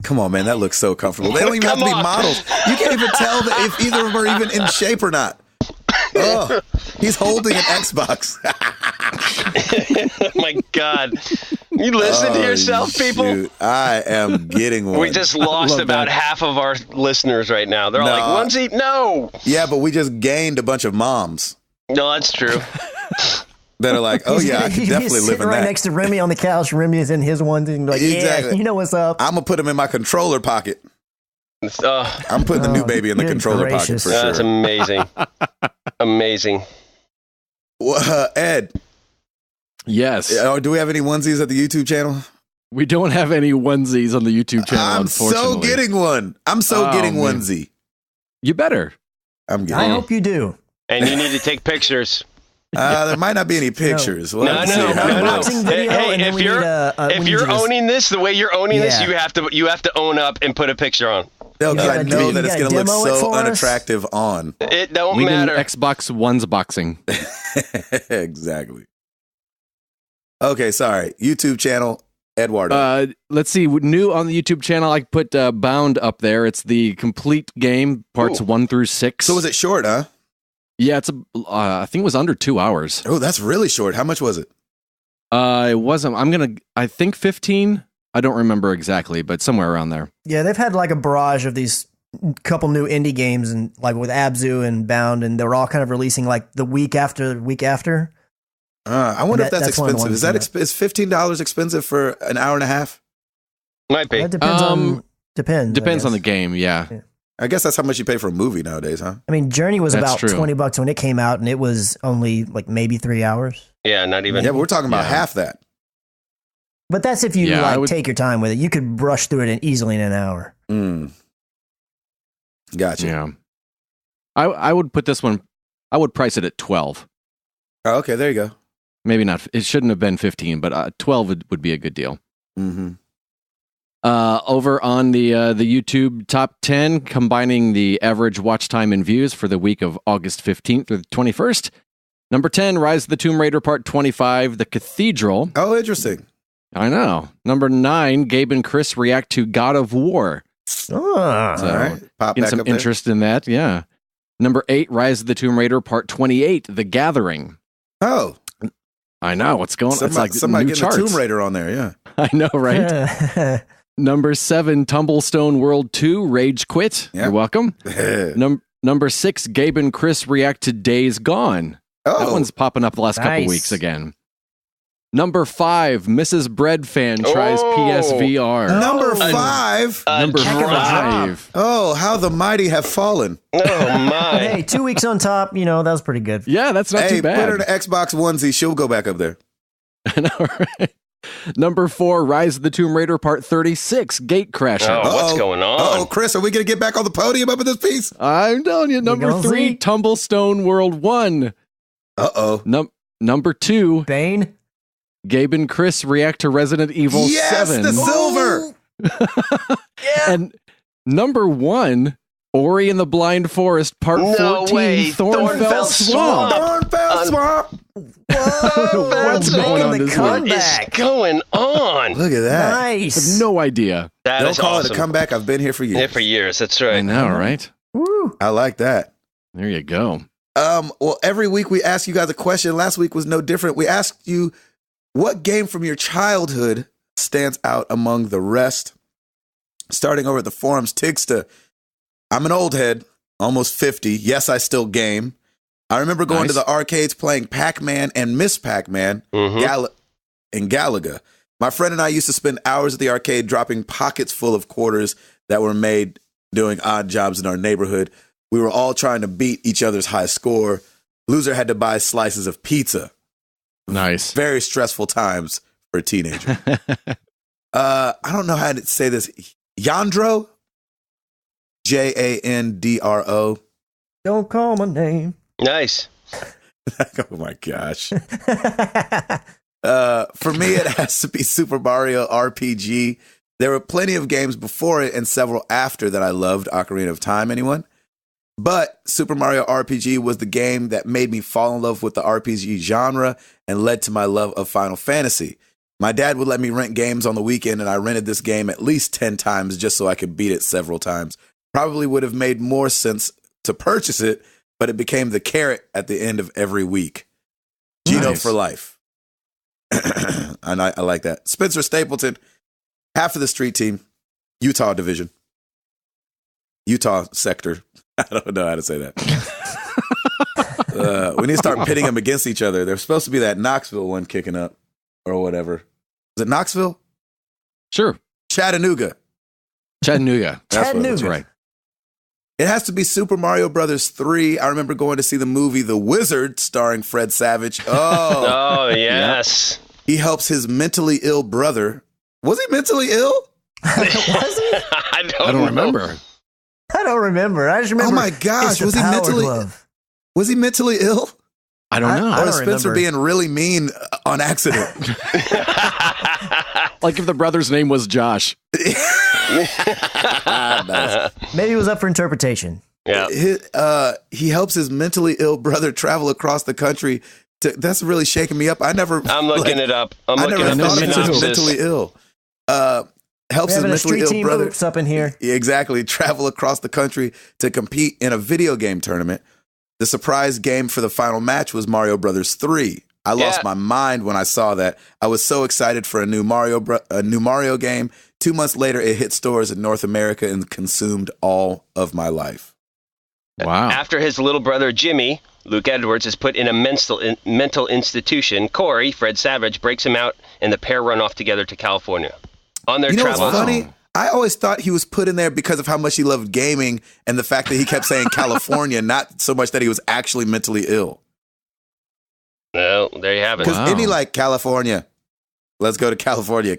Come on, man. That looks so comfortable. They don't even have to be Come on. models. You can't even tell if either of them are even in shape or not. Oh, he's holding an Xbox. Oh my God. You listen to yourself, people? Shoot. I am getting one. We just lost love about that. half of our listeners right now. They're all No. like, onesie? No. Yeah, but we just gained a bunch of moms No, that's true. that are like, oh yeah, I can He's definitely live sitting in right that. next to Remy on the couch. Remy is in his one thing. Like, yeah, Exactly. you know what's up. I'm gonna put him in my controller pocket. I'm putting the new baby in the good controller gracious. pocket for That's sure. amazing. Amazing. Well, Ed, Yes. do we have any onesies at the YouTube channel? We don't have any onesies on the YouTube channel, I'm unfortunately. so getting one. I'm so Oh, getting man. onesie. You better. I'm I getting. hope you do. And you need to take pictures. There might not be any pictures. We'll have to see how it no. goes. Unboxing video, Hey, and then if we you're need a- we if need you're you to- owning this the way you're owning this, Yeah. you have to own up and put a picture on. No, because I gotta know do- that you it's gotta going to look demo it so for us? unattractive on. It don't We need matter. an Xbox One's boxing. Exactly. Okay, sorry. YouTube channel, Eduardo. Let's see. New on the YouTube channel, I put Bound up there. It's the complete game, parts Ooh. 1 through 6. So was it short, huh? Yeah, it's I think it was under 2 hours. Oh, that's really short. How much was it? It wasn't. I think 15. I don't remember exactly, but somewhere around there. Yeah, they've had like a barrage of these couple new indie games, and like with Abzu and Bound, and they were all kind of releasing like the week after week after. I wonder if that's one of the expensive. ones Is $15 expensive for an hour and a half? Might be. That depends Depends I on the guess. game. Yeah. I guess that's how much you pay for a movie nowadays, huh? I mean, Journey was That's about true. $20 when it came out, and it was only like maybe 3 hours. Yeah, not even. Yeah, but we're talking about Yeah. half that. But that's if you Yeah, I like would- take your time with it. You could brush through it easily in an hour. Gotcha. Yeah. I would put this one. I would price it at 12. Oh, okay, there you go. Maybe not. It shouldn't have been 15, but 12 would be a good deal. Mm-hmm. Over on the YouTube top 10, combining the average watch time and views for the week of August 15th through the 21st. Number 10, Rise of the Tomb Raider Part 25, The Cathedral. Oh, interesting. I know. Number 9, Gabe and Chris react to God of War. Ah. So, All right. Pop getting back some up there. interest in that, yeah. Number 8, Rise of the Tomb Raider Part 28, The Gathering. Oh, I know what's going on. It's like somebody new getting charts. the Tomb Raider on there. Yeah. I know, right? Number 7, Tumblestone World 2, Rage Quit. Yep. You're welcome. Number 6, Gabe and Chris react to Days Gone. That one's popping up the last couple weeks again. Number 5, Mrs. Bread Fan tries PSVR. Number 5. Number 5. Oh, how the mighty have fallen. Oh my! Hey, 2 weeks on top. That was pretty good. Yeah, that's not Hey, too put her in bad. the Xbox onesie. She'll go back up there. I know, right? Number 4, Rise of the Tomb Raider Part 36, Gate Crasher. Oh, what's going on? Oh, Chris, are we going to get back on the podium up in this piece? I'm telling you. Number gonna 3, see. Tumblestone World 1. Uh-oh. Number 2, Bane. Gabe and Chris react to Resident Evil Yes, 7. the silver. And number 1, Ori and the Blind Forest Part No 14, way, Thornfell Swamp. Thornfell Swamp. What's going on this week? What is going on? Look at that. I have Nice. no idea. That Don't is call awesome. it a comeback. I've been here for years. Yeah, for years. That's right. I know, right? Woo. I like that. There you go. Well, every week we ask you guys a question. Last week was no different. We asked you what game from your childhood stands out among the rest. Starting over at the forums, Tigsta. I'm an old head, almost 50. Yes, I still game. I remember going to the arcades playing Pac-Man and Miss Pac-Man Mhm. and Galaga. My friend and I used to spend hours at the arcade dropping pockets full of quarters that were made doing odd jobs in our neighborhood. We were all trying to beat each other's high score. Loser had to buy slices of pizza. Nice. Very stressful times for a teenager. I don't know how to say this. Yandro? Jandro. Don't call my name. Nice. Oh my gosh. For me, it has to be Super Mario RPG. There were plenty of games before it and several after that I loved. Ocarina of Time, anyone? But Super Mario RPG was the game that made me fall in love with the RPG genre and led to my love of Final Fantasy. My dad would let me rent games on the weekend, and I rented this game at least 10 times just so I could beat it several times. Probably would have made more sense to purchase it, but it became the carrot at the end of every week. Gino Nice. for life. And I like that. Spencer Stapleton, half of the street team, Utah division. Utah sector. I don't know how to say that. We need to start pitting them against each other. There's supposed to be that Knoxville one kicking up or whatever. Is it Knoxville? Sure. Chattanooga. Chattanooga. That's what it That's was. right. It has to be Super Mario Brothers 3. I remember going to see the movie The Wizard starring Fred Savage. Oh, Oh, yes. he helps his mentally ill brother. Was he mentally ill? Was he? I I don't remember. I don't remember. I just remember. Oh my gosh, it's the was he Power mentally- Glove. Was he mentally ill? I don't know. I Or don't is Spencer remember. being really mean on accident? Like if the brother's name was Josh. Nice. Maybe it was up for interpretation. Yeah. He helps his mentally ill brother travel across the country. That's really shaking me up. I'm I'm looking it up. I'm I looking never up the thought of him as synopsis. mentally ill. Helps We his having a mentally street ill team brother. oops up in here. Yeah, exactly. Travel across the country to compete in a video game tournament. The surprise game for the final match was Mario Brothers 3. I lost my mind when I saw that. I was so excited for a new Mario game. 2 months later, it hit stores in North America and consumed all of my life. Wow. After his little brother Jimmy, Luke Edwards, is put in a mental institution, Corey, Fred Savage, breaks him out and the pair run off together to California. On their You know what's travels. funny? I always thought he was put in there because of how much he loved gaming and the fact that he kept saying California, not so much that he was actually mentally ill. No, there you have it. Because Wow. any like California, let's go to California.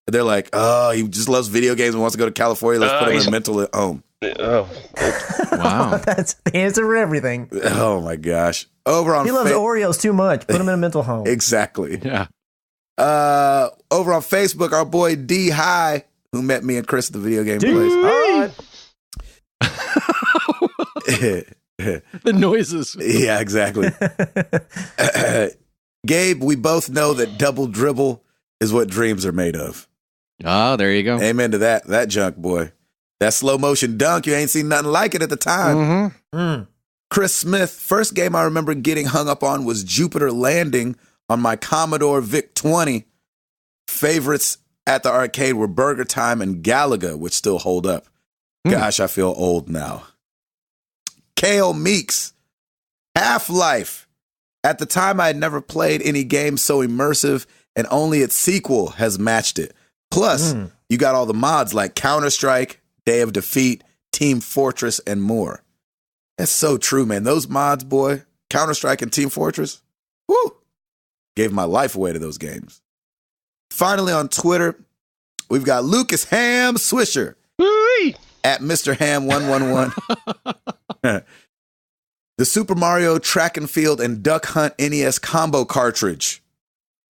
And they're like, oh, he just loves video games and wants to go to California. Let's put him in a mental home. Oh, Wow. That's the answer for everything. Oh my gosh. Over on He loves Oreos too much. Put him in a mental home. Exactly. Yeah. Over on Facebook, our boy D High, who met me and Chris at the video game place. The noises. Yeah, exactly. Gabe, we both know that double dribble is what dreams are made of. Oh, there you go. Amen to that junk, boy. That slow motion dunk, you ain't seen nothing like it at the time. Mm. Chris Smith, first game I remember getting hung up on was Jupiter Landing on my Commodore VIC-20. Favorites at the arcade were Burger Time and Galaga, which still hold up. Gosh, I feel old now. K.O. Meeks, Half-Life. At the time, I had never played any game so immersive, and only its sequel has matched it. Plus, you got all the mods like Counter-Strike, Day of Defeat, Team Fortress, and more. That's so true, man. Those mods, boy, Counter-Strike and Team Fortress, whoo, gave my life away to those games. Finally, on Twitter, we've got Lucas Ham Swisher at Mr. Ham 111. The Super Mario Track and Field and Duck Hunt NES combo cartridge.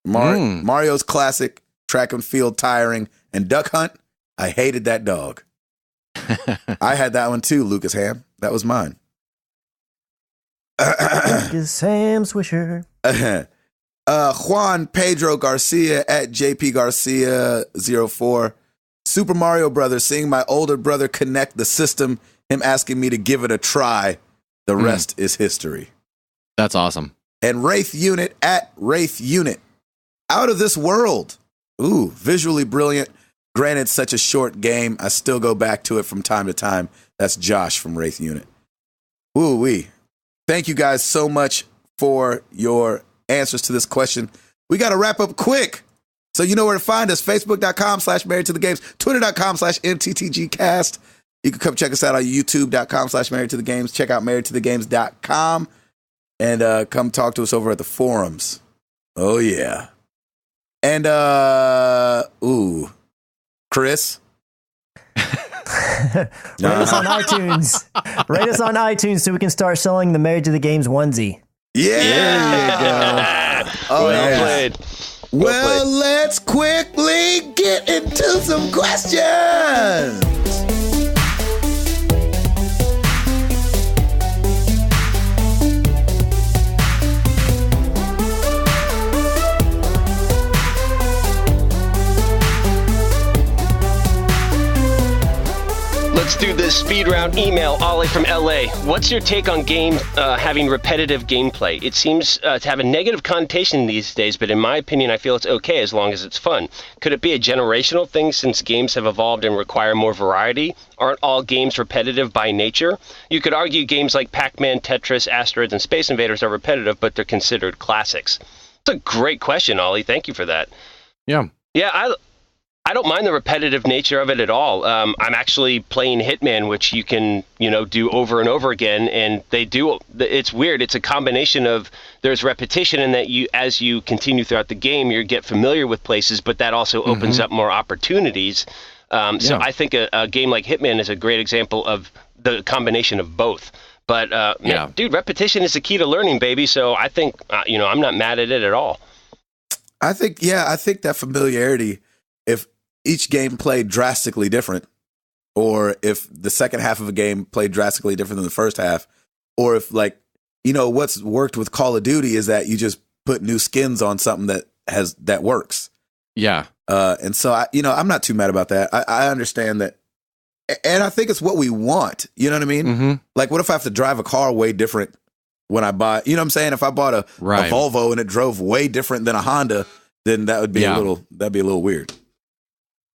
Mario's classic, Track and Field tiring, and Duck Hunt, I hated that dog. I had that one too, Lucas Ham. That was mine. Lucas Ham Swisher. Juan Pedro Garcia at JP Garcia 04. Super Mario Brothers, seeing my older brother connect the system, him asking me to give it a try. The rest is history. That's awesome. And Wraith Unit at Wraith Unit. Out of this world. Ooh, visually brilliant. Granted, such a short game. I still go back to it from time to time. That's Josh from Wraith Unit. Ooh-wee. Thank you guys so much for your answers to this question. We got to wrap up quick. So you know where to find us. Facebook.com/Married to the Games. Twitter.com/MTTGcast. You can come check us out on YouTube.com/Married to the Games. Check out MarriedToTheGames.com. And come talk to us over at the forums. Oh, yeah. And, Chris? Rate us on iTunes. Rate us on iTunes so we can start selling the Married to the Games onesie. Yeah. There you go. Oh, Well played. Well, let's quickly get into some questions. Let's do this speed round. Email Ollie from LA. What's your take on games having repetitive gameplay? It seems to have a negative connotation these days, but in my opinion, I feel it's okay as long as it's fun. Could it be a generational thing since games have evolved and require more variety? Aren't all games repetitive by nature? You could argue games like Pac-Man, Tetris, Asteroids, and Space Invaders are repetitive, but they're considered classics. It's a great question, Ollie. Thank you for that. Yeah. Yeah, I don't mind the repetitive nature of it at all. I'm actually playing Hitman, which you can, do over and over again, and they do. It's weird. It's a combination of there's repetition in that as you continue throughout the game, you get familiar with places, but that also opens up more opportunities. So I think a game like Hitman is a great example of the combination of both. But dude, repetition is the key to learning, baby. So I think I'm not mad at it at all. I think that familiarity, if each game played drastically different, or if the second half of a game played drastically different than the first half, or if what's worked with Call of Duty is that you just put new skins on something that works. Yeah. And so I'm not too mad about that. I understand that. And I think it's what we want. You know what I mean? Mm-hmm. Like, what if I have to drive a car way different when I buy, you know what I'm saying? If I bought a Volvo and it drove way different than a Honda, then that would be that'd be a little weird.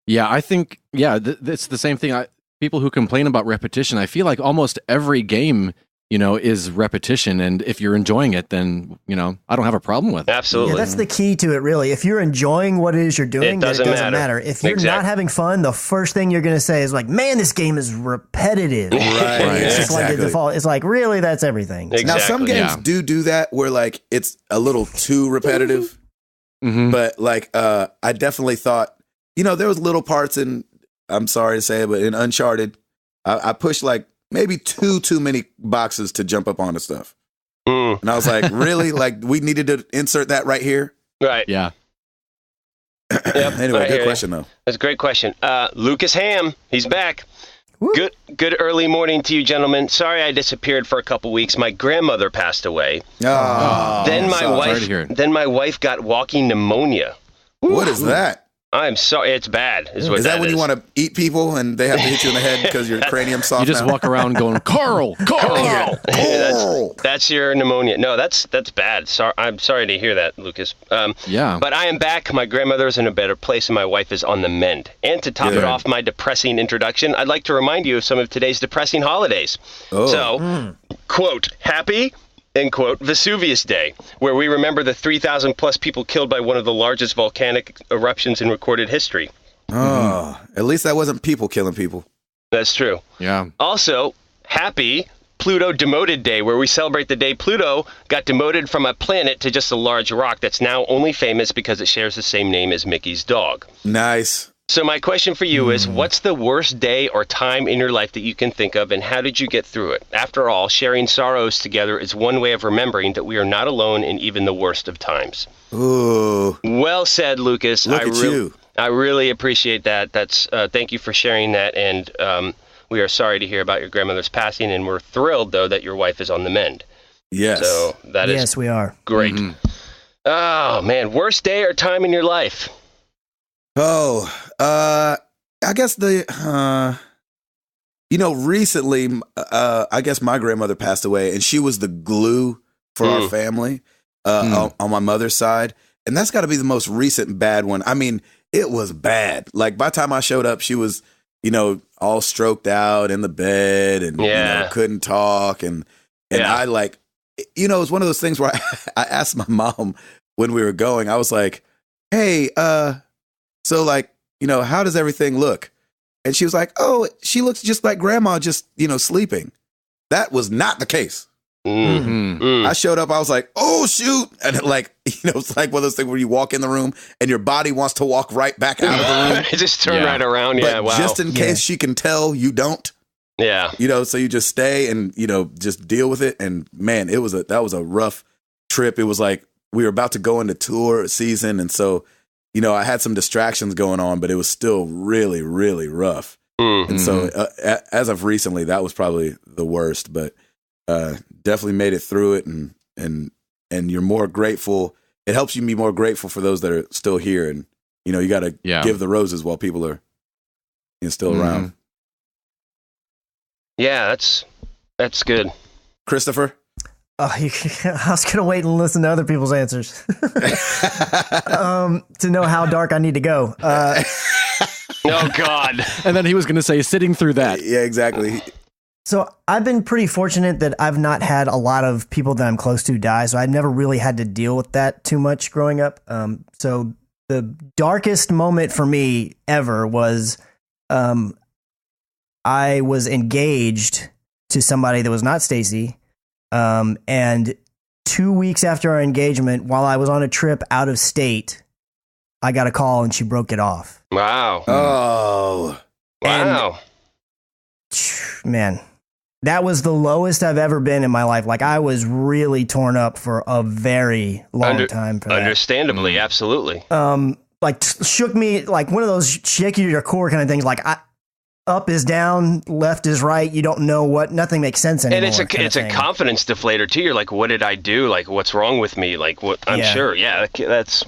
Yeah, I think, it's the same thing. People who complain about repetition, I feel like almost every game, is repetition. And if you're enjoying it, then, I don't have a problem with it. Absolutely. Yeah, that's the key to it, really. If you're enjoying what it is you're doing, it then doesn't matter. If you're not having fun, the first thing you're going to say is like, man, this game is repetitive. Right. It's just exactly. like the default. It's like, really, that's everything. Exactly. Now, some games do that where like it's a little too repetitive. Mm-hmm. But like, I definitely thought, there was little parts in, I'm sorry to say it, but in Uncharted, I pushed like maybe too many boxes to jump up onto stuff. And I was like, really? Like, we needed to insert that right here? Right. Yeah. Yep. Anyway, good question, though. That's a great question. Lucas Ham, he's back. Woo. Good early morning to you, gentlemen. Sorry I disappeared for a couple weeks. My grandmother passed away. Oh, Then sorry to hear it. my wife got walking pneumonia. What is that? I'm sorry. It's bad. Is that when you want to eat people and they have to hit you in the head because your cranium's soft? You just walk around going, Carl. That's your pneumonia. No, that's bad. I'm sorry to hear that, Lucas. Yeah. But I am back. My grandmother's in a better place, and my wife is on the mend. And to top it off my depressing introduction, I'd like to remind you of some of today's depressing holidays. Oh. So, quote, happy, end quote, Vesuvius Day, where we remember the 3,000 plus people killed by one of the largest volcanic eruptions in recorded history. Oh, at least that wasn't people killing people. That's true. Yeah. Also, happy Pluto Demoted Day, where we celebrate the day Pluto got demoted from a planet to just a large rock that's now only famous because it shares the same name as Mickey's dog. Nice. So my question for you is, what's the worst day or time in your life that you can think of, and how did you get through it? After all, sharing sorrows together is one way of remembering that we are not alone in even the worst of times. Ooh. Well said, Lucas. Look at you. I really appreciate that. That's thank you for sharing that, and we are sorry to hear about your grandmother's passing, and we're thrilled, though, that your wife is on the mend. Yes. So that is Yes, we are. great. Mhm. Oh, man. Worst day or time in your life? Oh, I guess recently, I guess my grandmother passed away, and she was the glue for our family on my mother's side. And that's got to be the most recent bad one. I mean, it was bad. Like, by the time I showed up, she was, all stroked out in the bed and couldn't talk. And I it was one of those things where I asked my mom when we were going, I was like, hey, so how does everything look? And she was like, oh, she looks just like grandma, just, sleeping. That was not the case. I showed up, I was like, oh, shoot. And it's like one of those things where you walk in the room and your body wants to walk right back out of the room. Just turn right around. But yeah, wow. just in case she can tell you don't. Yeah. So you just stay and, just deal with it. And man, that was a rough trip. It was like we were about to go into tour season. And so, I had some distractions going on, but it was still really, really rough. Mm-hmm. And so as of recently, that was probably the worst, but definitely made it through it. And you're more grateful. It helps you be more grateful for those that are still here. And, you got to give the roses while people are still around. Yeah, that's good. Christopher? I was going to wait and listen to other people's answers to know how dark I need to go. Oh, God. And then he was going to say, sitting through that. Yeah, exactly. So I've been pretty fortunate that I've not had a lot of people that I'm close to die. So I never really had to deal with that too much growing up. So the darkest moment for me ever was I was engaged to somebody that was not Stacy. And 2 weeks after our engagement, while I was on a trip out of state, I got a call and she broke it off. Wow. Oh. Wow. And, man, that was the lowest I've ever been in my life. Like, I was really torn up for a very long time for that. Understandably, absolutely. Shook me, like one of those shake you to your core kind of things. Like, up is down, left is right. You don't know nothing makes sense anymore. And it's a confidence deflator too. You're like, what did I do? Like, what's wrong with me? Like, what? I'm sure. Yeah, that's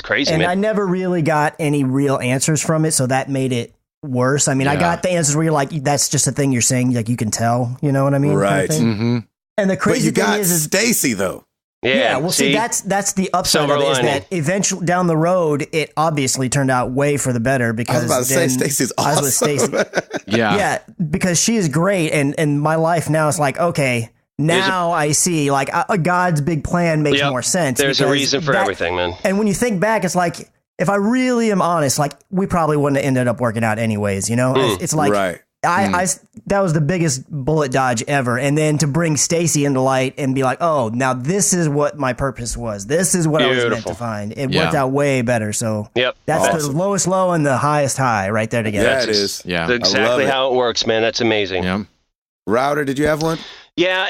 crazy, and man. I never really got any real answers from it, so that made it worse. I mean, I got the answers where you're like, that's just a thing you're saying. Like, you can tell. You know what I mean? Right. Kind of Mm-hmm. And the crazy thing is Stacy though. Yeah, well, see, that's the upside of it, is that eventually down the road, it obviously turned out way for the better because I was about to say Stacy's awesome. I was with Stacy. Yeah, because she is great, and my life now is like, okay, now I see like God's big plan makes more sense. There's a reason for everything, man. And when you think back, it's like, if I really am honest, like we probably wouldn't have ended up working out anyways. It's like. Right. That was the biggest bullet dodge ever. And then to bring Stacy into light and be like, oh, now this is what my purpose was. This is what I was meant to find. It worked out way better. So that's the lowest low and the highest high right there together. Yeah, it is. Yeah. That's exactly how it works, man. That's amazing. Yeah. Router, did you have one? Yeah,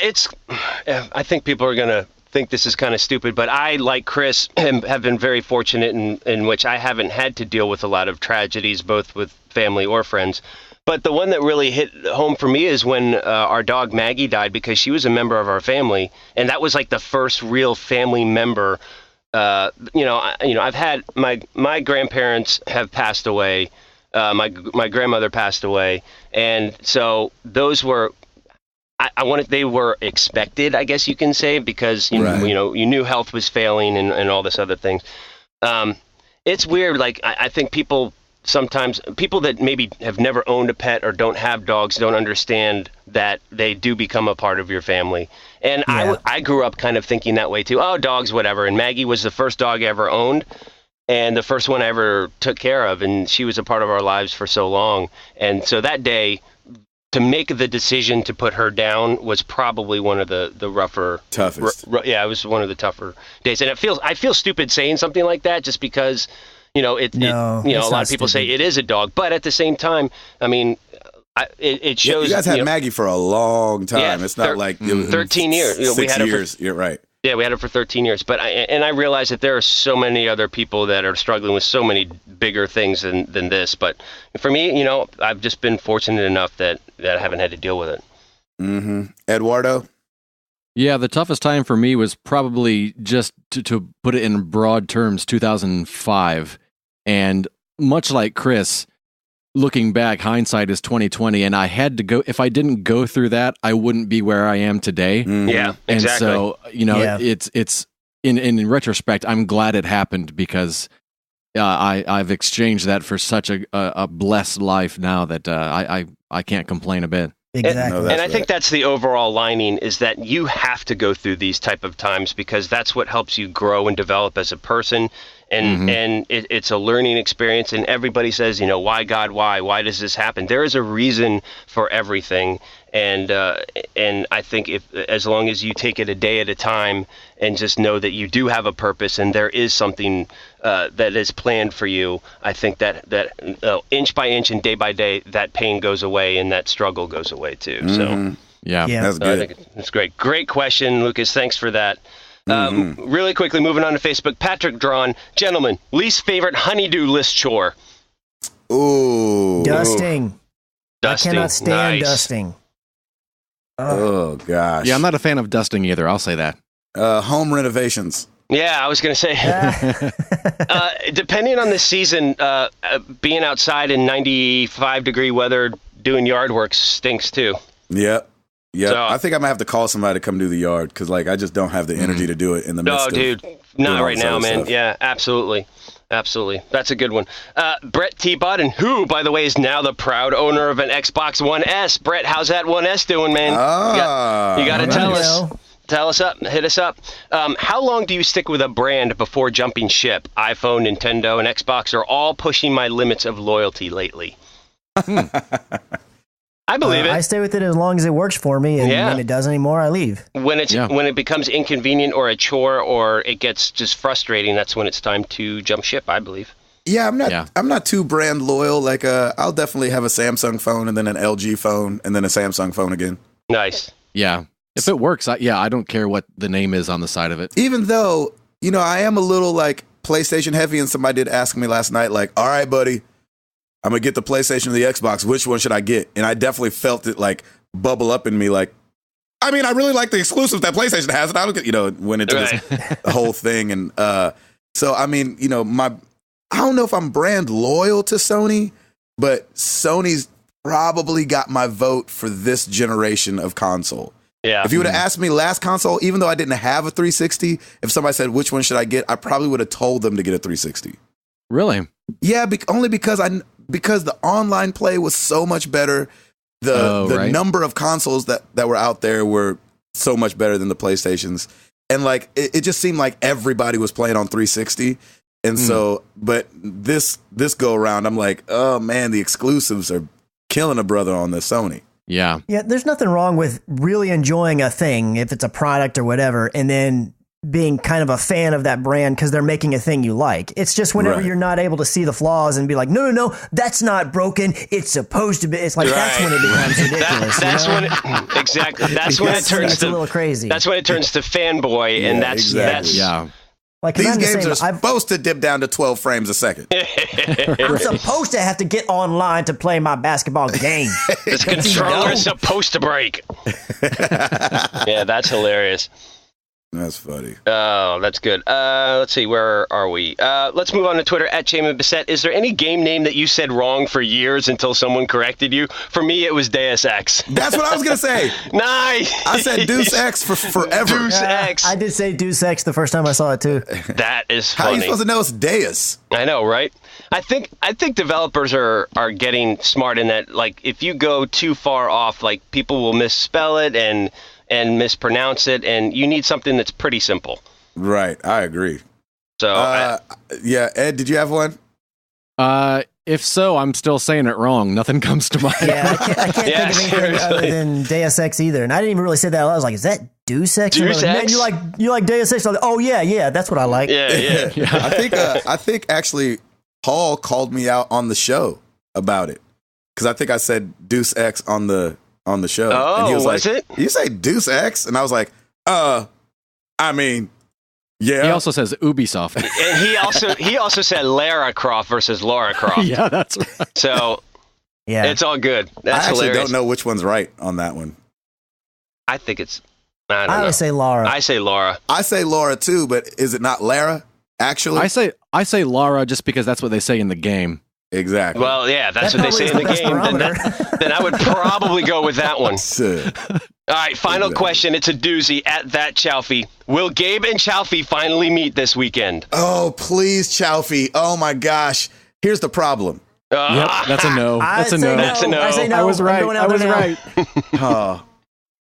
I think people are going to think this is kind of stupid, but I, like Chris, have been very fortunate in which I haven't had to deal with a lot of tragedies, both with family or friends. But the one that really hit home for me is when our dog Maggie died, because she was a member of our family, and that was like the first real family member I've had my grandparents have passed away. My grandmother passed away, and so those were. They were expected, I guess you can say, because you knew health was failing and all this other things. It's weird. Like I think sometimes people that maybe have never owned a pet or don't have dogs don't understand that they do become a part of your family. And I grew up kind of thinking that way too. Oh, dogs, whatever. And Maggie was the first dog I ever owned and the first one I ever took care of. And she was a part of our lives for so long. And so that day, to make the decision to put her down was probably one of the rougher, toughest. It was one of the tougher days. And I feel stupid saying something like that just because, a lot of people say it is a dog, but at the same time, I mean, it shows. You guys had Maggie for a long time. Yeah, it's not like it was 13 years. 6 years. You're right. Yeah, we had her for 13 years. But I realize that there are so many other people that are struggling with so many bigger things than this. But for me, I've just been fortunate enough that I haven't had to deal with it. Mm-hmm. Eduardo? Yeah, the toughest time for me was probably just to put it in broad terms, 2005. And much like Chris, looking back, hindsight is 2020, and I had to go. If I didn't go through that, I wouldn't be where I am today. Mm-hmm. Yeah, exactly. And so, it's in retrospect, I'm glad it happened because I've exchanged that for such a blessed life now that I can't complain a bit. Exactly. And I think that's the overall lining is that you have to go through these type of times because that's what helps you grow and develop as a person. And it's a learning experience. And everybody says, why God, why? Why does this happen? There is a reason for everything. And I think as long as you take it a day at a time and just know that you do have a purpose and there is something that is planned for you, I think that inch by inch and day by day, that pain goes away and that struggle goes away too. Mm-hmm. So yeah, that's good. I think it's great. Great question, Lucas. Thanks for that. Really quickly, moving on to Facebook. Patrick Drawn, gentlemen, least favorite honeydew list chore. Ooh. Dusting. I Dusting. cannot stand Nice. dusting. Oh, gosh. Yeah, I'm not a fan of dusting either. I'll say that. Home renovations. Yeah, I was going to say, depending on the season, being outside in 95-degree weather doing yard work stinks too. Yep. Yeah, So- I think I'm gonna have to call somebody to come do the yard because, I just don't have the energy to do it in the midst Oh, of. dude, doing not all right this now, other man. stuff. Yeah, absolutely. That's a good one. Brett T. Budden, who, by the way, is now the proud owner of an Xbox One S. Brett, how's that One S doing, man? You got to tell us. Tell us up. Hit us up. How long do you stick with a brand before jumping ship? iPhone, Nintendo, and Xbox are all pushing my limits of loyalty lately. I believe it. I stay with it as long as it works for me, and when it doesn't anymore, I leave. When it becomes inconvenient or a chore or it gets just frustrating, that's when it's time to jump ship, I believe. Yeah, I'm not too brand loyal. I'll definitely have a Samsung phone and then an LG phone and then a Samsung phone again. Nice. Yeah. If it works, I don't care what the name is on the side of it. Even though, I am a little PlayStation heavy, and somebody did ask me last night, all right, buddy, I'm going to get the PlayStation or the Xbox. Which one should I get? And I definitely felt it bubble up in me. I really like the exclusives that PlayStation has. And I don't get, went into the whole thing. And so, I don't know if I'm brand loyal to Sony, but Sony's probably got my vote for this generation of console. Yeah. If you would have asked me last console, even though I didn't have a 360, if somebody said, which one should I get? I probably would have told them to get a 360. Really? Yeah, only because the online play was so much better. The number of consoles that were out there were so much better than the PlayStations. And it just seemed like everybody was playing on 360. And so, but this go around, I'm like, oh man, the exclusives are killing a brother on the Sony. Yeah. Yeah, there's nothing wrong with really enjoying a thing, if it's a product or whatever, and then being kind of a fan of that brand because they're making a thing you like. It's just whenever you're not able to see the flaws and be like, no, that's not broken. It's supposed to be. It's that's when it becomes ridiculous. That's when exactly. That's when it turns a little crazy. That's when it turns to fanboy, and that's These games are supposed to dip down to 12 frames a second. I'm supposed to have to get online to play my basketball game. This controller is supposed to break. Yeah, that's hilarious. That's funny. Oh, that's good. Let's see, where are we? Let's move on to Twitter, @Jamin Bissett. Is there any game name that you said wrong for years until someone corrected you? For me, it was Deus Ex. That's what I was going to say. Nice! I said Deus Ex for forever. Deus Ex. I did say Deus Ex the first time I saw it too. That is How are funny. you supposed to know it's Deus? I know, right? I think developers are getting smart in that, like, if you go too far off, like, people will misspell it and mispronounce it, and you need something that's pretty simple. Right. I agree. So, yeah, Ed, did you have one? If so, I'm still saying it wrong. Nothing comes to mind. Yeah, I can't think of anything seriously. other than Deus Ex either. And I didn't even really say that. I was like, is that Deus Ex? And Deus they're like, Ex? Man, you like Deus Ex? I'm like, oh yeah, that's what I like. yeah. I think actually Paul called me out on the show about it because I think I said Deus Ex on the show. Oh, and he was was like, it? You say Deus Ex? And I was like, I mean, yeah. He also says Ubisoft. And he also said Lara Croft versus Laura Croft. Yeah, that's right. So Yeah. it's all good. I That's actually hilarious. don't know which one's right on that one. I think it's. I don't I know. always say Laura. I say Laura. I say Laura too, but is it not Lara? Actually, I say Lara just because that's what they say in the game. exactly. Well, yeah, that's That what they say in the probably is the game. best barometer. Then I would probably go with that one. So, All right, final Exactly. question. It's a doozy at that Chalfie. Will Gabe and Chalfie finally meet this weekend? oh, please, Chalfie. Oh my gosh. Here's the problem. Yep, that's a no. That's a no. That's a no. I say no. I was I'm right. going I out was there now. right. Oh,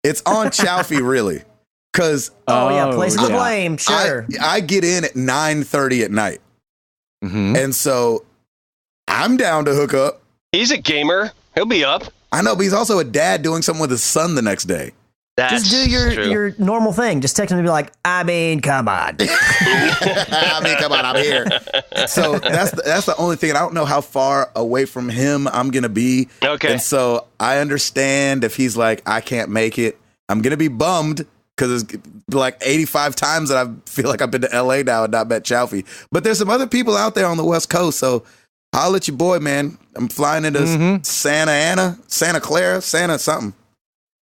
it's on Chalfie, really. Because Oh, yeah, place the yeah. blame. Sure. I get in at 9:30 at night. Mhm. And so I'm down to hook up. He's a gamer. He'll be up. I know, but he's also a dad doing something with his son the next day. That's Just do true. your normal thing. Just text him and be like, I mean, come on. I mean, come on, I'm here. So that's the only thing. And I don't know how far away from him I'm going to be. Okay. And so I understand if he's like, I can't make it. I'm going to be bummed because it's like 85 times that I feel like I've been to LA now and not met Chalfie. But there's some other people out there on the West Coast. So holla at your boy, man. I'm flying into Santa Clara, Santa something.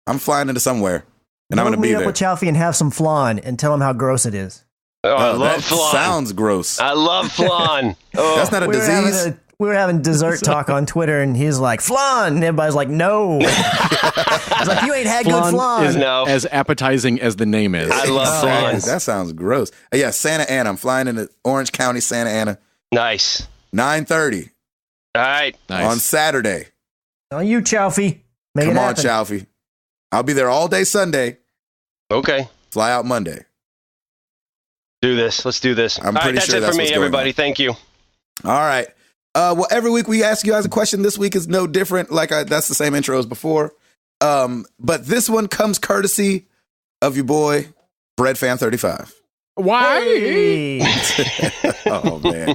I'm flying into somewhere, and I'm Go going to be meet up there. with Chalfie and have some flan and tell him how gross it is. Oh, I that love flan. sounds gross. I love flan. Oh. That's not a disease. We were having dessert talk on Twitter, and he's like, flan. And everybody's like, no. He's like, you ain't had good flan. is No. as appetizing as the name is. I love flan. That sounds gross. Yeah, Santa Ana. I'm flying into Orange County, Santa Ana, Nice. 9:30 All right. Nice. on Saturday. On you, Chalfie. Make Come it on, happen. Chalfie. I'll be there all day Sunday. Okay. Fly out Monday. Do this. Let's do this. I'm All right, pretty that's sure it that's for me, what's going everybody. on. Thank you. All right. Well, every week we ask you guys a question. This week is no different. That's the same intro as before. But this one comes courtesy of your boy, BreadFan35. Why? Hey. Oh, man.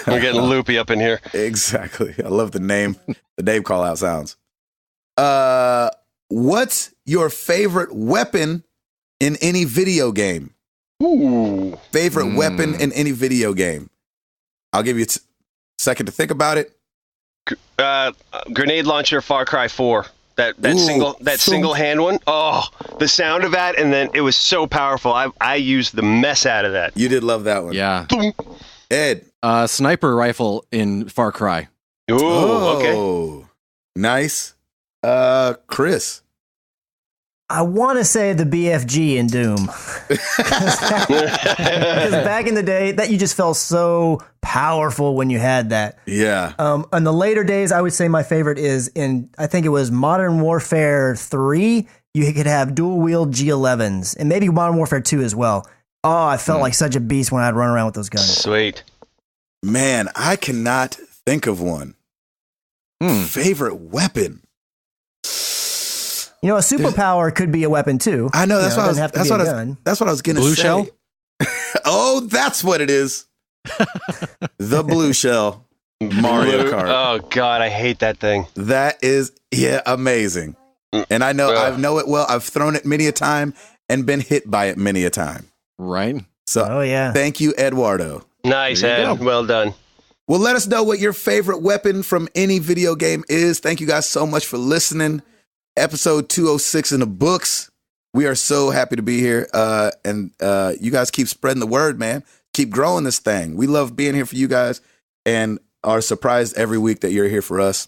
We're getting loopy up in here. Exactly. I love the name call out sounds. What's your favorite weapon in any video game? Ooh. Favorite weapon in any video game? I'll give you a second to think about it. Grenade launcher, Far Cry 4. That Ooh. single hand one. Oh, the sound of that, and then it was so powerful. I used the mess out of that. You did love that one. Yeah. Ed. Sniper rifle in Far Cry. Ooh, okay. Oh, nice. Chris. I want to say the BFG in Doom. Because back in the day, that you just felt so powerful when you had that. Yeah. In the later days, I would say my favorite is I think it was Modern Warfare 3. You could have dual wield G11s, and maybe Modern Warfare 2 as well. Oh, I felt like such a beast when I'd run around with those guns. Sweet. Man, I cannot think of one. Favorite weapon. You know, a superpower could be a weapon too. I know that's You know, what it I doesn't was. have to be a gun. That's what I was gonna Blue say. shell? Oh, that's what it is. The blue shell Mario Kart. Oh God, I hate that thing. That is amazing. And I know it well. I've thrown it many a time and been hit by it many a time. Right? So Oh yeah. thank you, Eduardo. Nice, There you Ed. go. Well done. Well, let us know what your favorite weapon from any video game is. Thank you guys so much for listening. Episode 206 in the books. We are so happy to be here. And you guys keep spreading the word, man. Keep growing this thing. We love being here for you guys and are surprised every week that you're here for us.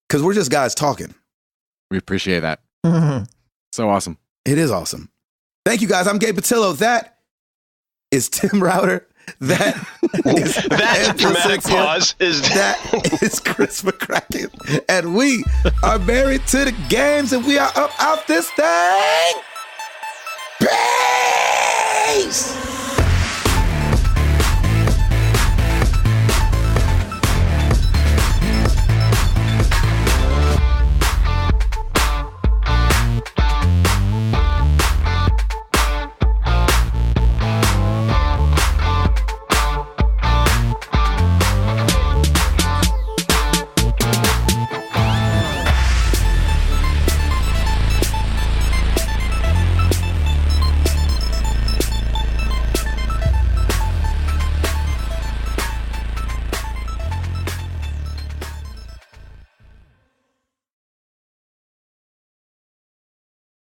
Because we're just guys talking. We appreciate that. So awesome. It is awesome. Thank you, guys. I'm Gabe Patillo. That is Tim Router. That is that dramatic pause is that is Chris McCracken. And we are married to the games, and we are up out this thing. Peace!